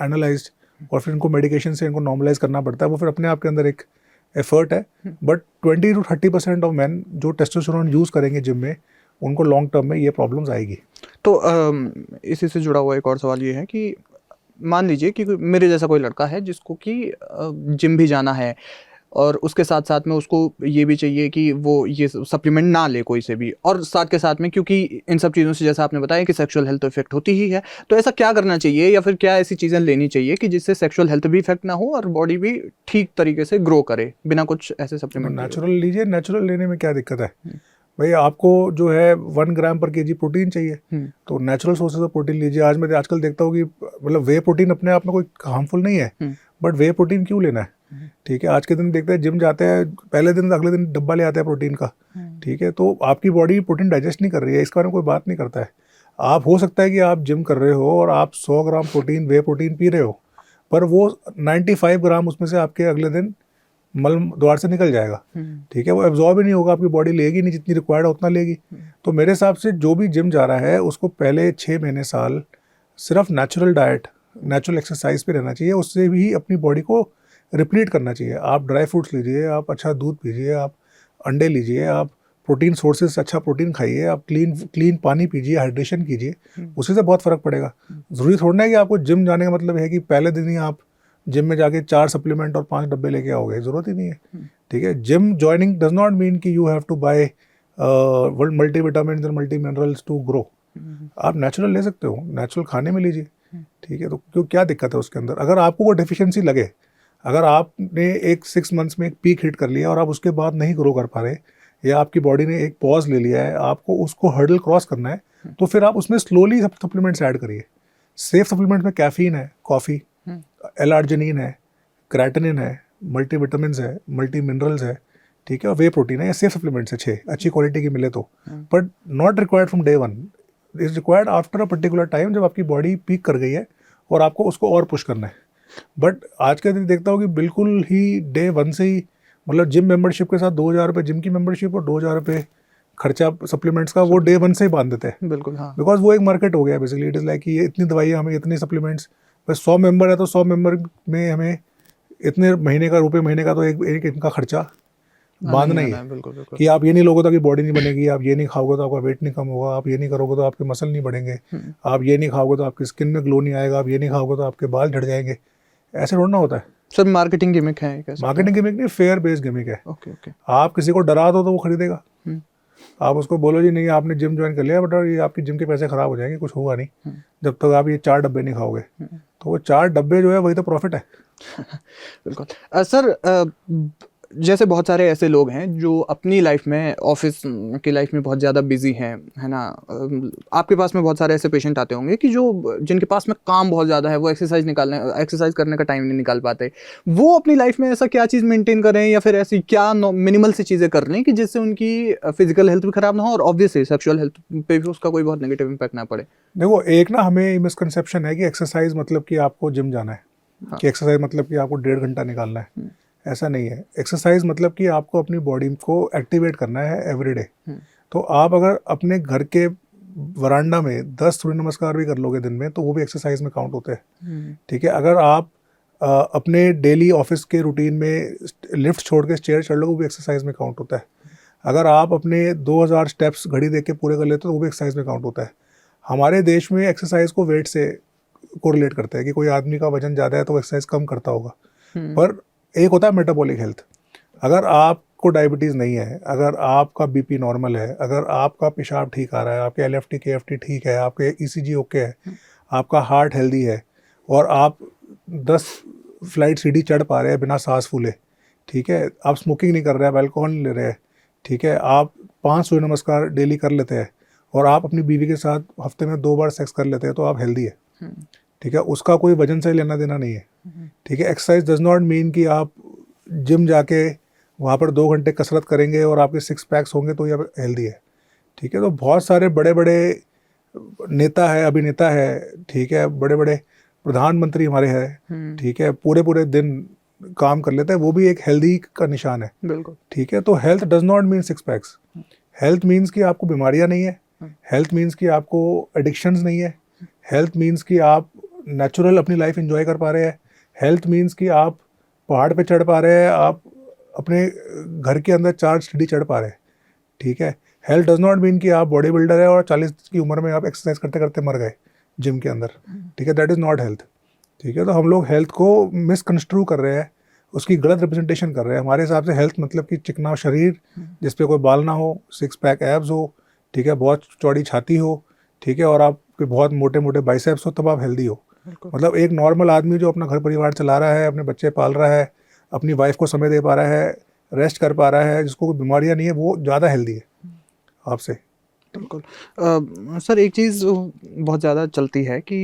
analysed, और फिर इनको मेडिकेशन से इनको नॉर्मलाइज करना पड़ता है। वो फिर अपने आप के अंदर एक एफर्ट है। बट 20-30% ऑफ मैन जो टेस्टोस्टेरोन यूज़ करेंगे जिम में, उनको लॉन्ग टर्म में ये प्रॉब्लम्स आएगी। तो इसी से जुड़ा हुआ एक और सवाल ये है कि मान लीजिए कि मेरे जैसा कोई लड़का है जिसको कि जिम भी जाना है और उसके साथ साथ में उसको ये भी चाहिए कि वो ये सप्लीमेंट ना ले कोई से भी, और साथ के साथ में क्योंकि इन सब चीज़ों से जैसा आपने बताया कि सेक्सुअल हेल्थ इफेक्ट होती ही है, तो ऐसा क्या करना चाहिए या फिर क्या ऐसी चीज़ें लेनी चाहिए कि जिससे सेक्सुअल हेल्थ भी इफेक्ट ना हो और बॉडी भी ठीक तरीके से ग्रो करे बिना कुछ ऐसे सप्लीमेंट? नेचुरल लीजिए, नेचुरल लेने में क्या दिक्कत है भाई। आपको जो है 1 ग्राम पर केजी प्रोटीन चाहिए, तो नेचुरल सोर्सेज ऑफ प्रोटीन लीजिए। आजकल देखता हूँ कि मतलब वे प्रोटीन अपने आप में कोई हार्मफुल नहीं है, बट वे प्रोटीन क्यों लेना है? ठीक है, आज के दिन देखते हैं जिम जाते हैं, पहले दिन अगले दिन डब्बा ले आते हैं प्रोटीन का। ठीक है, तो आपकी बॉडी प्रोटीन डाइजेस्ट नहीं कर रही है, इस बारे में कोई बात नहीं करता है। आप हो सकता है कि आप जिम कर रहे हो और आप 100 ग्राम प्रोटीन वे प्रोटीन पी रहे हो, पर वो 95 ग्राम उसमें से आपके अगले दिन मल द्वार से निकल जाएगा। ठीक है, वो एब्जॉर्ब ही नहीं होगा, आपकी बॉडी लेगी नहीं, जितनी रिक्वायर्ड है उतना लेगी। तो मेरे हिसाब से जो भी जिम जा रहा है उसको पहले 6 महीने साल सिर्फ नेचुरल डाइट, नेचुरल एक्सरसाइज पे रहना चाहिए, उससे भी अपनी बॉडी को रिप्लीट करना चाहिए। आप ड्राई फ्रूट्स लीजिए, आप अच्छा दूध पीजिए, आप अंडे लीजिए, आप प्रोटीन सोर्सेज से अच्छा प्रोटीन खाइए, आप क्लीन पानी पीजिए, हाइड्रेशन कीजिए, उससे से बहुत फ़र्क पड़ेगा। ज़रूरी थोड़ा है कि आपको जिम जाने का मतलब है कि पहले दिन ही आप जिम में जाके 4 सप्लीमेंट और 5 डब्बे लेके आओगे, ज़रूरत ही नहीं है। ठीक है, gym joining does not mean कि you have to buy multi vitamin and multi minerals to grow. आप नेचुरल ले सकते हो, नेचुरल खाने में लीजिए। ठीक है, तो क्यों, क्या दिक्कत है उसके अंदर? अगर आपको वो डेफिशिएंसी लगे, अगर आपने एक 6 मंथ्स में एक पीक हिट कर लिया और आप उसके बाद नहीं ग्रो कर पा रहे, या आपकी बॉडी ने एक पॉज ले लिया है, आपको उसको हर्डल क्रॉस करना है, तो फिर आप उसमें स्लोली सप्लीमेंट्स ऐड करिए। सेफ सप्लीमेंट्स में कैफीन है, कॉफ़ी, एल-आर्जिनिन है, क्रेटिनिन है, मल्टी विटामिन्स है, मल्टी मिनरल्स है। ठीक है, और वे प्रोटीन है। ये सेफ सप्लीमेंट्स है 6, अच्छी क्वालिटी की मिले तो, but not required from day 1, is required after a particular time, जब आपकी बॉडी पीक कर गई है और आपको उसको और पुश करना है। बट आज के दिन देखता हूँ कि बिल्कुल ही डे 1 से ही, मतलब जिम मेंबरशिप के साथ 2000 रुपये जिम की मेंबरशिप और 2000 रुपये खर्चा सप्लीमेंट्स का, वो डे 1 से ही बांध देते हैं। बिल्कुल, हाँ। बिकॉज वो एक मार्केट हो गया बेसिकली। इट इज़ लाइक कि ये इतनी दवाइयाँ, हमें इतने सप्लीमेंट्स, बस 100 मेंबर है तो 100 मेंबर में हमें इतने महीने का तो एक इनका खर्चा बांधना ही है। बिल्कुल बिल्कुल। कि आप ये नहीं लोगे तो आपकी बॉडी नहीं बनेगी, आप ये नहीं खाओगे तो आपका वेट नहीं कम होगा, आप ये नहीं करोगे तो आपके मसल नहीं बढ़ेंगे, आप ये नहीं खाओगे तो आपकी स्किन में ग्लो नहीं आएगा, आप ये नहीं खाओगे तो आपके बाल झड़ जाएंगे। ऐसे थोड़ा होता है। सर मार्केटिंग गिमिक है, कैसे? मार्केटिंग गिमिक नहीं, फेयर बेस्ड गिमिक है। Okay okay. आप किसी को डरा दो तो वो खरीदेगा। आप उसको बोलो जी नहीं आपने जिम ज्वाइन कर लिया, बट ये आपकी जिम के पैसे खराब हो जाएंगे, कुछ होगा नहीं जब तक आप ये 4 डब्बे नहीं खाओगे। तो वो 4 डब्बे जो है वही तो प्रॉफिट है। बिल्कुल। सर जैसे बहुत सारे ऐसे लोग हैं जो अपनी लाइफ में, ऑफिस की लाइफ में बहुत ज़्यादा बिजी हैं, है ना। आपके पास में बहुत सारे ऐसे पेशेंट आते होंगे कि जो जिनके पास में काम बहुत ज़्यादा है, वो एक्सरसाइज करने का टाइम नहीं निकाल पाते। वो अपनी लाइफ में ऐसा क्या चीज़ मेंटेन करें, या फिर ऐसी क्या मिनिमल सी चीज़ें कर लें कि जिससे उनकी फिजिकल हेल्थ भी ख़राब ना हो और ऑब्वियसली सेक्सुअल हेल्थ पे भी उसका कोई बहुत नेगेटिव इम्पैक्ट ना पड़े? देखो, एक ना हमें मिसकंसेप्शन है कि एक्सरसाइज मतलब कि आपको जिम जाना है, कि एक्सरसाइज मतलब कि आपको 1.5 घंटा निकालना है। ऐसा नहीं है। एक्सरसाइज मतलब कि आपको अपनी बॉडी को एक्टिवेट करना है एवरीडे। तो आप अगर अपने घर के वरांडा में 10 सूर्य नमस्कार भी कर लोगे दिन में, तो वो भी एक्सरसाइज में काउंट होते हैं। ठीक है, अगर आप अपने डेली ऑफिस के रूटीन में लिफ्ट छोड़ के स्टेयर चढ़ लोगे, वो भी एक्सरसाइज में काउंट होता है। अगर आप अपने 2000 स्टेप्स घड़ी देख के पूरे कर लेते हो, तो वो भी एक्सरसाइज में काउंट होता है। हमारे देश में एक्सरसाइज को वेट से कोरिलेट करते हैं कि कोई आदमी का वजन ज़्यादा है तो एक्सरसाइज कम करता होगा। पर एक होता है मेटाबॉलिक हेल्थ। अगर आपको डायबिटीज़ नहीं है, अगर आपका बीपी नॉर्मल है, अगर आपका पेशाब ठीक आ रहा है, आपके LFT KFT ठीक है, आपके ECG ओके है, आपका हार्ट हेल्दी है, और आप 10 फ्लाइट सीढ़ी चढ़ पा रहे हैं बिना सांस फूले, ठीक है, आप स्मोकिंग नहीं कर रहे हैं, आप अल्कोहल नहीं ले रहे हैं, ठीक है, आप 5 सूर्य नमस्कार डेली कर लेते हैं, और आप अपनी बीवी के साथ हफ्ते में 2 बार सेक्स कर लेते हैं, तो आप हेल्दी है। ठीक है, उसका कोई वजन से लेना देना नहीं है। ठीक है, एक्सरसाइज डज नॉट मीन कि आप जिम जाके वहाँ पर 2 घंटे कसरत करेंगे और आपके 6 पैक्स होंगे तो ये हेल्दी है। ठीक है, तो बहुत सारे बड़े बड़े नेता है, अभिनेता है, ठीक है, बड़े बड़े प्रधानमंत्री हमारे हैं, ठीक है, पूरे दिन काम कर लेते हैं, वो भी एक हेल्दी का निशान है। बिल्कुल। ठीक है, तो health does not mean 6 PACS. Health means कि आपको बीमारियाँ नहीं है, हेल्थ मीन्स कि आपको एडिक्शंस नहीं है, हेल्थ मीन्स कि आप नेचुरल अपनी लाइफ एंजॉय कर पा रहे हैं, हेल्थ मीन्स कि आप पहाड़ पे चढ़ पा रहे हैं, आप अपने घर के अंदर 4 सीढ़ी चढ़ पा रहे हैं। ठीक है, हेल्थ डज नॉट मीन कि आप बॉडी बिल्डर है और 40 की उम्र में आप एक्सरसाइज करते करते मर गए जिम के अंदर। ठीक है, दैट इज़ नॉट हेल्थ। ठीक है, तो हम लोग हेल्थ को मिसकंस्ट्रू कर रहे हैं, उसकी गलत रिप्रेजेंटेशन कर रहे हैं। हमारे हिसाब से हेल्थ मतलब कि चिकना शरीर जिस पे कोई बाल ना हो, 6 पैक एब्स हो, ठीक है, बहुत चौड़ी छाती हो, ठीक है, और आपके बहुत मोटे मोटे बाइसेप्स हो, तब आप हेल्दी हो। मतलब एक नॉर्मल आदमी जो अपना घर परिवार चला रहा है, अपने बच्चे पाल रहा है, अपनी वाइफ को समय दे पा रहा है, रेस्ट कर पा रहा है, जिसको कोई बीमारियां नहीं है, वो ज़्यादा हेल्दी है आपसे। बिल्कुल। सर एक चीज़ बहुत ज़्यादा चलती है कि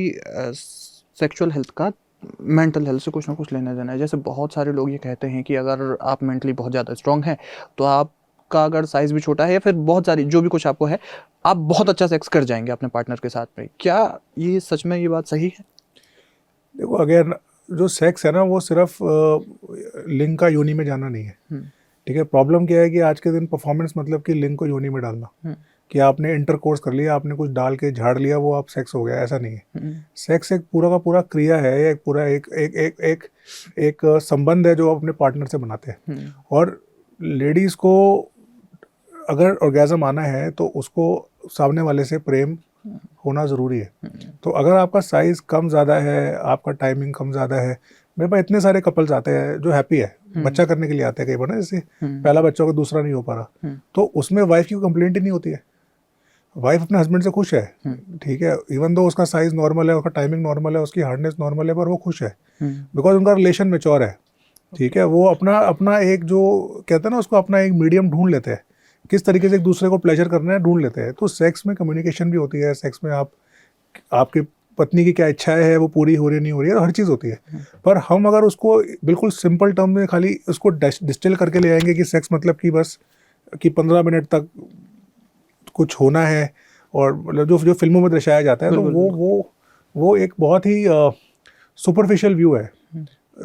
सेक्सुअल हेल्थ का मेंटल हेल्थ से कुछ ना कुछ लेना देना है। जैसे बहुत सारे लोग ये कहते हैं कि अगर आप मेंटली बहुत ज़्यादा स्ट्रांग हैं तो आपका अगर साइज़ भी छोटा है या फिर बहुत सारी जो भी कुछ आपको है, आप बहुत अच्छा सेक्स कर जाएंगे अपने पार्टनर के साथ में। क्या ये सच में ये बात सही है? देखो, अगेन जो सेक्स है ना वो सिर्फ लिंग का योनि में जाना नहीं है। ठीक है, प्रॉब्लम क्या है कि आज के दिन परफॉर्मेंस मतलब कि लिंग को योनि में डालना, कि आपने इंटरकोर्स कर लिया, आपने कुछ डाल के झाड़ लिया, वो आप सेक्स हो गया, ऐसा नहीं है। सेक्स एक पूरा का पूरा क्रिया है, एक पूरा एक एक एक एक एक संबंध है जो आप अपने पार्टनर से बनाते हैं। और लेडीज़ को अगर ऑर्गेज़म आना है तो उसको सामने वाले से प्रेम होना ज़रूरी है। तो अगर आपका साइज़ कम ज़्यादा है, आपका टाइमिंग कम ज़्यादा है, मेरे पास इतने सारे कपल्स आते हैं जो हैप्पी है, बच्चा करने के लिए आते हैं कई बार ना, जैसे पहला बच्चा होगा दूसरा नहीं हो पा रहा, तो उसमें वाइफ की कंप्लेंट ही नहीं होती है। वाइफ अपने हस्बैंड से खुश है, ठीक है, इवन दो उसका साइज़ नॉर्मल है, उसका टाइमिंग नॉर्मल है, उसकी हार्डनेस नॉर्मल है, पर वो खुश है बिकॉज उनका रिलेशन मैच्योर है। ठीक है, वो अपना अपना एक जो कहते हैं ना उसको अपना एक मीडियम ढूंढ लेते हैं, किस तरीके से एक दूसरे को प्लेजर करना है ढूंढ लेते हैं। तो सेक्स में कम्युनिकेशन भी होती है, सेक्स में आपकी पत्नी की क्या इच्छाएं है वो पूरी हो रही नहीं हो रही है, हर चीज़ होती है। पर हम अगर उसको बिल्कुल सिंपल टर्म में खाली उसको डिस्टिल करके ले आएंगे कि सेक्स मतलब कि बस कि 15 मिनट तक कुछ होना है, और मतलब जो जो फिल्मों में दर्शाया जाता है, तो वो एक बहुत ही सुपरफिशियल व्यू है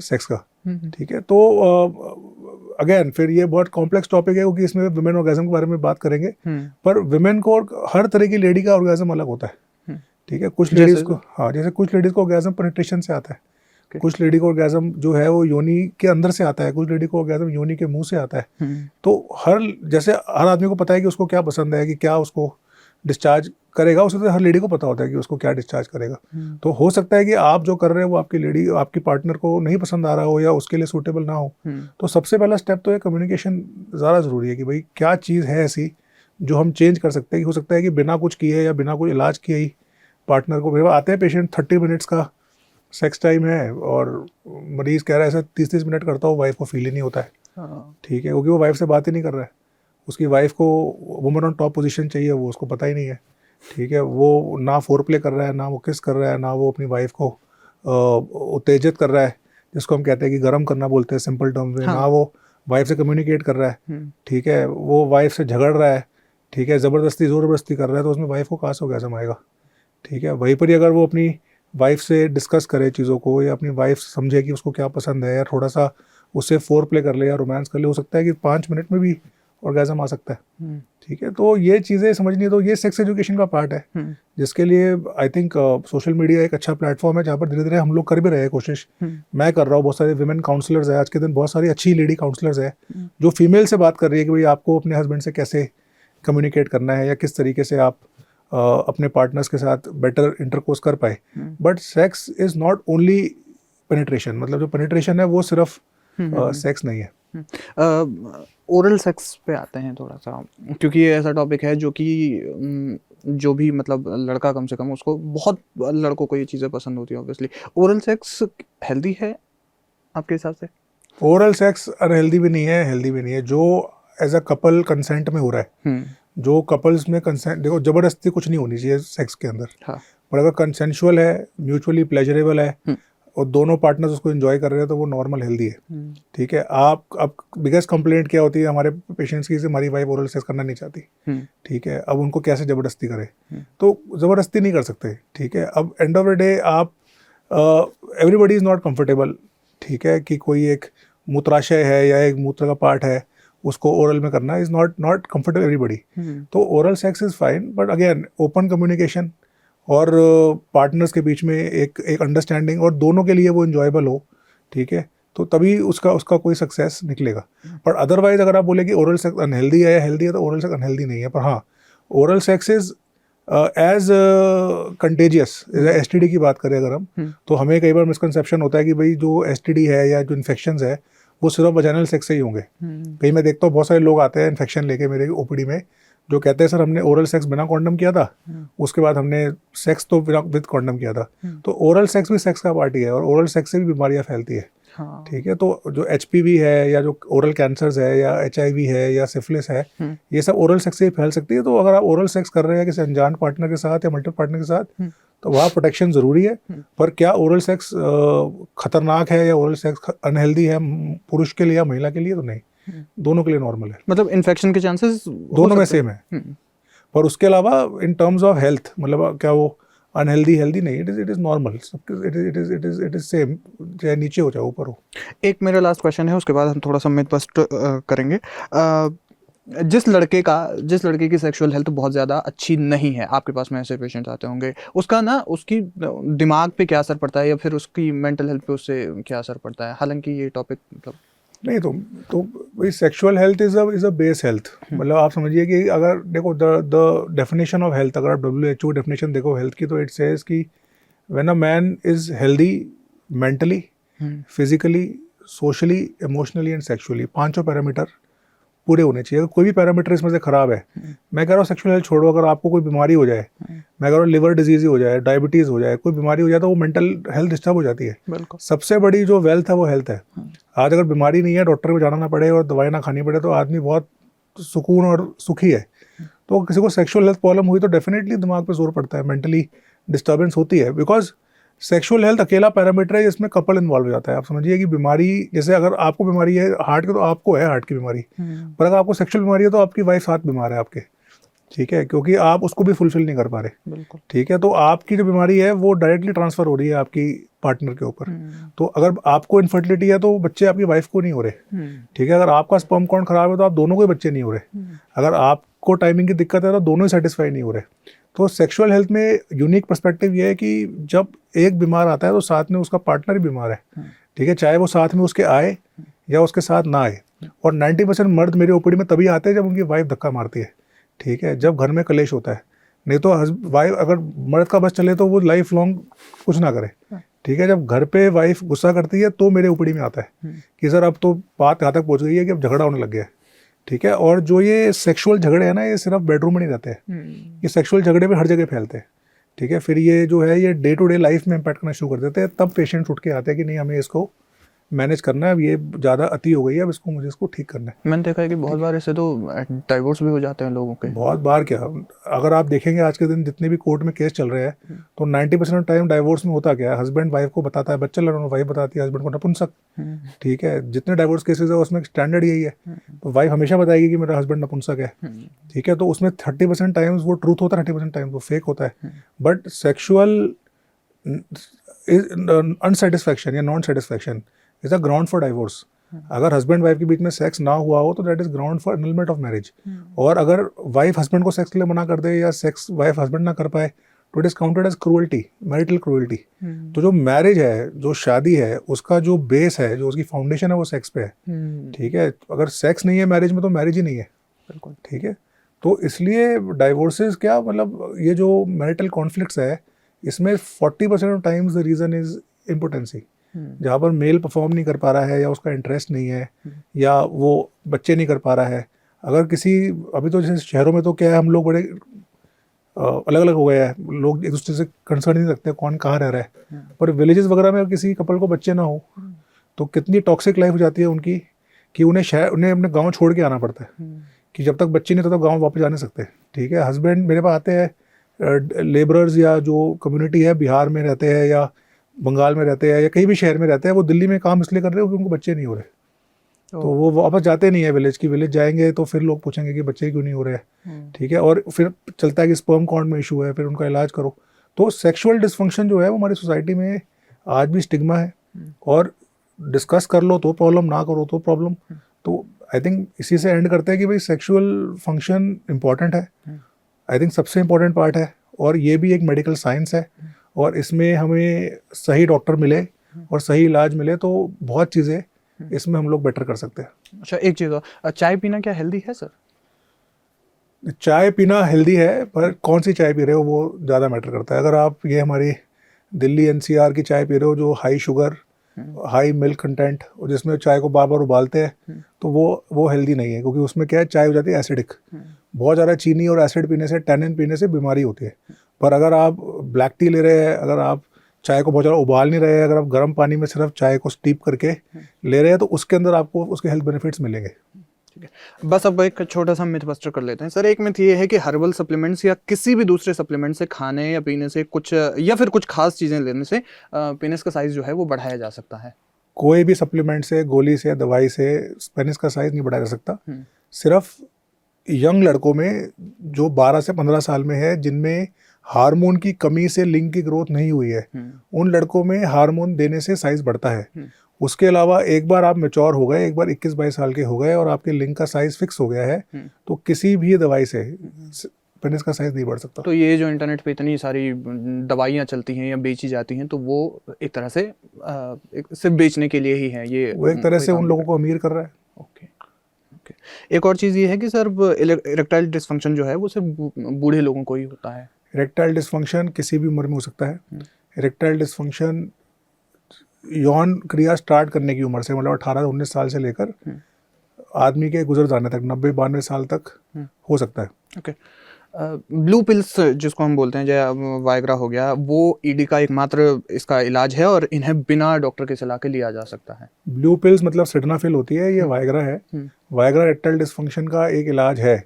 सेक्स का। ठीक है, तो अगेन फिर ये बहुत कॉम्प्लेक्स टॉपिक है क्योंकि इसमें विमेन ऑर्गेज़म के बारे में बात करेंगे, पर विमेन को हर तरह की लेडी का ऑर्गेज़म अलग होता है। ठीक है, कुछ लेडीज़ को, हाँ, जैसे कुछ लेडीज़ को ऑर्गेज़म पेनिट्रेशन से आता है, कुछ लेडी को ऑर्गेज़म जो है वो योनि के अंदर से आता है, कुछ लेडी को ऑर्गेज़म योनि के मुंह से आता है। तो जैसे हर आदमी को पता है कि उसको क्या पसंद है, कि क्या उसको डिस्चार्ज करेगा, उसी तरह हर लेडी को पता होता है कि उसको क्या डिस्चार्ज करेगा। तो हो सकता है कि आप जो कर रहे हो वो आपकी लेडी, आपकी पार्टनर को नहीं पसंद आ रहा हो या उसके लिए सूटेबल ना हो। तो सबसे पहला स्टेप तो है कम्युनिकेशन ज़्यादा ज़रूरी है कि भाई क्या चीज़ है ऐसी जो हम चेंज कर सकते हैं। हो सकता है कि बिना कुछ किए या बिना कोई इलाज किए ही पार्टनर को, मेरे आते हैं पेशेंट 30 मिनट्स का सेक्स टाइम है और मरीज़ कह रहा है ऐसा 30-30 मिनट करता हो, वाइफ को फील ही नहीं होता है। ठीक है, क्योंकि वो वाइफ से बात ही नहीं कर रहा है, उसकी वाइफ को वुमन ऑन टॉप पोजीशन चाहिए, वो उसको पता ही नहीं है। ठीक है, वो ना फोर प्ले कर रहा है, ना वो किस कर रहा है, ना वो अपनी वाइफ को उत्तेजित कर रहा है, जिसको हम कहते हैं कि गर्म करना बोलते हैं सिंपल टर्म में। ना वो वाइफ से कम्युनिकेट कर रहा है। ठीक है, वो वाइफ से झगड़ रहा है। ठीक है, ज़बरदस्ती कर रहा है, तो उसमें वाइफ को कहाँ से ऑर्गेज़म आएगा। ठीक है, वहीं पर ही अगर वो अपनी वाइफ से डिस्कस करे चीज़ों को, या अपनी वाइफ समझे कि उसको क्या पसंद है, या थोड़ा सा उससे फोर प्ले कर ले या रोमांस कर ले, हो सकता है कि 5 मिनट में भी ऑर्गेज़म आ सकता है। ठीक है, तो ये चीज़ें समझनी है। तो ये सेक्स एजुकेशन का पार्ट है, जिसके लिए आई थिंक सोशल मीडिया एक अच्छा प्लेटफॉर्म है, जहाँ पर धीरे धीरे हम लोग कर भी रहे हैं कोशिश। मैं कर रहा हूँ, बहुत सारे विमेन काउंसलर्स है आज के दिन, बहुत सारी अच्छी लेडी काउंसलर्स है जो फीमेल से बात कर रही है कि भाई आपको अपने हस्बैंड से कैसे कम्युनिकेट करना है, या किस तरीके से आप अपने पार्टनर्स के साथ बेटर इंटरकोर्स कर पाए। But sex is not only penetration, मतलब जो पेनिट्रेशन है वो सिर्फ सेक्स नहीं है। ओरल सेक्स पे आते हैं थोड़ा सा, क्योंकि ये ऐसा टॉपिक है जो कि जो भी मतलब लड़का कम से कम उसको, बहुत लड़कों को ये चीज़ें पसंद होती है ऑब्वियसली। ओरल सेक्स हेल्दी है आपके हिसाब से? ओरल सेक्स अनहेल्दी भी नहीं है, हेल्दी भी नहीं है। जो एज अ कपल कंसेंट में हो रहा है, जो कपल्स में कंसेंट, देखो जबरदस्ती कुछ नहीं होनी चाहिए सेक्स के अंदर। हाँ। पर अगर कंसेंशुअल है, म्यूचुअली प्लेजरेबल है और दोनों पार्टनर्स उसको एंजॉय कर रहे हैं, तो वो नॉर्मल हेल्दी है। ठीक है, अब बिगेस्ट कंप्लेंट क्या होती है हमारे पेशेंट्स की, हमारी वाइफ ओरल सेक्स करना नहीं चाहती। ठीक है, अब उनको कैसे ज़बरदस्ती करे, तो ज़बरदस्ती नहीं कर सकते। ठीक है, अब एंड ऑफ द डे आप एवरीबडी इज़ नॉट कंफर्टेबल। ठीक है, कि कोई एक मूत्राशय है या एक मूत्र का पार्ट है, उसको ओरल में करना इज़ नॉट कंफर्टेबल एवरीबडी। तो oral sex is fine, but again open communication और पार्टनर्स के बीच में एक अंडरस्टैंडिंग, और दोनों के लिए वो इन्जॉयबल हो। ठीक है, तो तभी उसका कोई सक्सेस निकलेगा। पर अदरवाइज अगर आप बोले कि ओरल सेक्स अनहेल्दी है या हेल्दी है, तो ओरल सेक्स अनहेल्दी नहीं है। पर हाँ, oral sex is as contagious. STD की बात करें अगर हम, तो हमें कई बार मिसकंसेप्शन होता है कि भाई जो एसटीडी है या जो इन्फेक्शंस है वो सिर्फ वजाइनल सेक्स से ही होंगे। कहीं मैं देखता हूँ बहुत सारे लोग आते हैं इन्फेक्शन लेके मेरे ओपीडी में, जो कहते हैं सर हमने ओरल सेक्स बिना कॉन्डम किया था, उसके बाद हमने सेक्स तो विद कॉन्डम किया था। तो ओरल सेक्स भी सेक्स का पार्ट ही है, और ओरल सेक्स से भी बीमारियां फैलती है। हाँ। ठीक है, तो जो एचपीवी है या जो ओरल कैंसर्स है या एचआईवी है या सिफिलिस है, ये सब ओरल सेक्स से ही फैल सकती है। तो अगर आप ओरल सेक्स कर रहे हैं किसी अनजान पार्टनर के साथ या मल्टीपल पार्टनर के साथ, तो वहाँ प्रोटेक्शन ज़रूरी है। पर क्या ओरल सेक्स खतरनाक है या ओरल सेक्स अनहेल्दी है पुरुष के लिए या महिला के लिए? तो नहीं, दोनों के लिए नॉर्मल है। मतलब इन्फेक्शन के चांसेस दोनों में सेम है। पर उसके अलावा इन टर्म्स ऑफ हेल्थ मतलब क्या वो अनहेल्दी हेल्दी नहीं, it is normal, it is same, चाहे नीचे हो चाहे ऊपर हो। एक मेरा लास्ट क्वेश्चन है, उसके बाद हम थोड़ा सा मिथ बस्ट करेंगे। जिस लड़के की सेक्सुअल हेल्थ बहुत ज़्यादा अच्छी नहीं है, आपके पास में ऐसे पेशेंट्स आते होंगे, उसका ना उसकी दिमाग पे क्या असर पड़ता है या फिर उसकी मेंटल हेल्थ पे उससे क्या असर पड़ता है? हालांकि ये टॉपिक मतलब नहीं तो वही sexual health is a base health. मतलब आप समझिए कि अगर देखो द डेफिनेशन ऑफ हेल्थ, अगर आप WHO डेफिनेशन देखो हेल्थ की, तो इट सेज कि when a man is healthy mentally, physically, socially, emotionally and sexually, पांचों पैरामीटर पूरे होने चाहिए। अगर कोई भी पैरामीटर इसमें से खराब है, मैं कह रहा हूँ सेक्सुअल हेल्थ छोड़ो, अगर आपको कोई बीमारी हो जाए, मैं कह रहा हूँ लिवर डिजीज हो जाए, डायबिटीज़ हो जाए, कोई बीमारी हो जाए, तो वो मेंटल हेल्थ डिस्टर्ब हो जाती है। बिल्कुल। सबसे बड़ी जो वेल्थ है वो हेल्थ है। आज अगर बीमारी नहीं है, डॉक्टर को जाना ना पड़े और दवाई ना खानी पड़े, तो आदमी बहुत सुकून और सुखी है। तो किसी को सेक्सुअल हेल्थ प्रॉब्लम हुई तो डेफिनेटली दिमाग पे जोर पड़ता है, मेंटली डिस्टर्बेंस होती है। बिकॉज सेक्सुअल हेल्थ अकेला पैरामीटर है जिसमें कपल इन्वॉल्व हो जाता है। आप समझिए कि बीमारी, जैसे अगर आपको बीमारी है हार्ट की, तो आपको है हार्ट की बीमारी, पर अगर आपको सेक्सुअल बीमारी है तो आपकी वाइफ साथ बीमार है आपके, ठीक है, क्योंकि आप उसको भी फुलफिल नहीं कर पा रहे। बिल्कुल। ठीक है, तो आपकी जो बीमारी है वो डायरेक्टली ट्रांसफर हो रही है आपकी पार्टनर के ऊपर। तो अगर आपको इनफर्टिलिटी है तो बच्चे आपकी वाइफ को नहीं हो रहे। ठीक है, अगर आपका स्पर्म काउंट खराब है तो आप दोनों को बच्चे नहीं हो रहे। अगर आपको टाइमिंग की दिक्कत है तो दोनों ही सेटिस्फाई नहीं हो रहे। तो सेक्सुअल हेल्थ में यूनिक पर्सपेक्टिव ये है कि जब एक बीमार आता है तो साथ में उसका पार्टनर भी बीमार है। ठीक है, चाहे वो साथ में उसके आए या उसके साथ ना आए। और 90% मर्द मेरे ओपीडी में तभी आते हैं जब उनकी वाइफ धक्का मारती है। ठीक है, जब घर में कलेश होता है। नहीं तो वाइफ, अगर मर्द का बस चले तो वो लाइफ लॉन्ग कुछ ना करे। ठीक है, जब घर पे वाइफ गुस्सा करती है तो मेरे ओपीडी में आता है कि सर अब तो बात यहाँ तक पहुँच गई है कि अब झगड़ा होने लग गया है। ठीक है, और जो ये सेक्सुअल झगड़े हैं ना, ये सिर्फ बेडरूम में नहीं रहते हैं, ये सेक्सुअल झगड़े भी हर जगह फैलते हैं। ठीक है, फिर ये जो है ये डे टू डे लाइफ में इम्पैक्ट करना शुरू कर देते हैं। तब पेशेंट्स उठ के आते हैं कि नहीं, हमें इसको मैनेज करना है, अब ये ज़्यादा अति हो गई है, अब मुझे इसको ठीक करना है। मैंने देखा है कि बहुत बार ऐसे तो डाइवोर्स भी हो जाते हैं लोगों के। बहुत बार क्या, अगर आप देखेंगे आज के दिन जितने भी कोर्ट में केस चल रहे हैं तो 90% टाइम डाइवोर्स में होता क्या है, हस्बैंड वाइफ को बताता है बच्चा लड़ना, वाइफ बताती है हस्बैंड को नपुंसक। ठीक है, जितने डाइवोर्स केसेस है उसमें स्टैंडर्ड यही है, तो वाइफ हमेशा बताएगी कि मेरा हस्बैंड नपुंसक है। ठीक है, तो उसमें 30% टाइम्स वो ट्रूथ होता है, 30% टाइम्स वो फेक होता है। बट सेक्शुअल अनसेटिस्फैक्शन या non satisfaction is a ground for divorce. अगर हस्बैंड वाइफ के बीच में सेक्स ना हुआ हो तो that is ground for annulment of marriage. और अगर वाइफ हस्बैंड को सेक्स के लिए मना कर दे या सेक्स वाइफ हस्बैंड ना कर पाए तो it is counted as cruelty, marital cruelty. तो जो मैरिज है, जो शादी है, उसका जो बेस है, जो उसकी फाउंडेशन है, वो सेक्स पे है। ठीक है, अगर सेक्स नहीं है मैरिज में तो मैरिज ही नहीं है। बिल्कुल। ठीक है, तो इसलिए डाइवोर्सेस क्या मतलब, ये जो मैरिटल कॉन्फ्लिक्ट्स है इसमें 40% of times the reason is impotency. जहाँ पर मेल परफॉर्म नहीं कर पा रहा है या उसका इंटरेस्ट नहीं है या वो बच्चे नहीं कर पा रहा है। अगर किसी, अभी तो जैसे शहरों में तो क्या है, हम लोग बड़े अलग अलग हो गए हैं, लोग एक दूसरे से कंसर्न नहीं रखते कौन कहाँ रह रहा है। पर विलेजेस वगैरह में अगर किसी कपल को बच्चे ना हो तो कितनी टॉक्सिक लाइफ हो जाती है उनकी कि उन्हें अपने गाँव छोड़ के आना पड़ता है कि जब तक बच्चे नहीं तो गाँव वापस जा नहीं सकते। ठीक है, हस्बैंड मेरे पास आते हैं लेबरर्स या जो कम्युनिटी है बिहार में रहते हैं या बंगाल में रहते हैं या कहीं भी शहर में रहते हैं, वो दिल्ली में काम इसलिए कर रहे हो क्योंकि उनको बच्चे नहीं हो रहे। तो वो वापस जाते नहीं है विलेज की, विलेज जाएंगे तो फिर लोग पूछेंगे कि बच्चे क्यों नहीं हो रहे। ठीक है, और फिर चलता है कि स्पर्म काउंट में इशू है, फिर उनका इलाज करो। तो सेक्सुअल डिसफंक्शन जो है वो हमारी सोसाइटी में आज भी स्टिग्मा है। और डिस्कस कर लो तो प्रॉब्लम, ना करो तो प्रॉब्लम। तो आई थिंक इसी से एंड करते हैं कि भाई सेक्सुअल फंक्शन इंपॉर्टेंट है, आई थिंक सबसे इम्पॉर्टेंट पार्ट है, और ये भी एक मेडिकल साइंस है। और इसमें हमें सही डॉक्टर मिले और सही इलाज मिले तो बहुत चीज़ें इसमें हम लोग बेटर कर सकते हैं। अच्छा, एक चीज़ और, चाय पीना क्या हेल्दी है सर? चाय पीना हेल्दी है, पर कौन सी चाय पी रहे हो वो ज़्यादा मैटर करता है। अगर आप ये हमारी दिल्ली NCR की चाय पी रहे हो जो high sugar, high milk content, और जिसमें चाय को बार बार उबालते हैं, तो वो हेल्दी नहीं है, क्योंकि उसमें क्या है, चाय हो जाती है एसिडिक। बहुत ज़्यादा चीनी और एसिड पीने से, टैनिन पीने से बीमारी होती है। पर अगर आप ब्लैक टी ले रहे हैं, अगर आप चाय को बहुत ज़्यादा उबाल नहीं रहे हैं, अगर आप गर्म पानी में सिर्फ चाय को स्टीप करके ले रहे हैं, तो उसके अंदर आपको उसके हेल्थ बेनिफिट्स मिलेंगे। बस अब एक छोटा सा मिथ बस्टर कर लेते हैं सर। एक मिथ ये है कि हर्बल सप्लीमेंट्स या किसी भी दूसरे सप्लीमेंट से खाने या पीने से कुछ या फिर कुछ खास चीज़ें लेने से पेनिस का साइज जो है वो बढ़ाया जा सकता है। कोई भी सप्लीमेंट से, गोली से, दवाई से पेनिस का साइज नहीं बढ़ाया जा सकता। सिर्फ यंग लड़कों में जो 12 से 15 साल में है, जिनमें हार्मोन की कमी से लिंग की ग्रोथ नहीं हुई है, उन लड़कों में हार्मोन देने से साइज बढ़ता है। उसके अलावा एक बार आप मैच्योर हो गए, एक बार 21-22 साल के हो गए और आपके लिंग का साइज फिक्स हो गया है, तो किसी भी दवाई से पेनिस का साइज नहीं बढ़ सकता। तो ये जो इंटरनेट पे इतनी सारी दवाइयाँ चलती हैं या बेची जाती हैं, तो वो एक तरह से सिर्फ बेचने के लिए ही है, ये वो एक तरह से उन लोगों को अमीर कर रहा है। ओके। एक और चीज़ ये है कि सर इरेक्टाइल डिसफंक्शन जो है वो सिर्फ बूढ़े लोगों को ही होता है। इरेक्टाइल डिसफंक्शन किसी भी उम्र में हो सकता है। इरेक्टाइल डिसफंक्शन यौन क्रिया स्टार्ट करने की उम्र से, मतलब 18-19 साल से लेकर आदमी के गुजर जाने तक 90-92 साल तक हो सकता है। ओके। ब्लू पिल्स जिसको हम बोलते हैं, जैसे वायग्रा हो गया, वो ईडी का एकमात्र इसका इलाज है और इन्हें बिना डॉक्टर के सलाह के लिया जा सकता है। ब्लू पिल्स मतलब सिडनाफिल होती है, ये वायग्रा है। वायग्रा इरेक्टाइल डिसफंक्शन का एक इलाज है,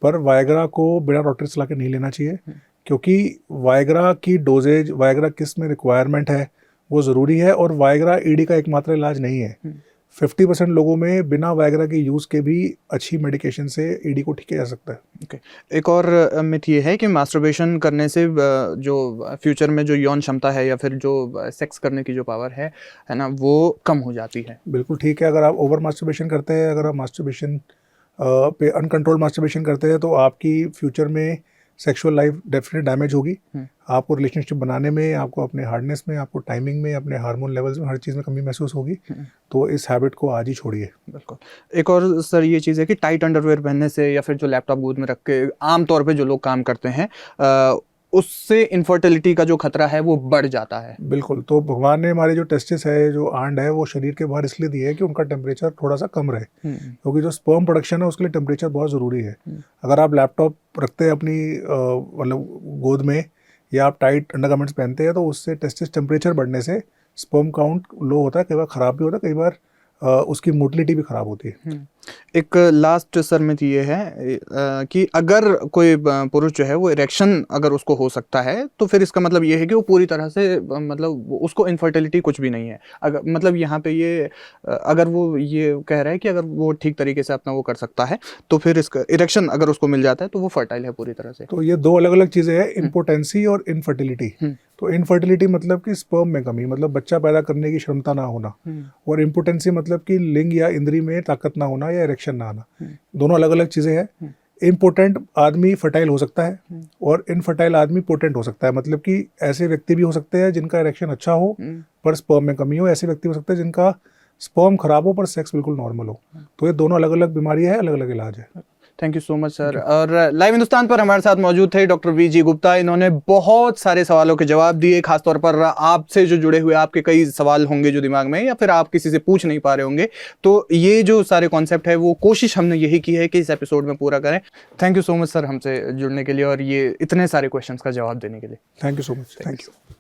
पर वायग्रा को बिना डॉक्टर की सलाह के नहीं लेना चाहिए, क्योंकि वायग्रा की डोजेज, वायग्रा किस में रिक्वायरमेंट है वो ज़रूरी है, और वायग्रा ईडी का एकमात्र इलाज नहीं है। 50% लोगों में बिना वायग्रा के यूज़ के भी अच्छी मेडिकेशन से ईडी को ठीक किया जा सकता है। ओके। एक और मिथ ये है कि मास्टरबेशन करने से जो फ्यूचर में जो यौन क्षमता है या फिर जो सेक्स करने की जो पावर है ना, वो कम हो जाती है। बिल्कुल ठीक है। अगर आप ओवर मास्टरबेशन करते हैं, अगर आप मास्टरबेशन पे अनकंट्रोल्ड मास्टरबेशन करते हैं, तो आपकी फ्यूचर में सेक्सुअल लाइफ डेफिनेट डैमेज होगी। आपको रिलेशनशिप बनाने में, आपको अपने हार्डनेस में, आपको टाइमिंग में, अपने हार्मोन लेवल्स में, हर चीज़ में कमी महसूस होगी। तो इस हैबिट को आज ही छोड़िए। बिल्कुल। एक और सर ये चीज़ है कि टाइट अंडरवेयर पहनने से या फिर जो लैपटॉप गोद में रख के आम तौर पे जो लोग काम करते हैं, उससे इनफर्टिलिटी का जो खतरा है वो बढ़ जाता है। बिल्कुल। तो भगवान ने हमारे जो टेस्टिस है, जो आंड है, वो शरीर के बाहर इसलिए दिए है कि उनका टेम्परेचर थोड़ा सा कम रहे, क्योंकि जो स्पर्म प्रोडक्शन है उसके लिए टेम्परेचर बहुत ज़रूरी है। अगर आप लैपटॉप रखते हैं अपनी मतलब गोद में, या आप टाइट अंडरगारमेंट्स पहनते हैं, तो उससे टेस्टिस टेम्परेचर बढ़ने से स्पर्म काउंट लो होता है, कई बार ख़राब भी होता है, कई बार उसकी मोटिलिटी भी ख़राब होती है। एक लास्ट सर मिथ ये है कि अगर कोई पुरुष जो है वो इरेक्शन अगर उसको हो सकता है, तो फिर इसका मतलब ये है कि वो पूरी तरह से मतलब उसको इनफर्टिलिटी कुछ भी नहीं है। अगर मतलब यहाँ पे ये अगर वो ये कह रहा है कि अगर वो ठीक तरीके से अपना वो कर सकता है, तो फिर इसका इरेक्शन अगर उसको मिल जाता है तो वो फर्टाइल है पूरी तरह से। तो ये दो अलग अलग चीज़ें हैं, इम्पोटेंसी और इनफर्टिलिटी। तो इनफर्टिलिटी मतलब कि स्पर्म में कमी, मतलब बच्चा पैदा करने की क्षमता ना होना, और इम्पोटेंसी मतलब कि लिंग या इंद्री में ताकत ना होना या इरेक्शन ना आना। दोनों अलग अलग चीज़ें हैं। इम्पोटेंट आदमी फर्टाइल हो सकता है और इनफर्टाइल आदमी पोटेंट हो सकता है। मतलब कि ऐसे व्यक्ति भी हो सकते हैं जिनका इरेक्शन अच्छा हो पर स्पर्म में कमी हो, ऐसे व्यक्ति हो सकते हैं जिनका स्पर्म खराब हो पर सेक्स बिल्कुल नॉर्मल हो। तो ये दोनों अलग अलग बीमारियां हैं, अलग अलग इलाज है। Thank you so much sir. और लाइव हिंदुस्तान पर हमारे साथ मौजूद थे डॉक्टर वी.जी. गुप्ता। इन्होंने बहुत सारे सवालों के जवाब दिए, खासतौर पर आपसे जो जुड़े हुए आपके कई सवाल होंगे जो दिमाग में या फिर आप किसी से पूछ नहीं पा रहे होंगे, तो ये जो सारे कॉन्सेप्ट है वो कोशिश हमने यही की है कि इस एपिसोड में पूरा करें। Thank you so much sir हमसे जुड़ने के लिए और ये इतने सारे क्वेश्चंस का जवाब देने के लिए। Thank you so much. Thank you.